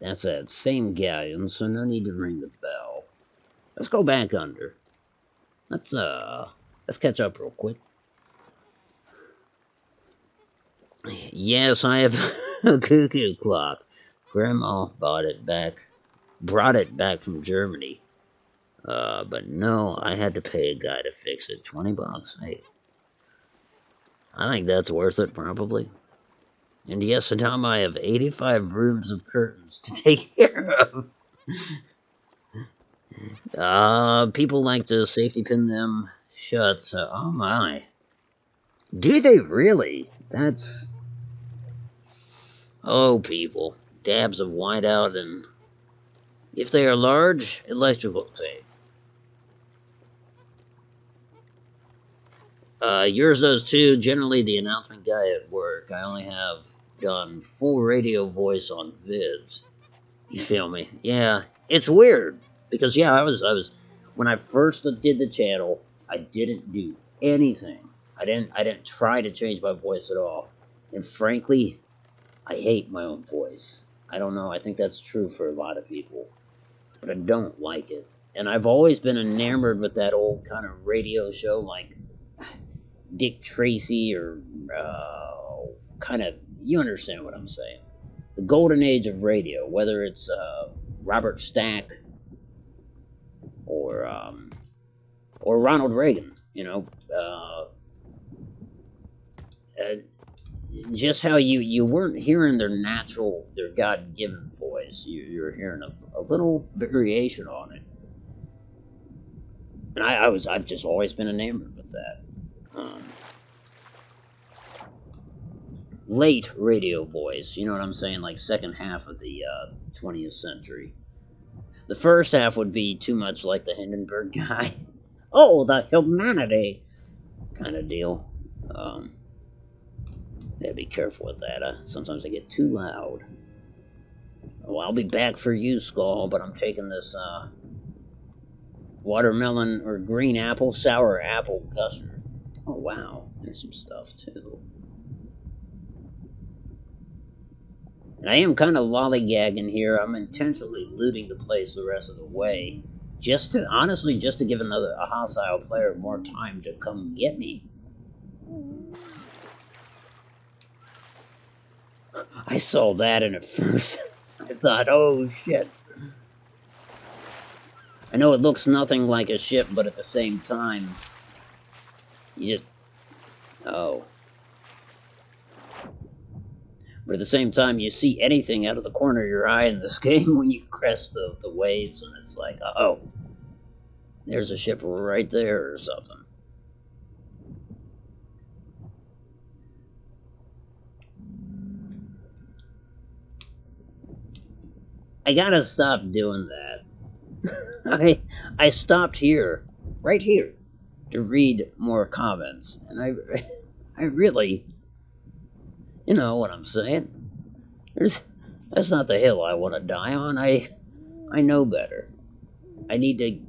Speaker 1: That's that same galleon, so no need to ring the bell. Let's go back under. Let's catch up real quick. Yes, I have a cuckoo clock. Grandma brought it back from Germany. But no, I had to pay a guy to fix it. $20. Hey, I think that's worth it, probably. And yes, Tom, I have 85 rooms of curtains to take care of. People like to safety pin them shut, so, oh my. Do they really? That's... Oh, people. Dabs of whiteout and... If they are large, electrical tape. Yours does too. Generally, the announcement guy at work. I only have done full radio voice on vids. You feel me? Yeah, it's weird because I was when I first did the channel, I didn't do anything. I didn't try to change my voice at all, and frankly, I hate my own voice. I don't know. I think that's true for a lot of people, but I don't like it. And I've always been enamored with that old kind of radio show like Dick Tracy or kind of, you understand what I'm saying. The golden age of radio, whether it's Robert Stack or Ronald Reagan, just how you weren't hearing their natural, their God-given voice. You're hearing a little variation on it. And I've just always been enamored with that. Late radio voice, you know what I'm saying? Like second half of the 20th century. The first half would be too much like the Hindenburg guy. Oh, the humanity kind of deal. Gotta be careful with that. Sometimes I get too loud. Oh, I'll be back for you, Skull, but I'm taking this watermelon or green apple, sour apple custard. Oh, wow. There's some stuff, too. And I am kind of lollygagging here. I'm intentionally looting the place the rest of the way. Just to give a hostile player more time to come get me. I saw that and at first I thought, oh shit. I know it looks nothing like a ship, but at the same time, you just... Oh. But at the same time, you see anything out of the corner of your eye in this game when you crest the waves, and it's like, oh, there's a ship right there or something. I gotta stop doing that. I stopped here, right here, to read more comments, and I really, you know what I'm saying. That's not the hill I want to die on. I know better. I need to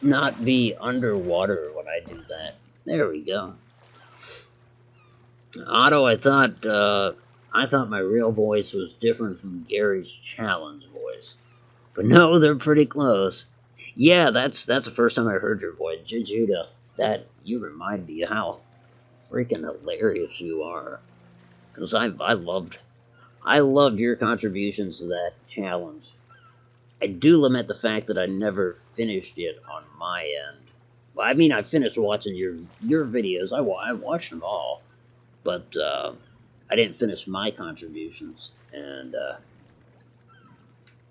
Speaker 1: not be underwater when I do that. There we go. Otto, I thought my real voice was different from Gary's challenge voice. But no, they're pretty close. Yeah, that's the first time I heard your voice. Judah, you remind me how freaking hilarious you are. Because I loved your contributions to that challenge. I do lament the fact that I never finished it on my end. Well, I mean, I finished watching your videos. I watched them all, but I didn't finish my contributions. And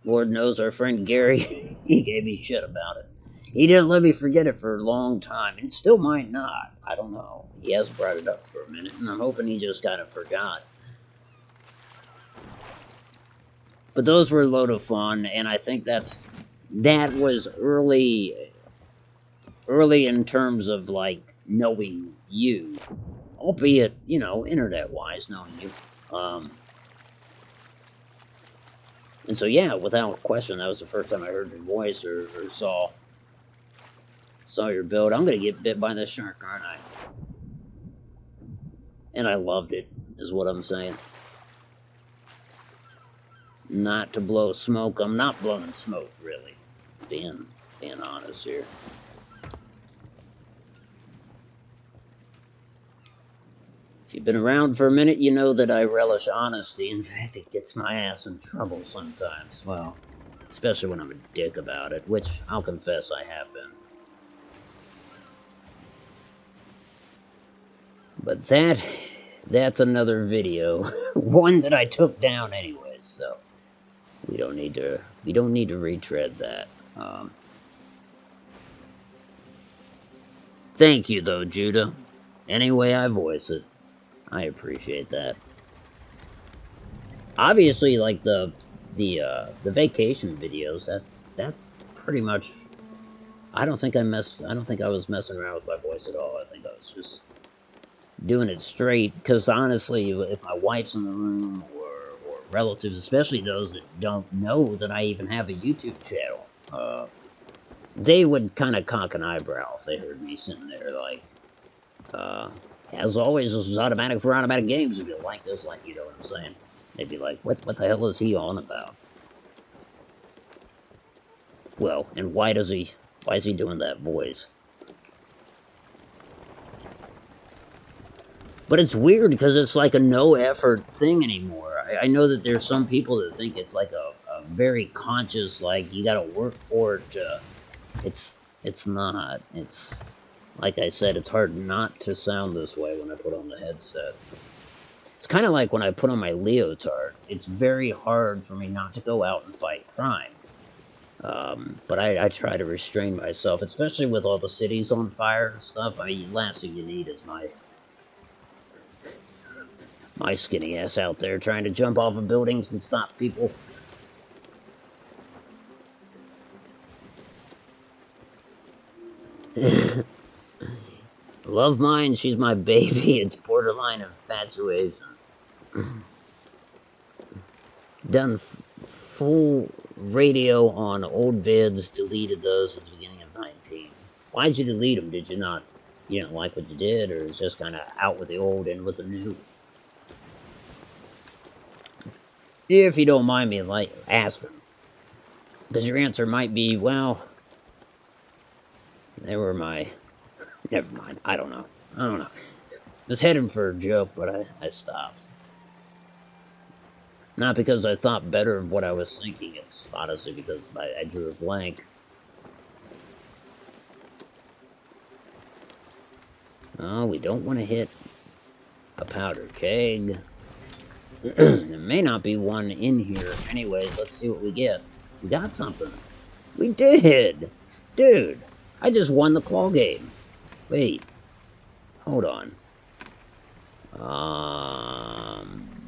Speaker 1: Lord knows our friend Gary, he gave me shit about it. He didn't let me forget it for a long time, and still might not. I don't know. He has brought it up for a minute, and I'm hoping he just kind of forgot. But those were a load of fun, and I think that was early in terms of like knowing you, albeit internet wise knowing you. And so yeah, without question, that was the first time I heard your voice or saw your build. I'm gonna get bit by this shark, aren't I? And I loved it, is what I'm saying. Not to blow smoke. I'm not blowing smoke, really. Being honest here. If you've been around for a minute, you know that I relish honesty. In fact, it gets my ass in trouble sometimes. Well, especially when I'm a dick about it, which I'll confess I have been. But that's another video. One that I took down anyways, so we don't need to retread that. Thank you though, Judah. Any way I voice it, I appreciate that. Obviously, like the vacation videos, that's pretty much. I don't think I was messing around with my voice at all. I think I was just doing it straight. Because honestly, if my wife's in the room or relatives, especially those that don't know that I even have a YouTube channel, they would kind of cock an eyebrow if they heard me sitting there like. As always, this is automatic for automatic games. If you like this, like, you know what I'm saying? They'd be like, what the hell is he on about? Well, and why is he doing that voice? But it's weird because it's like a no-effort thing anymore. I know that there's some people that think it's like a very conscious, like, you gotta work for it. It's not. It's... Like I said, it's hard not to sound this way when I put on the headset. It's kind of like when I put on my leotard. It's very hard for me not to go out and fight crime. But I try to restrain myself, especially with all the cities on fire and stuff. I mean, last thing you need is my skinny ass out there trying to jump off of buildings and stop people. Love mine, she's my baby. It's borderline infatuation. Done full radio on old vids, deleted those at the beginning of 19. Why'd you delete them? Did you not, you didn't like what you did, or it's just kind of out with the old, in with the new? If you don't mind me asking. Because your answer might be, well, they were my... Never mind. I don't know. I was heading for a joke, but I stopped. Not because I thought better of what I was thinking. It's honestly because I drew a blank. Oh, we don't want to hit a powder keg. There may not be one in here. Anyways, let's see what we get. We got something. We did! Dude, I just won the claw game. Wait, hold on.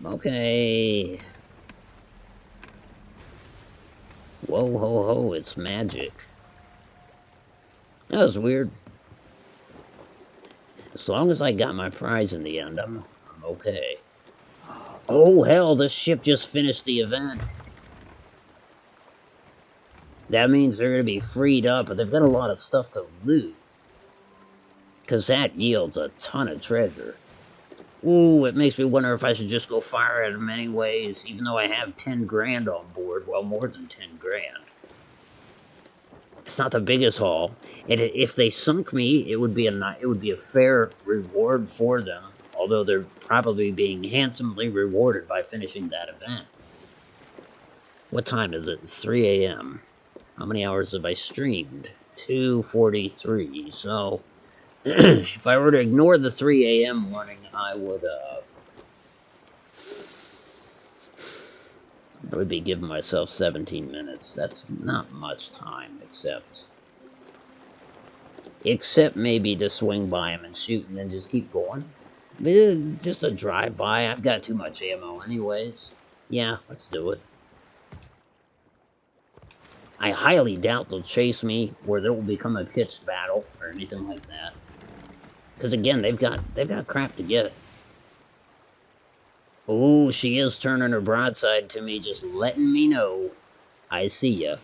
Speaker 1: Okay. Whoa, ho, ho, it's magic. That was weird. As long as I got my prize in the end, I'm okay. Oh, hell, this ship just finished the event. That means they're going to be freed up, but they've got a lot of stuff to loot. Because that yields a ton of treasure. Ooh, it makes me wonder if I should just go fire at them anyways, even though I have 10 grand on board. Well, more than 10 grand. It's not the biggest haul. And if they sunk me, it would be a fair reward for them. Although they're probably being handsomely rewarded by finishing that event. What time is it? It's 3 a.m. How many hours have I streamed? 2:43. So, if I were to ignore the 3 a.m. warning, I would be giving myself 17 minutes. That's not much time, except maybe to swing by him and shoot and then just keep going. But it's just a drive-by. I've got too much ammo anyways. Yeah, let's do it. I highly doubt they'll chase me where there will become a pitched battle or anything like that. Because again, they've got crap to get. Oh, she is turning her broadside to me, just letting me know I see ya.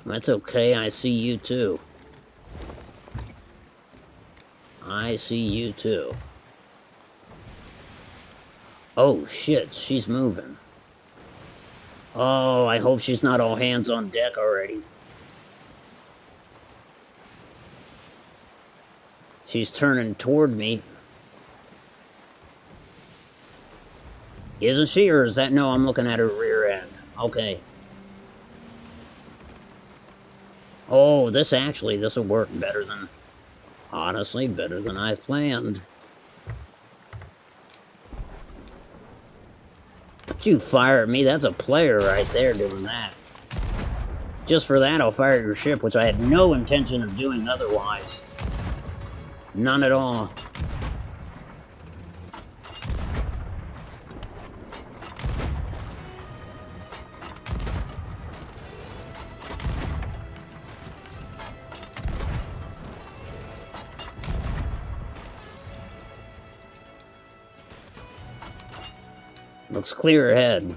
Speaker 1: That's okay, I see you too. I see you too. Oh shit, she's moving. Oh, I hope she's not all hands on deck already. She's turning toward me. Isn't she, or is that... No, I'm looking at her rear end. Okay. Oh, this will work better than... Honestly, better than I've planned. Don't you fire at me, that's a player right there doing that. Just for that, I'll fire at your ship, which I had no intention of doing otherwise. None at all. Looks clear ahead.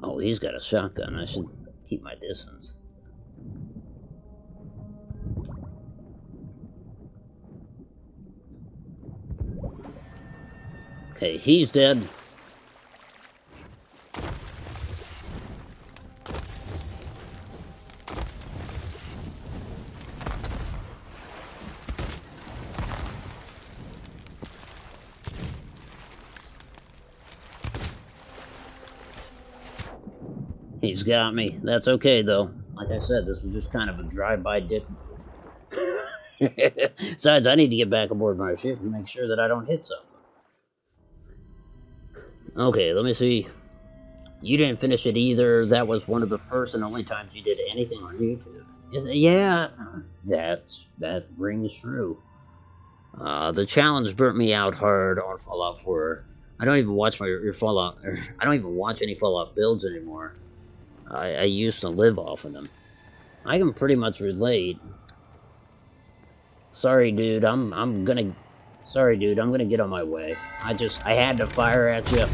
Speaker 1: Oh, he's got a shotgun. I should keep my distance. Okay, he's dead. He's got me. That's okay, though. Like I said, this was just kind of a drive-by dick move. Besides, I need to get back aboard my ship and make sure that I don't hit something. Okay, let me see. You didn't finish it either. That was one of the first and only times you did anything on YouTube. Yeah, that rings true. The challenge burnt me out hard on Fallout 4. I don't even watch your Fallout. I don't even watch any Fallout builds anymore. I used to live off of them. I can pretty much relate. Sorry, dude. I'm gonna get on my way. I had to fire at you.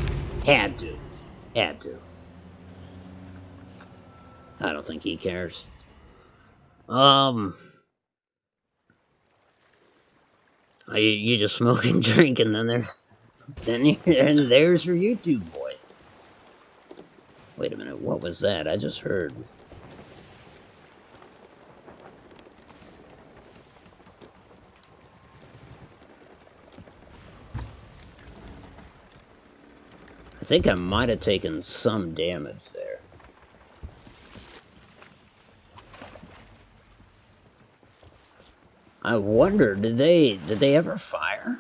Speaker 1: Had to. I don't think he cares. You just smoke and drink, and then there's your YouTube voice. Wait a minute, what was that? I just heard. I think I might have taken some damage there. I wonder, did they ever fire?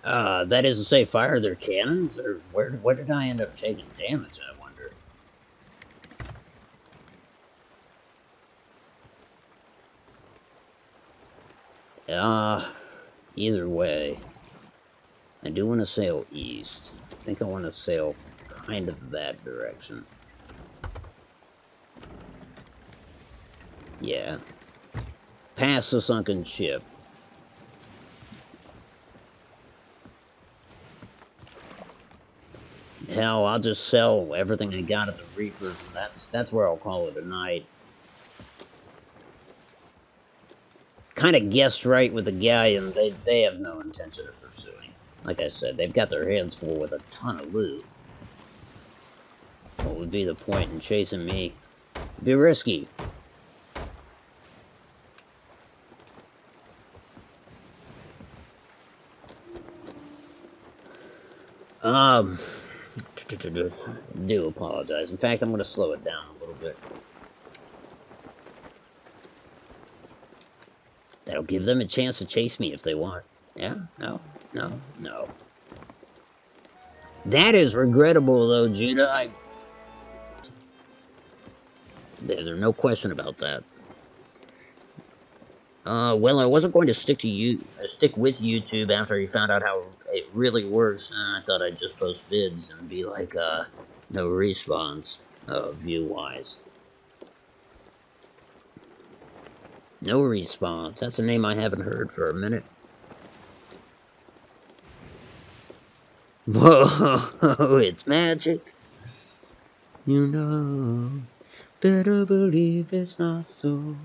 Speaker 1: That is to say, fire their cannons, or where did I end up taking damage? I wonder. Either way, I do want to sail east. I think I want to sail kind of that direction. Yeah. Past the sunken ship. Hell, I'll just sell everything I got at the Reapers, and that's where I'll call it a night. kind of guessed right with the guy, and they have no intention of pursuing. Like I said, they've got their hands full with a ton of loot. What would be the point in chasing me? It'd be risky. Do apologize. In fact, I'm going to slow it down a little bit. That'll give them a chance to chase me if they want. Yeah? No? No? No. That is regrettable, though, Judah. There's no question about that. Well, I wasn't going to stick with YouTube after I found out how it really works. I thought I'd just post vids and be like, no response, view-wise. No response. That's a name I haven't heard for a minute. Whoa, it's magic. You know, better believe it's not so.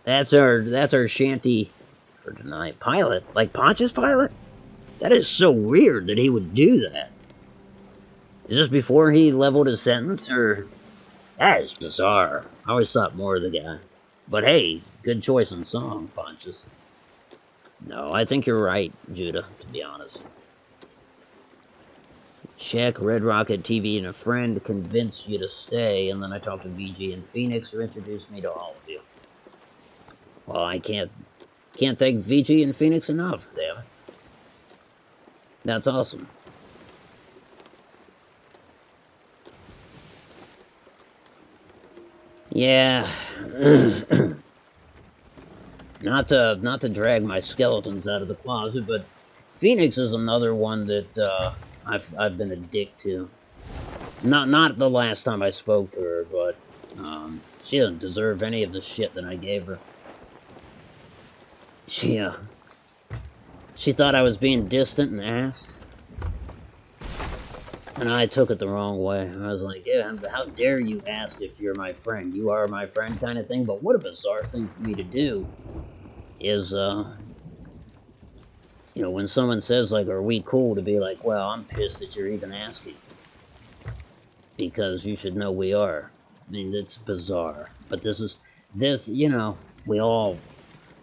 Speaker 1: That's our shanty for tonight. Pilot? Like Pontius Pilate? That is so weird that he would do that. Is this before he leveled his sentence, or... That is bizarre. I always thought more of the guy. But hey, good choice in song, Pontius. No, I think you're right, Judah, to be honest. Shaq, Red Rocket TV, and a friend convinced you to stay, and then I talked to VG and Phoenix, who introduced me to all of you. Well, I can't thank VG and Phoenix enough, damn it. That's awesome. Yeah. not to drag my skeletons out of the closet, but Phoenix is another one that I've been a dick to. Not the last time I spoke to her, but she doesn't deserve any of the shit that I gave her. She thought I was being distant and asked. And I took it the wrong way. I was like, yeah, how dare you ask if you're my friend? You are my friend kind of thing. But what a bizarre thing for me to do is, when someone says, like, are we cool, to be like, well, I'm pissed that you're even asking. Because you should know we are. I mean, it's bizarre. But this, we all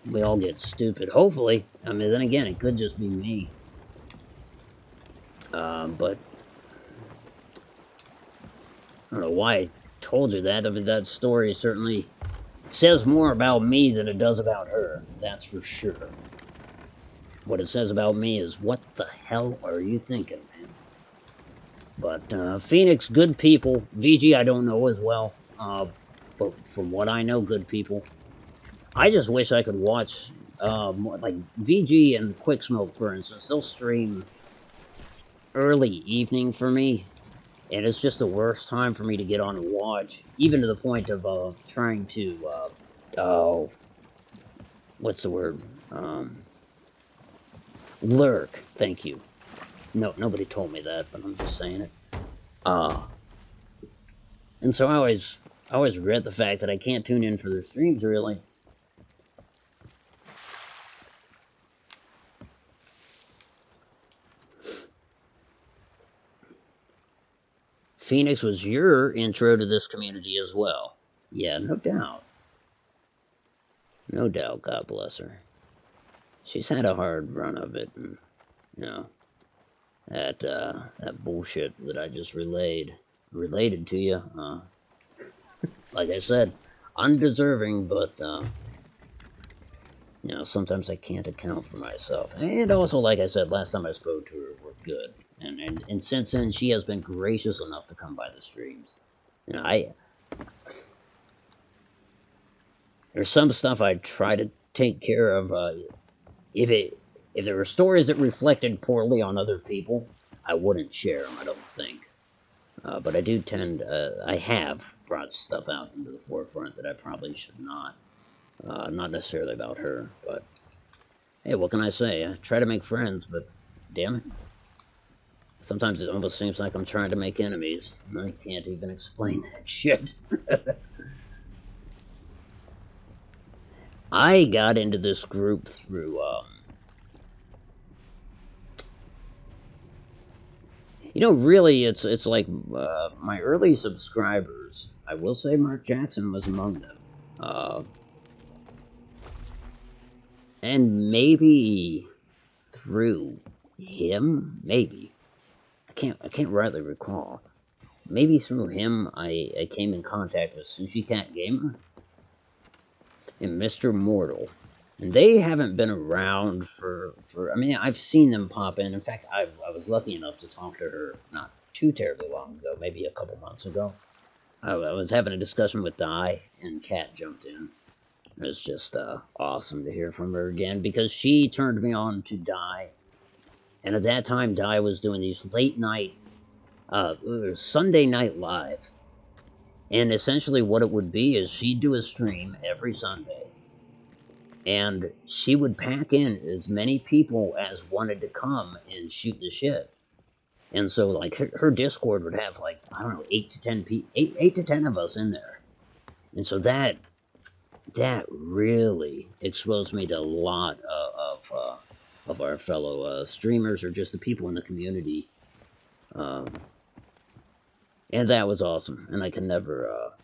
Speaker 1: get stupid. Hopefully. I mean, then again, it could just be me. But I don't know why I told you that. I mean, that story certainly says more about me than it does about her. That's for sure. What it says about me is, what the hell are you thinking, man? But Phoenix, good people. VG, I don't know as well. But from what I know, good people. I just wish I could watch, like, VG and Quick Smoke, for instance. They'll stream early evening for me. And it's just the worst time for me to get on and watch. Even to the point of trying to, what's the word? Lurk. Thank you. No, nobody told me that, but I'm just saying it. And so I always regret the fact that I can't tune in for their streams, really. Phoenix was your intro to this community as well. Yeah, no doubt. No doubt, God bless her. She's had a hard run of it, and, that bullshit that I just related to you, like I said, undeserving, but, sometimes I can't account for myself. And also, like I said, last time I spoke to her, we're good. And since then, she has been gracious enough to come by the streams. There's some stuff I try to take care of. If there were stories that reflected poorly on other people, I wouldn't share them, I don't think. But I do I have brought stuff out into the forefront that I probably should not. Not necessarily about her, but hey, what can I say? I try to make friends, but damn it. Sometimes it almost seems like I'm trying to make enemies, and I can't even explain that shit. I got into this group through, really, it's like my early subscribers. I will say Mark Jackson was among them, uh, and maybe through him, maybe I can't rightly recall. Maybe through him, I came in contact with Sushi Cat Gamer and Mr. Mortal. And they haven't been around I mean, I've seen them pop in. In fact, I was lucky enough to talk to her not too terribly long ago, maybe a couple months ago. I was having a discussion with Di, and Kat jumped in. It was just awesome to hear from her again because she turned me on to Di. And at that time, Di was doing these late night, Sunday Night Live. And essentially, what it would be is she'd do a stream every Sunday, and she would pack in as many people as wanted to come and shoot the shit. And so, like, her Discord would have like, I don't know, 8 to 10 people, 8 to 10 of us in there. And so that really exposed me to a lot of our fellow streamers or just the people in the community. Um, and that was awesome. And I can never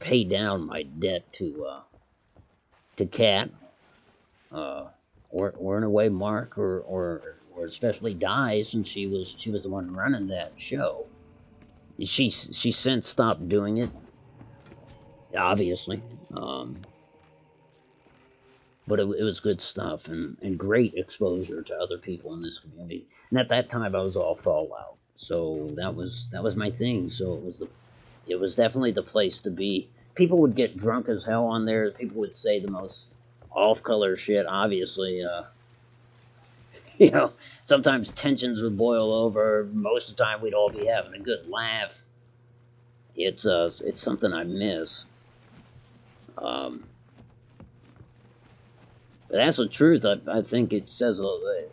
Speaker 1: pay down my debt to Kat, uh, or in a way Mark, or especially Di, since she was the one running that show. She since stopped doing it, obviously, but it was good stuff and great exposure to other people in this community. And at that time, I was all Fallout, so that was my thing. So it was definitely the place to be. People would get drunk as hell on there. People would say the most off-color shit. Obviously, sometimes tensions would boil over. Most of the time, we'd all be having a good laugh. It's something I miss. Um, but that's the truth. I think it says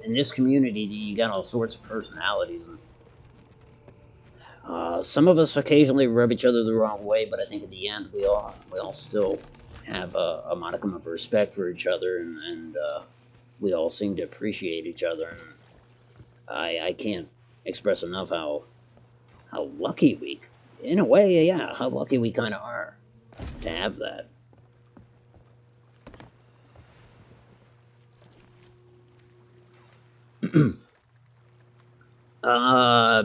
Speaker 1: in this community you got all sorts of personalities. And, some of us occasionally rub each other the wrong way, but I think in the end we all still have a modicum of respect for each other, and we all seem to appreciate each other. And I can't express enough how lucky we, in a way, yeah, how lucky we kind of are to have that.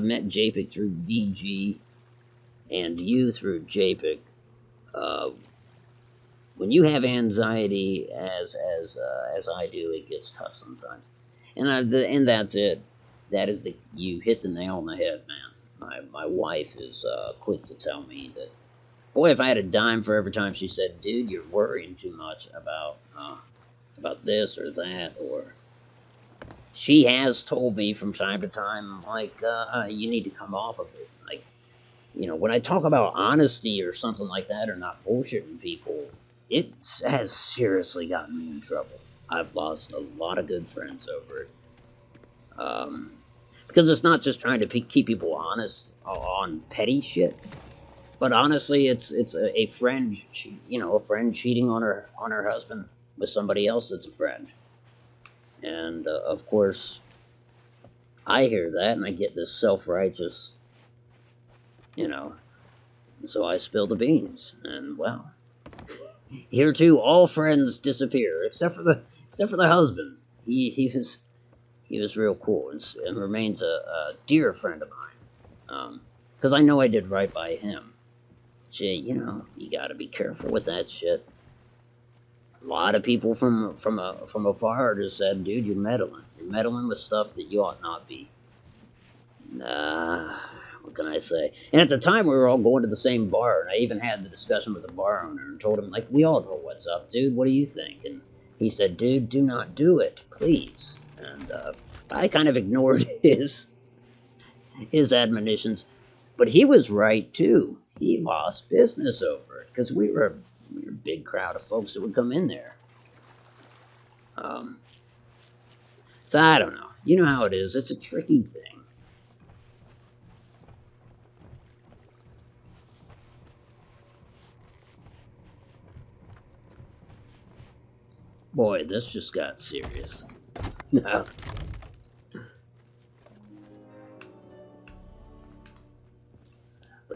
Speaker 1: Met JPEG through VG, and you through JPEG. Uh, when you have anxiety, as I do, it gets tough sometimes. And that's it. You hit the nail on the head, man. My wife is quick to tell me that, boy, if I had a dime for every time she said, "Dude, you're worrying too much about this or that," or she has told me from time to time, like, you need to come off of it. Like, when I talk about honesty or something like that, or not bullshitting people, it has seriously gotten me in trouble. I've lost a lot of good friends over it. Um, because it's not just trying to keep people honest on petty shit, but honestly, it's a friend, a friend cheating on her husband with somebody else that's a friend, and of course, I hear that and I get this self-righteous, you know, and so I spill the beans, and well, here too, all friends disappear except for the husband. He was real cool and remains a dear friend of mine. Because I know I did right by him. Gee, you got to be careful with that shit. A lot of people from afar just said, "Dude, you're meddling. You're meddling with stuff that you ought not be." Nah, what can I say? And at the time, we were all going to the same bar, and I even had the discussion with the bar owner and told him, like, "We all know what's up, dude. What do you think?" And he said, "Dude, do not do it, please." And I kind of ignored his admonitions, but he was right too. He lost business over it because we were a big crowd of folks that would come in there. Um, so I don't know. You know how it is. It's a tricky thing. Boy, this just got serious. But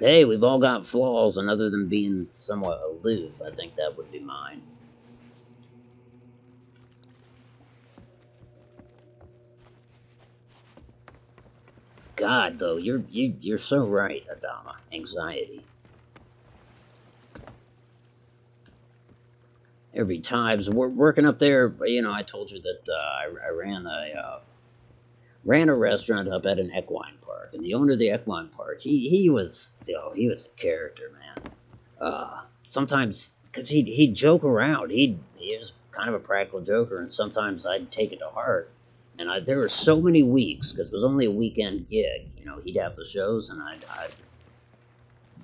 Speaker 1: hey, we've all got flaws, and other than being somewhat aloof, I think that would be mine. God, though, you're so right, Adama. Anxiety. There'd be times working up there. You know, I told you that I ran a restaurant up at an equine park, and the owner of the equine park, he was, he was a character, man. Sometimes because he'd joke around, he was kind of a practical joker, and sometimes I'd take it to heart. And there were so many weeks because it was only a weekend gig. You know, he'd have the shows, and I'd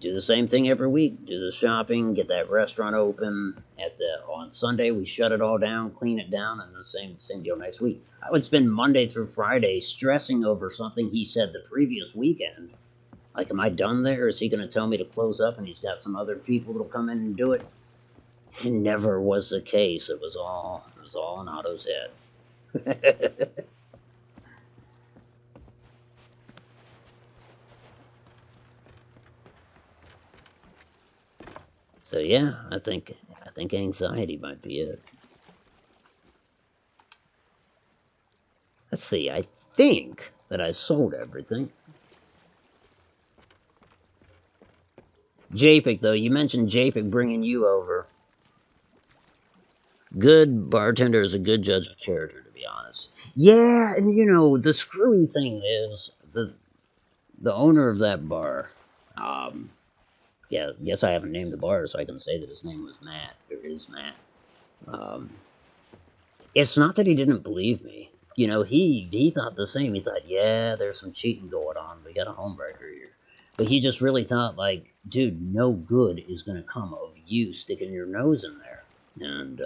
Speaker 1: do the same thing every week. Do the shopping, get that restaurant open. On Sunday, we shut it all down, clean it down, and the same deal next week. I would spend Monday through Friday stressing over something he said the previous weekend. Like, am I done there? Is he going to tell me to close up, and he's got some other people that'll come in and do it? It never was the case. It was all in Otto's head. So yeah, I think anxiety might be it. Let's see. I think that I sold everything. JPEG, though, you mentioned JPEG bringing you over. Good bartender is a good judge of character, to be honest. Yeah, and the screwy thing is the owner of that bar. Um, yeah, guess I haven't named the bar, so I can say that his name was Matt. Or is Matt. Um, it's not that he didn't believe me. He thought the same. He thought, yeah, there's some cheating going on. We got a homebreaker here. But he just really thought, like, dude, no good is going to come of you sticking your nose in there. And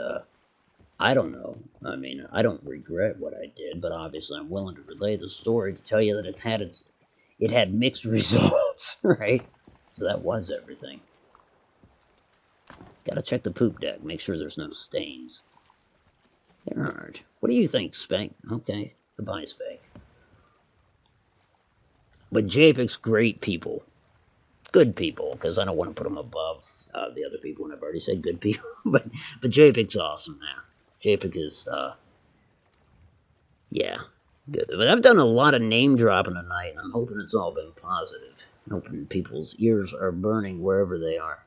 Speaker 1: I don't know. I mean, I don't regret what I did, but obviously I'm willing to relay the story to tell you that it had mixed results, right? So that was everything. Gotta check the poop deck, make sure there's no stains. There aren't. What do you think, Spank? Okay, goodbye, Spank. But JPEG's great people. Good people, because I don't want to put them above the other people, and I've already said good people. but JPEG's awesome now. JPEG is, yeah, good. But I've done a lot of name dropping tonight, and I'm hoping it's all been positive. I'm hoping people's ears are burning wherever they are.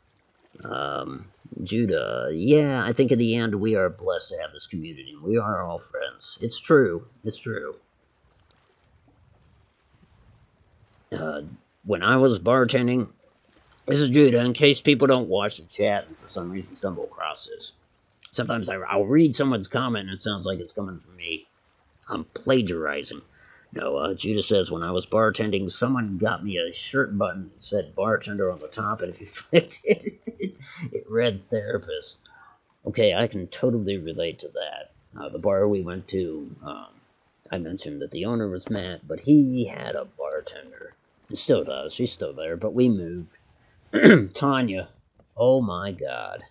Speaker 1: Judah, yeah, I think in the end we are blessed to have this community. We are all friends. It's true. It's true. Uh, when I was bartending, this is Judah, in case people don't watch the chat and for some reason stumble across this. Sometimes I'll read someone's comment and it sounds like it's coming from me. I'm plagiarizing. No, Judah says, when I was bartending, someone got me a shirt button that said bartender on the top, and if you flipped it, it read therapist. Okay, I can totally relate to that. The bar we went to, I mentioned that the owner was Matt, but he had a bartender. And still does. She's still there, but we moved. Tanya. Oh my god.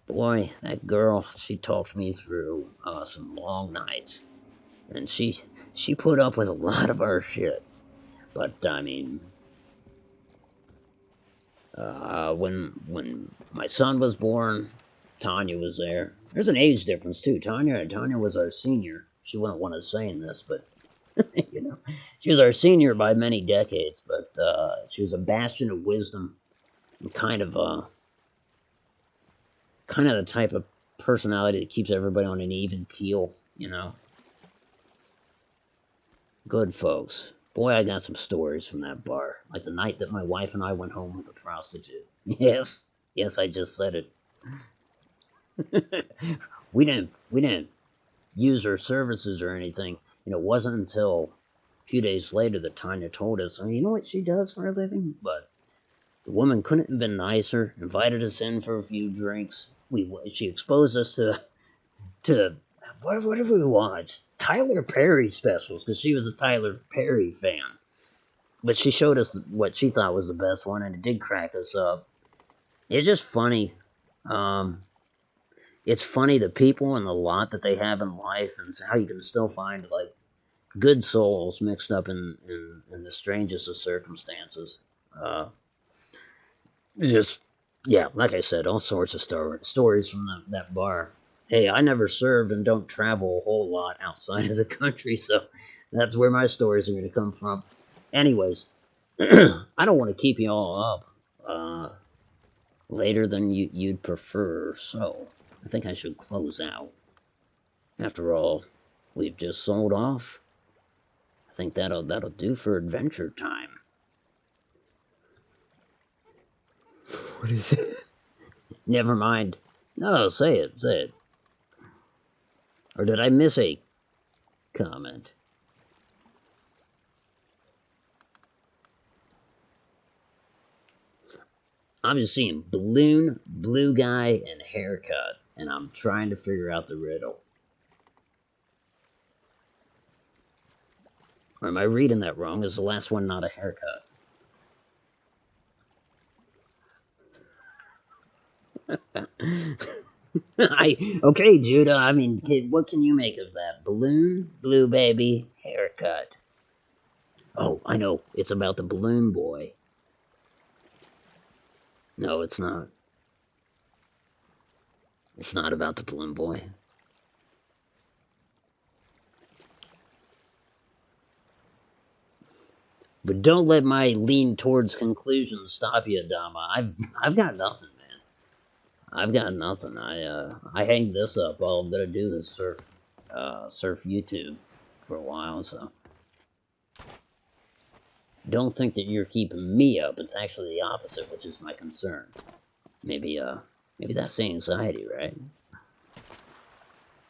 Speaker 1: Boy, that girl, she talked me through some long nights. And she put up with a lot of our shit. But I mean, when my son was born, Tanya was there. There's an age difference too. Tanya was our senior. She wouldn't want us saying this, but she was our senior by many decades. But she was a bastion of wisdom, and kind of the type of personality that keeps everybody on an even keel. Good folks. Boy, I got some stories from that bar. Like the night that my wife and I went home with a prostitute. Yes. Yes, I just said it. we didn't use her services or anything. It wasn't until a few days later that Tanya told us, you know what she does for a living? But the woman couldn't have been nicer, invited us in for a few drinks. She exposed us to what did we watch? Tyler Perry specials, because she was a Tyler Perry fan. But she showed us what she thought was the best one, and it did crack us up. It's just funny. Um, it's funny the people and the lot that they have in life, and how you can still find like good souls mixed up in the strangest of circumstances. Uh, just yeah, like I said, all sorts of stories from that bar. Hey, I never served and don't travel a whole lot outside of the country, so that's where my stories are going to come from. Anyways, I don't want to keep you all up later than you'd prefer, so I think I should close out. After all, we've just sold off. I think that'll do for adventure time. What is it? Never mind. No, say it. Or did I miss a comment? I'm just seeing balloon, blue guy, and haircut, and I'm trying to figure out the riddle. Or am I reading that wrong? Is the last one not a haircut? Okay, Judah. I mean, kid, what can you make of that? Balloon, blue baby, haircut. Oh, I know. It's about the balloon boy. No, it's not. It's not about the balloon boy. But don't let my lean towards conclusions stop you, Dama. I've got nothing, man. I've got nothing. I hang this up. All I'm gonna do is surf YouTube for a while. So don't think that you're keeping me up. It's actually the opposite, which is my concern. Maybe maybe that's the anxiety, right?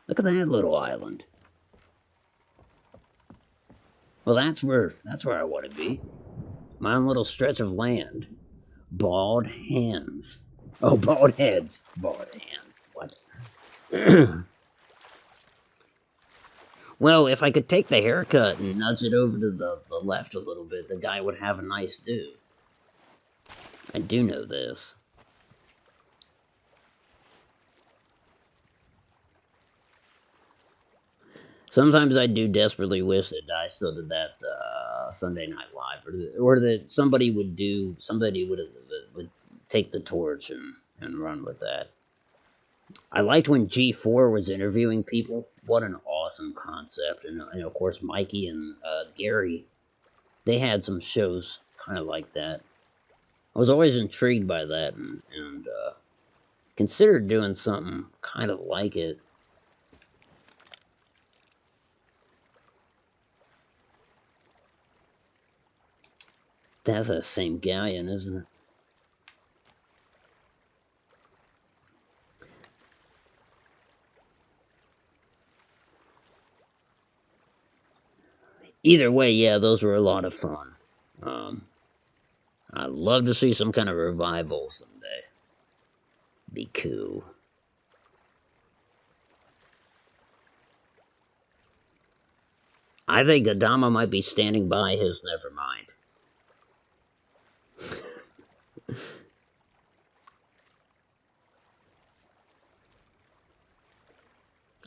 Speaker 1: Look at that little island. Well, that's where I want to be. My own little stretch of land. Bald hands. Oh, bald heads. Bald hands. What? Well, if I could take the haircut and nudge it over to the left a little bit, the guy would have a nice do. I do know this. Sometimes I do desperately wish that I still did that Sunday Night Live, or that somebody would take the torch and run with that. I liked when G4 was interviewing people. What an awesome concept, and of course Mikey and Gary, they had some shows kind of like that. I was always intrigued by that, and considered doing something kind of like it. That's that same galleon, isn't it? Either way, yeah, those were a lot of fun. Um, I'd love to see some kind of revival someday. Be cool. I think Adama might be standing by his nevermind.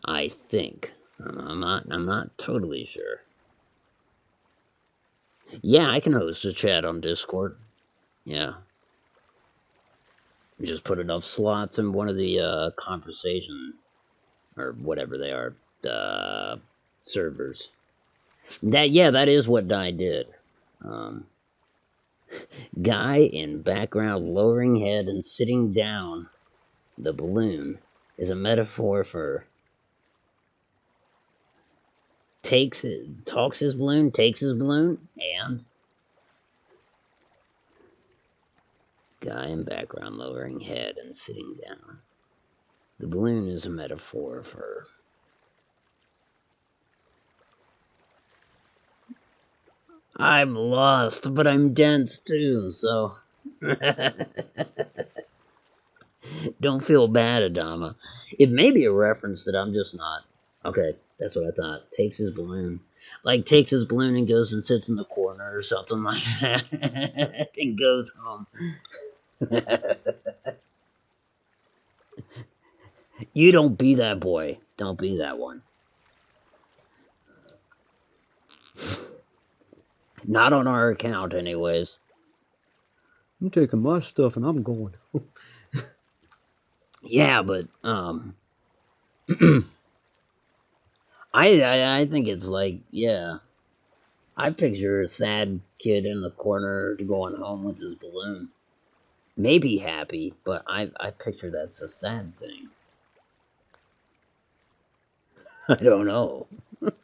Speaker 1: I think. I'm not totally sure. Yeah, I can host a chat on Discord. Yeah. Just put enough slots in one of the conversation or whatever they are servers. That is what Di did. Um, Guy in background lowering head and sitting down the balloon is a metaphor for talks his balloon, takes his balloon, and guy in background lowering head and sitting down. The balloon is a metaphor for I'm lost, but I'm dense too, so don't feel bad, Adama. It may be a reference that I'm just not. Okay, that's what I thought. Takes his balloon. Like, takes his balloon and goes and sits in the corner or something like that and goes home. You don't be that boy. Don't be that one. Not on our account, anyways. I'm taking my stuff and I'm going. Yeah, but I think it's like, yeah. I picture a sad kid in the corner going home with his balloon. Maybe happy, but I picture that's a sad thing. I don't know.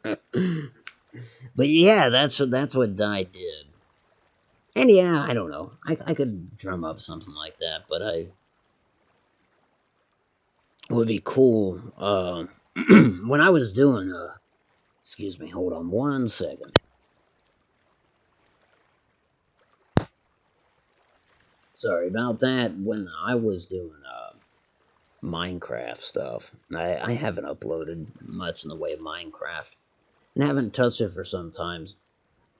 Speaker 1: But yeah, that's what Die did. And yeah, I don't know. I could drum up something like that, but I it would be cool. When I was doing excuse me, hold on one second. Sorry about that. When I was doing Minecraft stuff, I haven't uploaded much in the way of Minecraft, and haven't touched it for some times.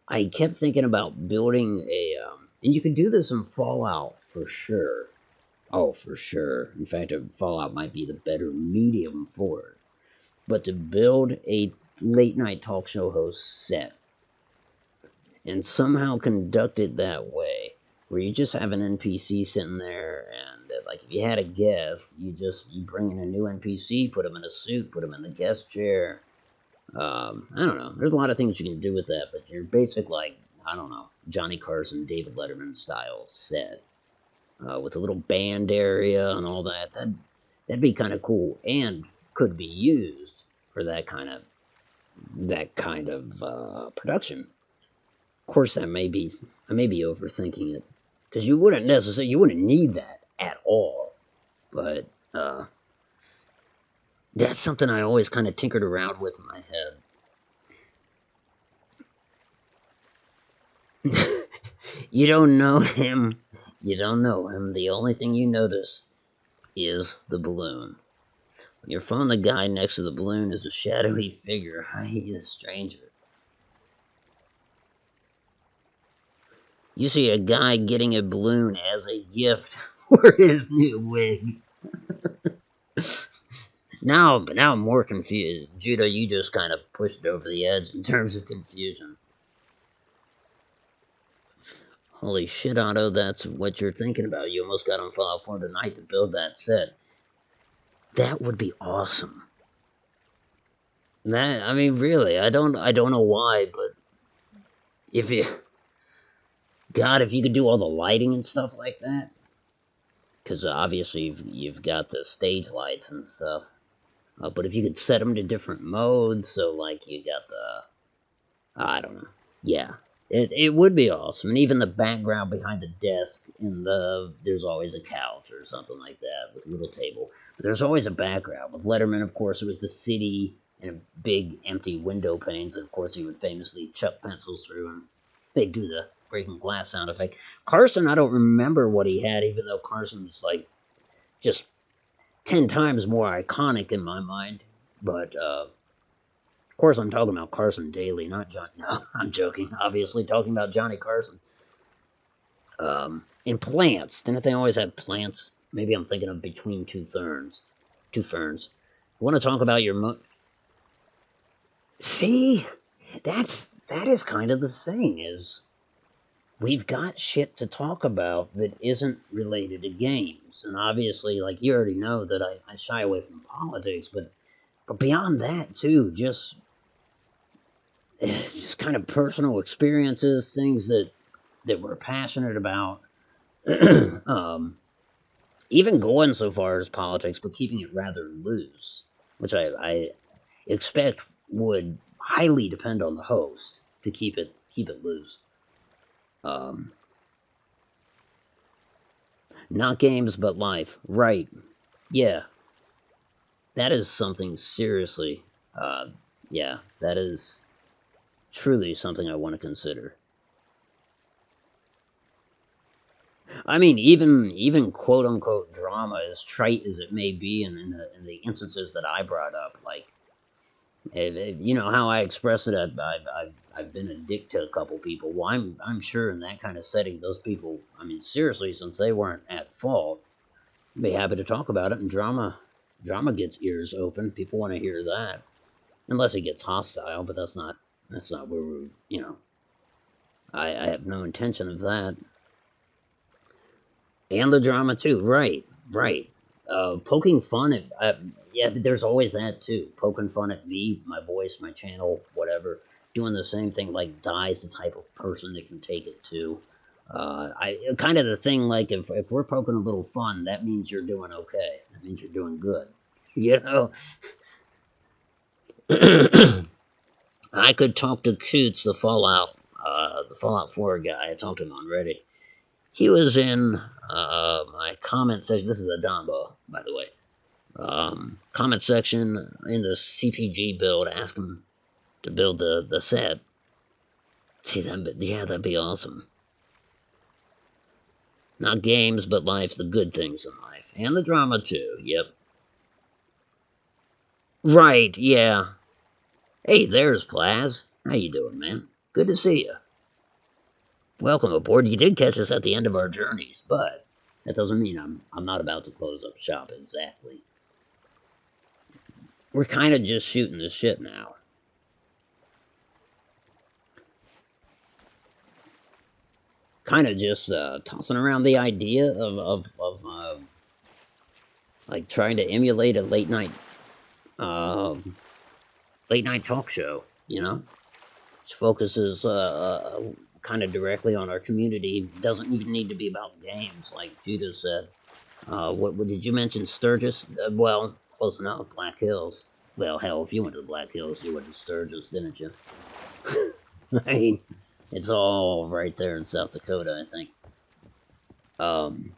Speaker 1: I kept thinking about building a, and you could do this in Fallout for sure. Oh, for sure. In fact, Fallout might be the better medium for it. But to build a late night talk show host set and somehow conduct it that way, where you just have an NPC sitting there, and like if you had a guest, you bring in a new NPC, put them in a suit, put them in the guest chair. I don't know. There's a lot of things you can do with that, but your basic like I don't know Johnny Carson, David Letterman style set with a little band area and all that. That'd be kind of cool and could be used for that kind of production. Of course, I may be overthinking it because you wouldn't need that at all. But that's something I always kind of tinkered around with in my head. You don't know him. You don't know him. The only thing you notice is the balloon. When you're following the guy next to the balloon is a shadowy figure. He's a stranger. You see a guy getting a balloon as a gift for his new wig. Now I'm more confused. Judah, you just kind of pushed it over the edge in terms of confusion. Holy shit, Otto, that's what you're thinking about. You almost got on Fallout 4 tonight to build that set. That would be awesome. That I mean, really, I don't know why, but if you, God, if you could do all the lighting and stuff like that, because obviously you've got the stage lights and stuff. But if you could set them to different modes, so like you got the, I don't know, yeah, it would be awesome. And even the background behind the desk there's always a couch or something like that with a little table. But there's always a background. With Letterman, of course, it was the city and big empty window panes. And of course, he would famously chuck pencils through and they'd do the breaking glass sound effect. Carson, I don't remember what he had, even though Carson's like just 10 times more iconic in my mind. But of course, I'm talking about Carson Daly, not John. No, I'm joking. Obviously, talking about Johnny Carson. And plants. Didn't they always have plants? Maybe I'm thinking of Between Two Ferns. Two Ferns. You want to talk about your See, that is kind of the thing. Is we've got shit to talk about that isn't related to games, and obviously, like you already know that I shy away from politics, but beyond that too, just kind of personal experiences, things that we're passionate about. um, Even going so far as politics, but keeping it rather loose, which I expect would highly depend on the host to keep it loose. Um, Not games, but life. Right? Yeah, that is something seriously. Yeah, that is truly something I want to consider. I mean, even quote unquote drama, as trite as it may be, in the instances that I brought up, like you know how I express it. I've been a dick to a couple people. Well, I'm sure in that kind of setting, those people. I mean, seriously, since they weren't at fault, be happy to talk about it. And Drama gets ears open. People want to hear that, unless it gets hostile. But that's not where we're. I have no intention of that. And the drama too. Right, right. Poking fun at yeah, but there's always that too. Poking fun at me, my voice, my channel, whatever. Doing the same thing like Die's the type of person that can take it too. I kind of the thing like if we're poking a little fun, that means you're doing okay. That means you're doing good. You know, I could talk to Coots, the Fallout 4 guy. I talked to him on Reddit. He was in my comment section. This is a Dumbo, by the way. Comment section in the CPG build. Ask him to build the set. See that? Yeah, that'd be awesome. Not games, but life. The good things in life, and the drama too. Yep. Right. Yeah. Hey, there's Plaz. How you doing, man? Good to see you. Welcome aboard. You did catch us at the end of our journeys, but that doesn't mean I'm not about to close up shop exactly. We're kind of just shooting the shit now. Kind of just tossing around the idea of like trying to emulate a uh, late night talk show. Which focuses kind of directly on our community. Doesn't even need to be about games, like Judah said. What did you mention? Sturgis? Well, close enough. Black Hills. Well, hell, if you went to the Black Hills, you went to Sturgis, didn't you? I mean, it's all right there in South Dakota, I think. Um,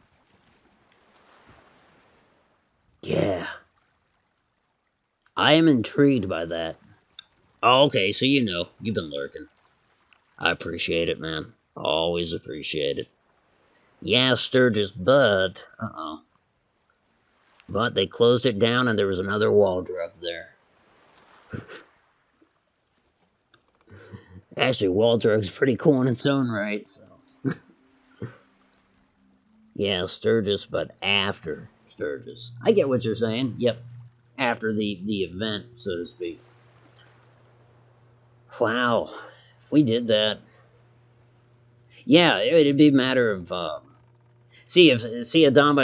Speaker 1: yeah, I am intrigued by that. Oh, okay, so you've been lurking. I appreciate it, man. Always appreciate it. Yeah, Sturgis, but they closed it down and there was another wall drug there. Actually, wall drug's pretty cool in its own right, so. Yeah, Sturgis, but after Sturgis. I get what you're saying. Yep. After the event, so to speak. Wow. If we did that. Yeah, it'd be a matter of Adama,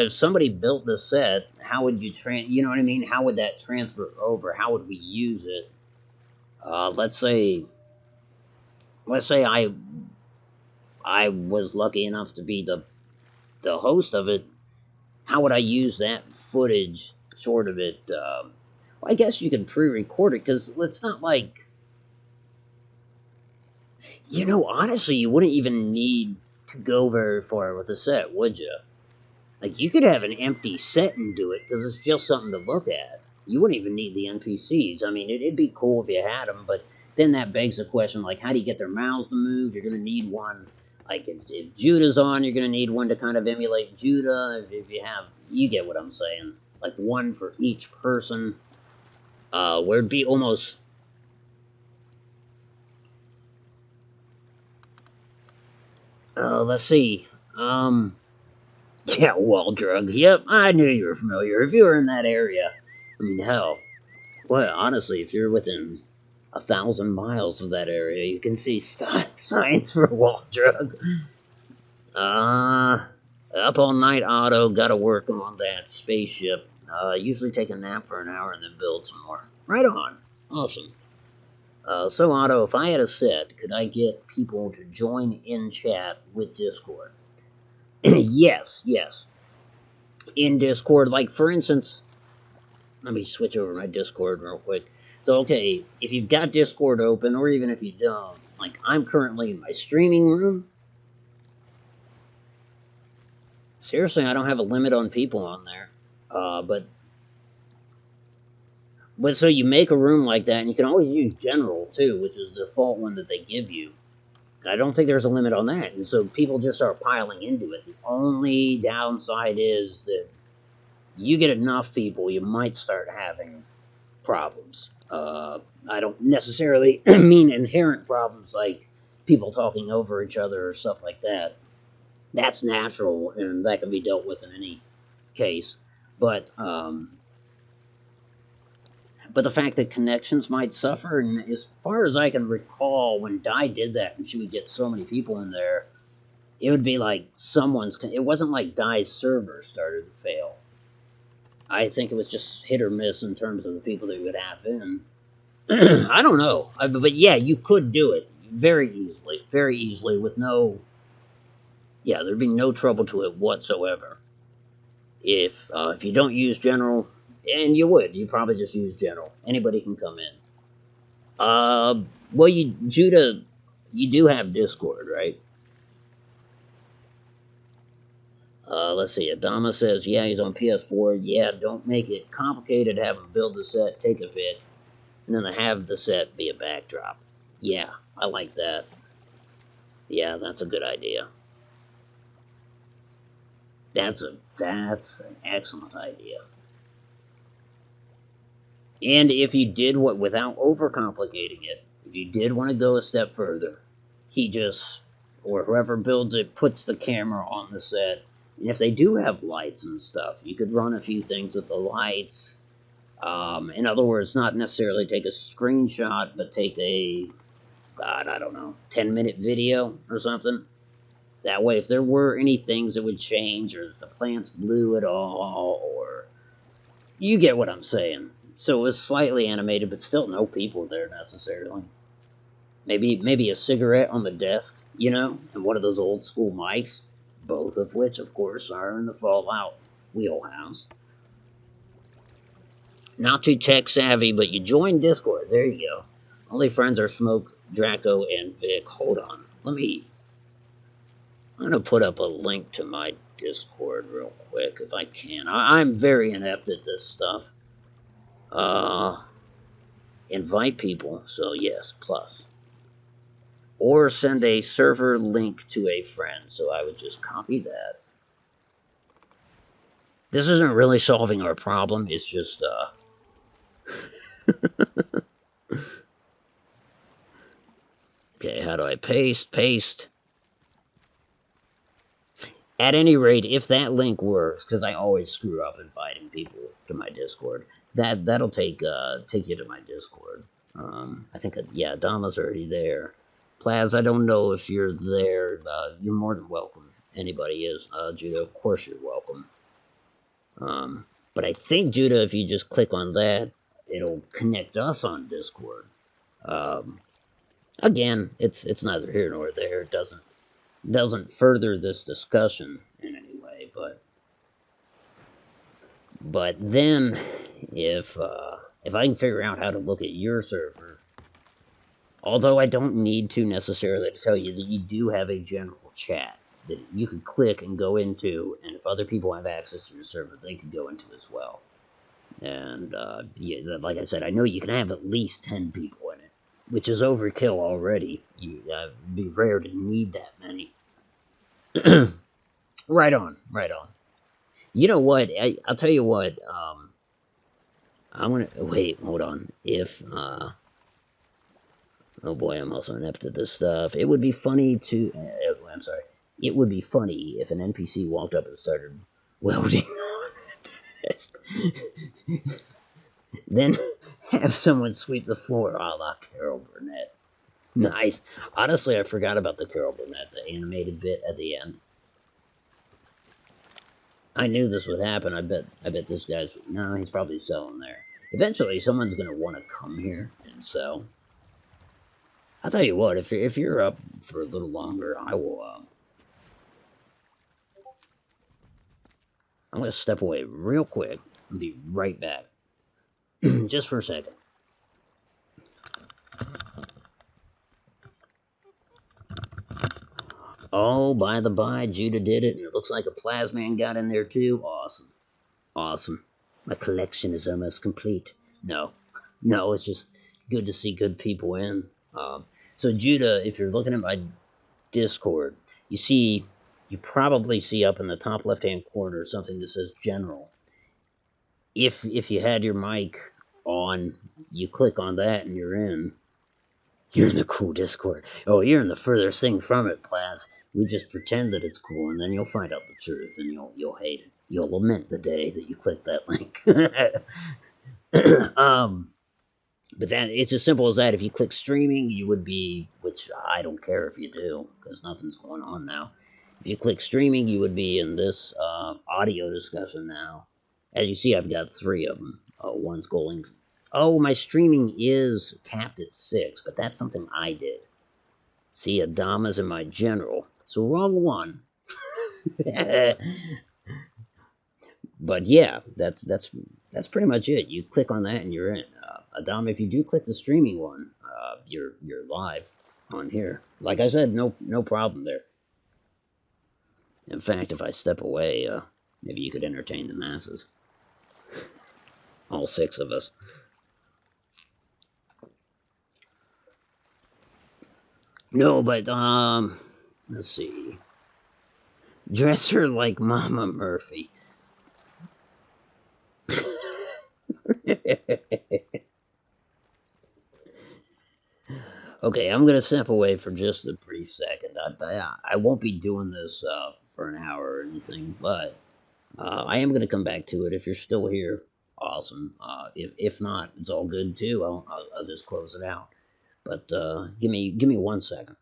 Speaker 1: if somebody built the set, how would you know what I mean? How would that transfer over? How would we use it? Let's say I was lucky enough to be the host of it. How would I use that footage? Sort of it. Well, I guess you could pre-record it because it's not like honestly, you wouldn't even need to go very far with the set, would you? Like, you could have an empty set and do it because it's just something to look at. You wouldn't even need the NPCs. I mean, it'd be cool if you had them, but then that begs the question, like, how do you get their mouths to move? You're going to need one. Like, if Judah's on, you're going to need one to kind of emulate Judah. If you get what I'm saying. Like, one for each person. Where it'd be almost... let's see. Yeah, wall drug. Yep, I knew you were familiar. If you were in that area, I mean, hell. Well, honestly, if you're within 1,000 miles of that area, you can see signs for wall drug. Up all night, Otto. Gotta work on that spaceship. Usually take a nap for an hour and then build some more. Right on. Awesome. So, Otto, if I had a set, could I get people to join in chat with Discord? Yes. In Discord, like, for instance, let me switch over my Discord real quick. So, okay, if you've got Discord open, or even if you don't, like, I'm currently in my streaming room. Seriously, I don't have a limit on people on there. But so you make a room like that, and you can always use general, too, which is the default one that they give you. I don't think there's a limit on that, and so people just start piling into it. The only downside is that you get enough people, you might start having problems. I don't necessarily mean inherent problems like people talking over each other or stuff like that. That's natural, and that can be dealt with in any case. But But the fact that connections might suffer, and as far as I can recall, when Di did that, and she would get so many people in there, it would be like someone's. It wasn't like Di's server started to fail. I think it was just hit or miss in terms of the people that you would have in. I don't know, but yeah, you could do it very easily, with no. Yeah, there'd be no trouble to it whatsoever. If you don't use general, and you probably just use general. Anybody can come in. Well, Judah, you do have Discord, right? Let's see. Adama says, yeah, he's on PS4. Yeah, don't make it complicated. Have him build the set, take a pic, and then have the set be a backdrop. Yeah, I like that. Yeah, that's a good idea. That's an excellent idea. And if you did what without overcomplicating it, if you did want to go a step further, he just or whoever builds it puts the camera on the set. And if they do have lights and stuff, you could run a few things with the lights. In other words, not necessarily take a screenshot, but take a, God, I don't know, 10-minute video or something. That way, if there were any things that would change, or if the plants blew at all, or you get what I'm saying. So it was slightly animated, but still no people there necessarily. Maybe a cigarette on the desk, and one of those old school mics, both of which, of course, are in the Fallout wheelhouse. Not too tech savvy, but you join Discord. There you go. Only friends are Smoke, Draco, and Vic. Hold on. I'm going to put up a link to my Discord real quick if I can. I'm very inept at this stuff. Invite people, so yes, plus. Or send a server link to a friend, so I would just copy that. This isn't really solving our problem, it's just, okay, how do I paste? Paste. At any rate, if that link works, because I always screw up inviting people to my Discord, that'll take you to my Discord. I think yeah, Dama's already there. Plaz, I don't know if you're there. You're more than welcome. Anybody is. Judah, of course you're welcome. But I think Judah, if you just click on that, it'll connect us on Discord. Again, it's neither here nor there. It doesn't further this discussion in any way, but then if I can figure out how to look at your server, although I don't need to necessarily to tell you that you do have a general chat that you could click and go into, and if other people have access to your server, they could go into as well. And yeah, like I said, I know you can have at least 10 people in it, which is overkill already. It'd be rare to need that many. Right on. You know what? I'll tell you what. I'm gonna wait. Hold on. If oh boy, I'm also inept at this stuff. It would be funny to. I'm sorry. It would be funny if an NPC walked up and started welding. Then have someone sweep the floor, a la Carol Burnett. Nice. Honestly, I forgot about the Carol Burnett, the animated bit at the end. I knew this would happen. I bet this guy's... No, he's probably selling there. Eventually, someone's going to want to come here and sell. I'll tell you what, if you're up for a little longer, I will... I'm going to step away real quick and be right back. Just for a second. Oh, by the by, Judah did it, and it looks like a Plasman got in there too. Awesome. My collection is almost complete. No, it's just good to see good people in. So Judah, if you're looking at my Discord, you probably see up in the top left-hand corner something that says General. If you had your mic on, you click on that and you're in. You're in the cool Discord. Oh, you're in the furthest thing from it, Plaz. We just pretend that it's cool, and then you'll find out the truth, and you'll hate it. You'll lament the day that you clicked that link. But that it's as simple as that. If you click streaming, you would be, which I don't care if you do, because nothing's going on now. If you click streaming, you would be in this audio discussion now. As you see, I've got three of them. One's going. Oh, my streaming is capped at 6, but that's something I did. See, Adama's in my general. So wrong one. But yeah, that's pretty much it. You click on that and you're in. Adam, if you do click the streaming one, you're live on here. Like I said, no problem there. In fact, if I step away, maybe you could entertain the masses. All 6 of us. No, but let's see. Dress her like Mama Murphy. Okay, I'm gonna step away for just a brief second. I won't be doing this for an hour or anything, but I am gonna come back to it. If you're still here, awesome. If not, it's all good too. I'll just close it out. But give me 1 second.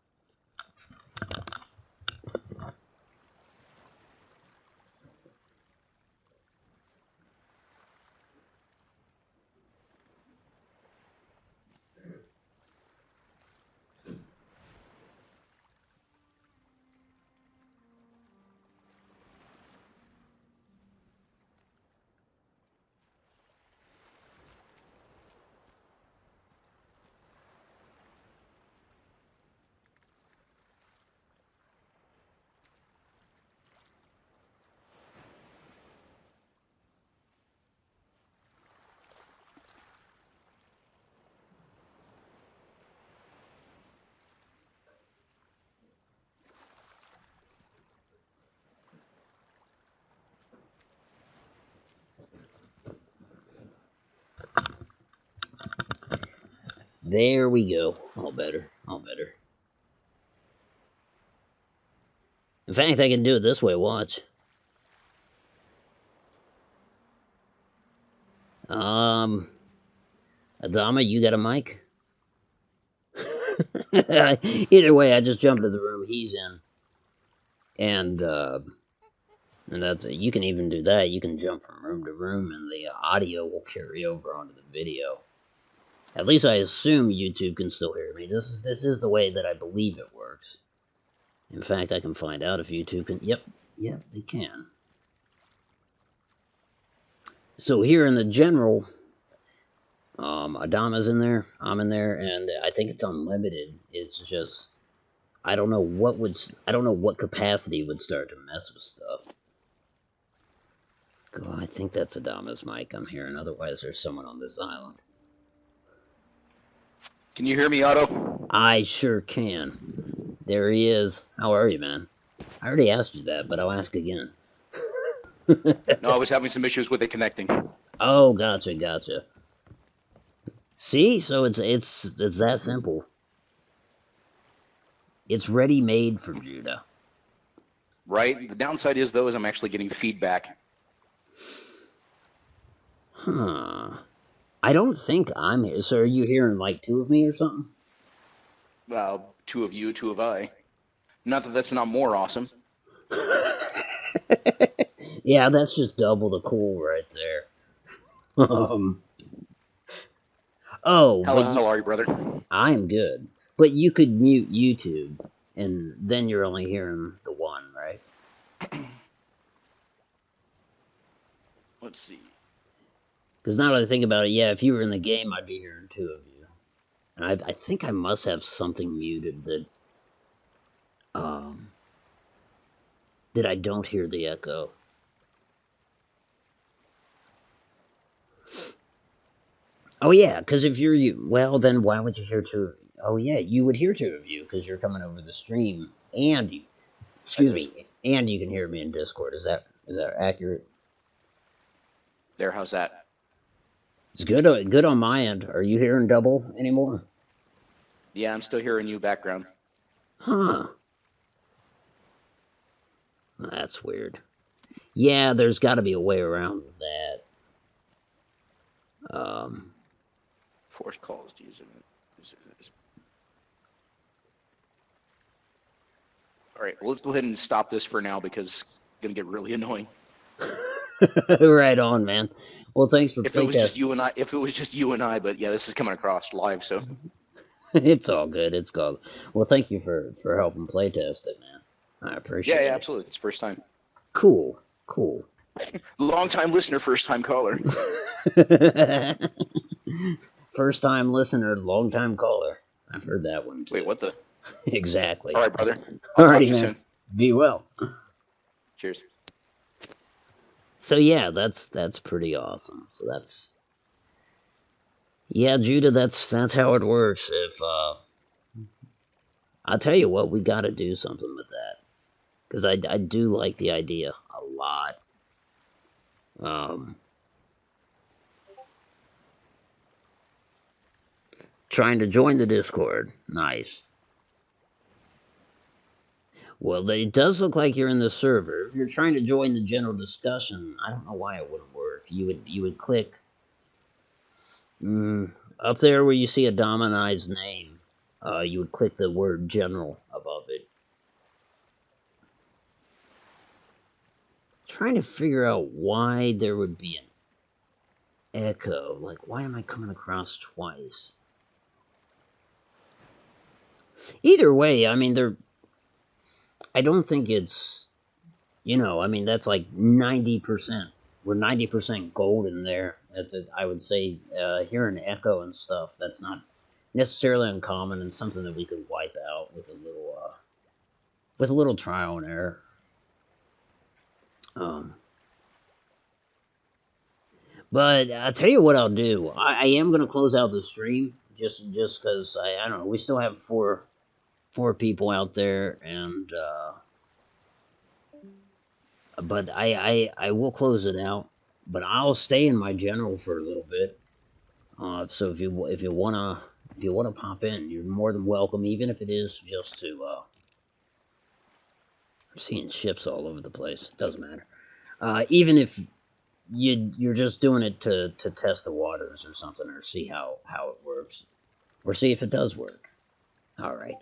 Speaker 1: There we go. All better. All better. In fact, I can do it this way. Watch. Um, Adama, you got a mic? Either way, I just jumped into the room he's in, and that's you can even do that. You can jump from room to room, and the audio will carry over onto the video. At least I assume YouTube can still hear me. This is the way that I believe it works. In fact, I can find out if YouTube can. Yep, they can. So here in the general, Adama's in there, I'm in there, and I think it's unlimited. It's just I don't know what capacity would start to mess with stuff. God, I think that's Adama's mic I'm hearing. Otherwise, there's someone on this island.
Speaker 2: Can you hear me, Otto?
Speaker 1: I sure can. There he is. How are you, man? I already asked you that, but I'll ask again.
Speaker 2: No, I was having some issues with it connecting.
Speaker 1: Oh, gotcha. See, so it's that simple. It's ready made for Judah.
Speaker 2: Right? The downside is, though, is I'm actually getting feedback.
Speaker 1: Huh. I don't think I'm here. So are you hearing like 2 of me or something?
Speaker 2: Well, 2 of you, 2 of I. Not that that's not more awesome.
Speaker 1: Yeah, that's just double the cool right there.
Speaker 2: How are you, brother?
Speaker 1: I'm good. But you could mute YouTube, and then you're only hearing the one, right?
Speaker 2: Let's see.
Speaker 1: Because now that I think about it, yeah, if you were in the game, I'd be hearing 2 of you. And I think I must have something muted that I don't hear the echo. Oh yeah, because if you're you, well then why would you hear 2? Oh yeah, you would hear 2 of you because you're coming over the stream, and you, excuse me, and you can hear me in Discord. Is that accurate?
Speaker 2: There, how's that?
Speaker 1: It's good on my end. Are you hearing double anymore?
Speaker 2: Yeah, I'm still hearing you background.
Speaker 1: Huh. That's weird. Yeah, there's got to be a way around that.
Speaker 2: Force calls to use it. All right, well, let's go ahead and stop this for now because it's gonna get really annoying.
Speaker 1: Right on, man. Well, thanks for
Speaker 2: If it was just
Speaker 1: playtest.
Speaker 2: you and I, but yeah, this is coming across live, so
Speaker 1: It's all good. It's all good. Well, thank you for helping playtest it, man. I
Speaker 2: yeah,
Speaker 1: appreciate it.
Speaker 2: absolutely. It's first time.
Speaker 1: Cool. Cool.
Speaker 2: Long time listener, first time caller.
Speaker 1: First time listener, long time caller. I've heard that one
Speaker 2: Wait,
Speaker 1: too.
Speaker 2: what the?
Speaker 1: Exactly.
Speaker 2: All right, brother. I'll talk to
Speaker 1: Alrighty,
Speaker 2: you
Speaker 1: man.
Speaker 2: soon.
Speaker 1: Be well.
Speaker 2: Cheers.
Speaker 1: So yeah, that's pretty awesome. So that's yeah, Judah. That's how it works. If I'll tell you what, we got to do something with that because I do like the idea a lot. Um, Trying to join the Discord. Nice. Well, it does look like you're in the server. If you're trying to join the general discussion, I don't know why it wouldn't work. You would click up there where you see a Domini's name. You would click the word general above it. Trying to figure out why there would be an echo. Like, why am I coming across twice? Either way, I mean, I don't think it's. I mean, that's like 90%. We're 90% golden there. I would say hearing echo and stuff, that's not necessarily uncommon and something that we could wipe out with a little trial and error. Um, but I'll tell you what I'll do. I am going to close out the stream just because I don't know. We still have four people out there, and but I will close it out. But I'll stay in my general for a little bit. So if you wanna pop in, you're more than welcome, even if it is just to. I'm seeing ships all over the place. It doesn't matter. Even if you're just doing it to test the waters or something, or see how it works, or see if it does work. All right.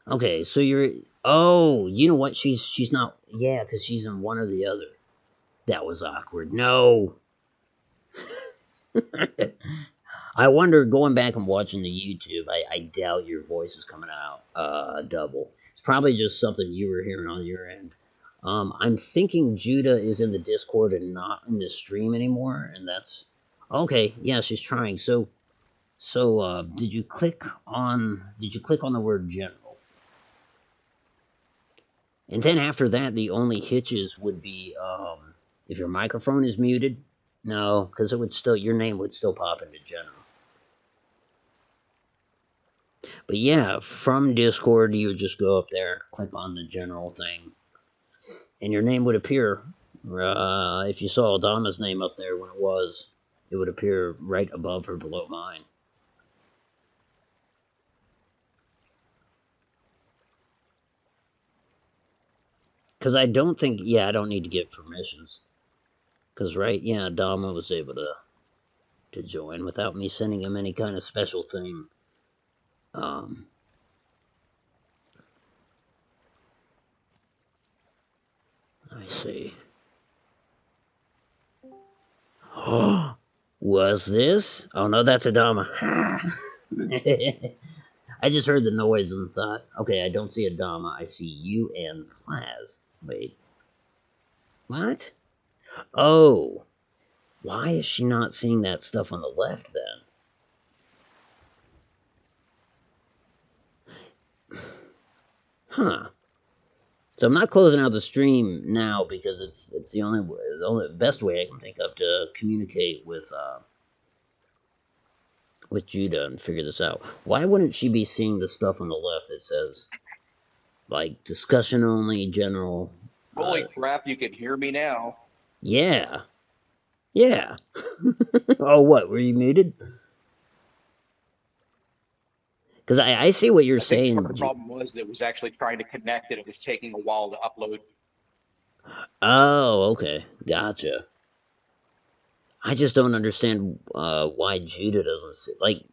Speaker 1: Okay. So you're. Oh, you know what? She's not. Yeah, because she's in one or the other. That was awkward. No. I wonder, going back and watching the YouTube, I doubt your voice is coming out double. It's probably just something you were hearing on your end. I'm thinking Judah is in the Discord and not in the stream anymore, and that's okay. Yeah, she's trying. So did you click on the word general? And then after that, the only hitches would be if your microphone is muted. No, because your name would still pop into general. But yeah, from Discord, you would just go up there, click on the general thing, and your name would appear. If you saw Adama's name up there when it would appear right above or below mine. Because I don't think, yeah, I don't need to give permissions. Because, right, yeah, Adama was able to join without me sending him any kind of special thing. Um, Let me see. Was this? Oh no, that's Adama. I just heard the noise and thought, okay, I don't see Adama. I see you and Plaz. Wait, what? Oh, why is she not seeing that stuff on the left then? Huh. So I'm not closing out the stream now because it's the only best way I can think of to communicate with Judah and figure this out. Why wouldn't she be seeing the stuff on the left that says like discussion only, general?
Speaker 2: Holy crap! You can hear me now.
Speaker 1: Yeah, yeah. Oh, what? Were you muted? Because I see what you're
Speaker 2: I think part of
Speaker 1: saying.
Speaker 2: the problem was that it was actually trying to connect it. It was taking a while to upload.
Speaker 1: Oh, okay, gotcha. I just don't understand why Judah doesn't see. Like,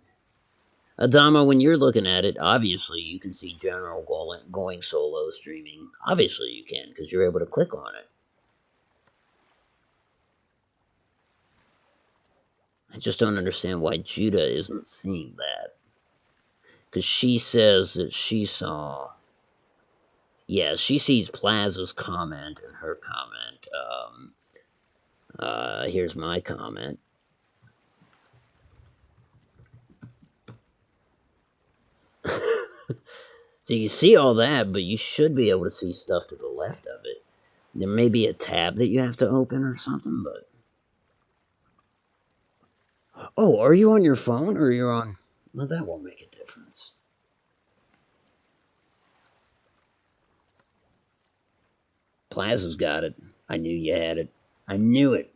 Speaker 1: Adama, when you're looking at it, obviously you can see General going solo streaming. Obviously you can, because you're able to click on it. I just don't understand why Judah isn't seeing that. Because she says that she saw. Yeah, she sees Plaza's comment and her comment. Here's my comment. So you see all that, but you should be able to see stuff to the left of it. There may be a tab that you have to open or something, but. Oh, are you on your phone or you're on. Well, that won't make a difference. Plaza's got it. I knew you had it. I knew it.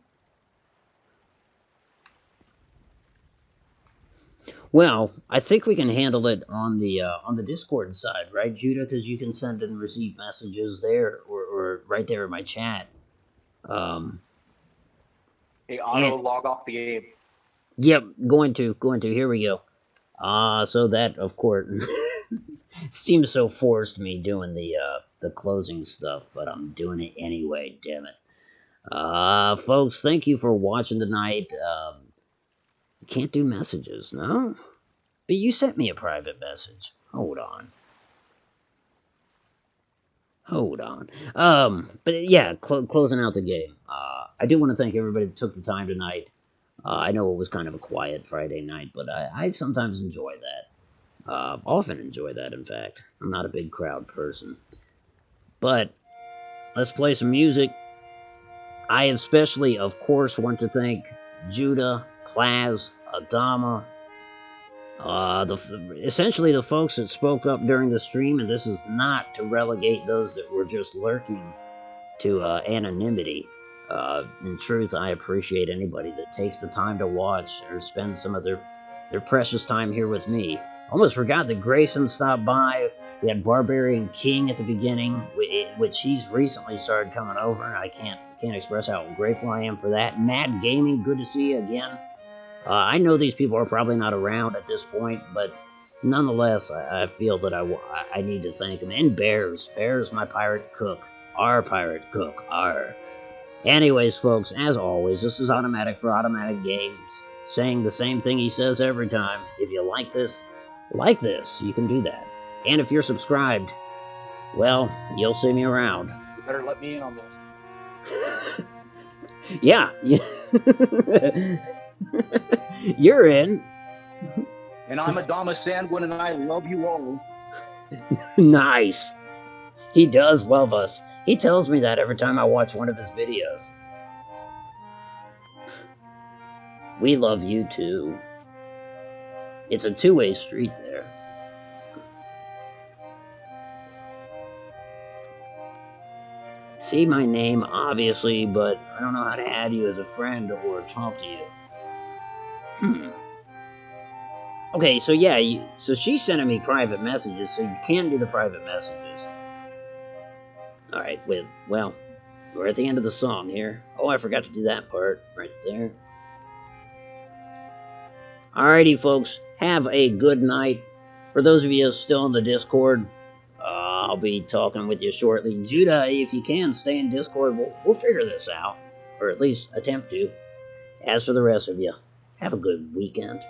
Speaker 1: Well, I think we can handle it on the Discord side, right, Judah? Because you can send and receive messages there, or right there in my chat. Um,
Speaker 2: Hey,
Speaker 1: and
Speaker 2: auto log off the game.
Speaker 1: yep, going to. Here we go. So that of course seems so forced me doing the closing stuff, but I'm doing it anyway. Damn it. Folks, thank you for watching tonight. Can't do messages, no? But you sent me a private message. Hold on. But yeah, closing out the game. I do want to thank everybody that took the time tonight. I know it was kind of a quiet Friday night, but I sometimes enjoy that. Often enjoy that, in fact. I'm not a big crowd person. But let's play some music. I especially, of course, want to thank Judah, Plaz, Adama, essentially the folks that spoke up during the stream, and this is not to relegate those that were just lurking to anonymity. In truth, I appreciate anybody that takes the time to watch or spend some of their precious time here with me. Almost forgot that Grayson stopped by. We had Barbarian King at the beginning, which he's recently started coming over, and I can't express how grateful I am for that. Mad Gaming, good to see you again. I know these people are probably not around at this point, but nonetheless, I feel that I need to thank them. And Bears, my pirate cook, our pirate cook, our. Anyways, folks, as always, this is Automatic for Automatic Games, saying the same thing he says every time. If you like this, you can do that. And if you're subscribed, well, you'll see me around.
Speaker 2: You better let me in on this.
Speaker 1: Yeah. You're in.
Speaker 2: And I'm Adama Sandwin, and I love you all.
Speaker 1: Nice. He does love us. He tells me that every time I watch one of his videos. We love you too. It's a two-way street there. See my name, obviously, but I don't know how to add you as a friend or talk to you. Okay, so yeah, so she's sending me private messages, so you can do the private messages. Alright, well, we're at the end of the song here. Oh, I forgot to do that part right there. Alrighty, folks, have a good night. For those of you still in the Discord, I'll be talking with you shortly. Judah, if you can, stay in Discord. We'll figure this out, or at least attempt to. As for the rest of you, have a good weekend.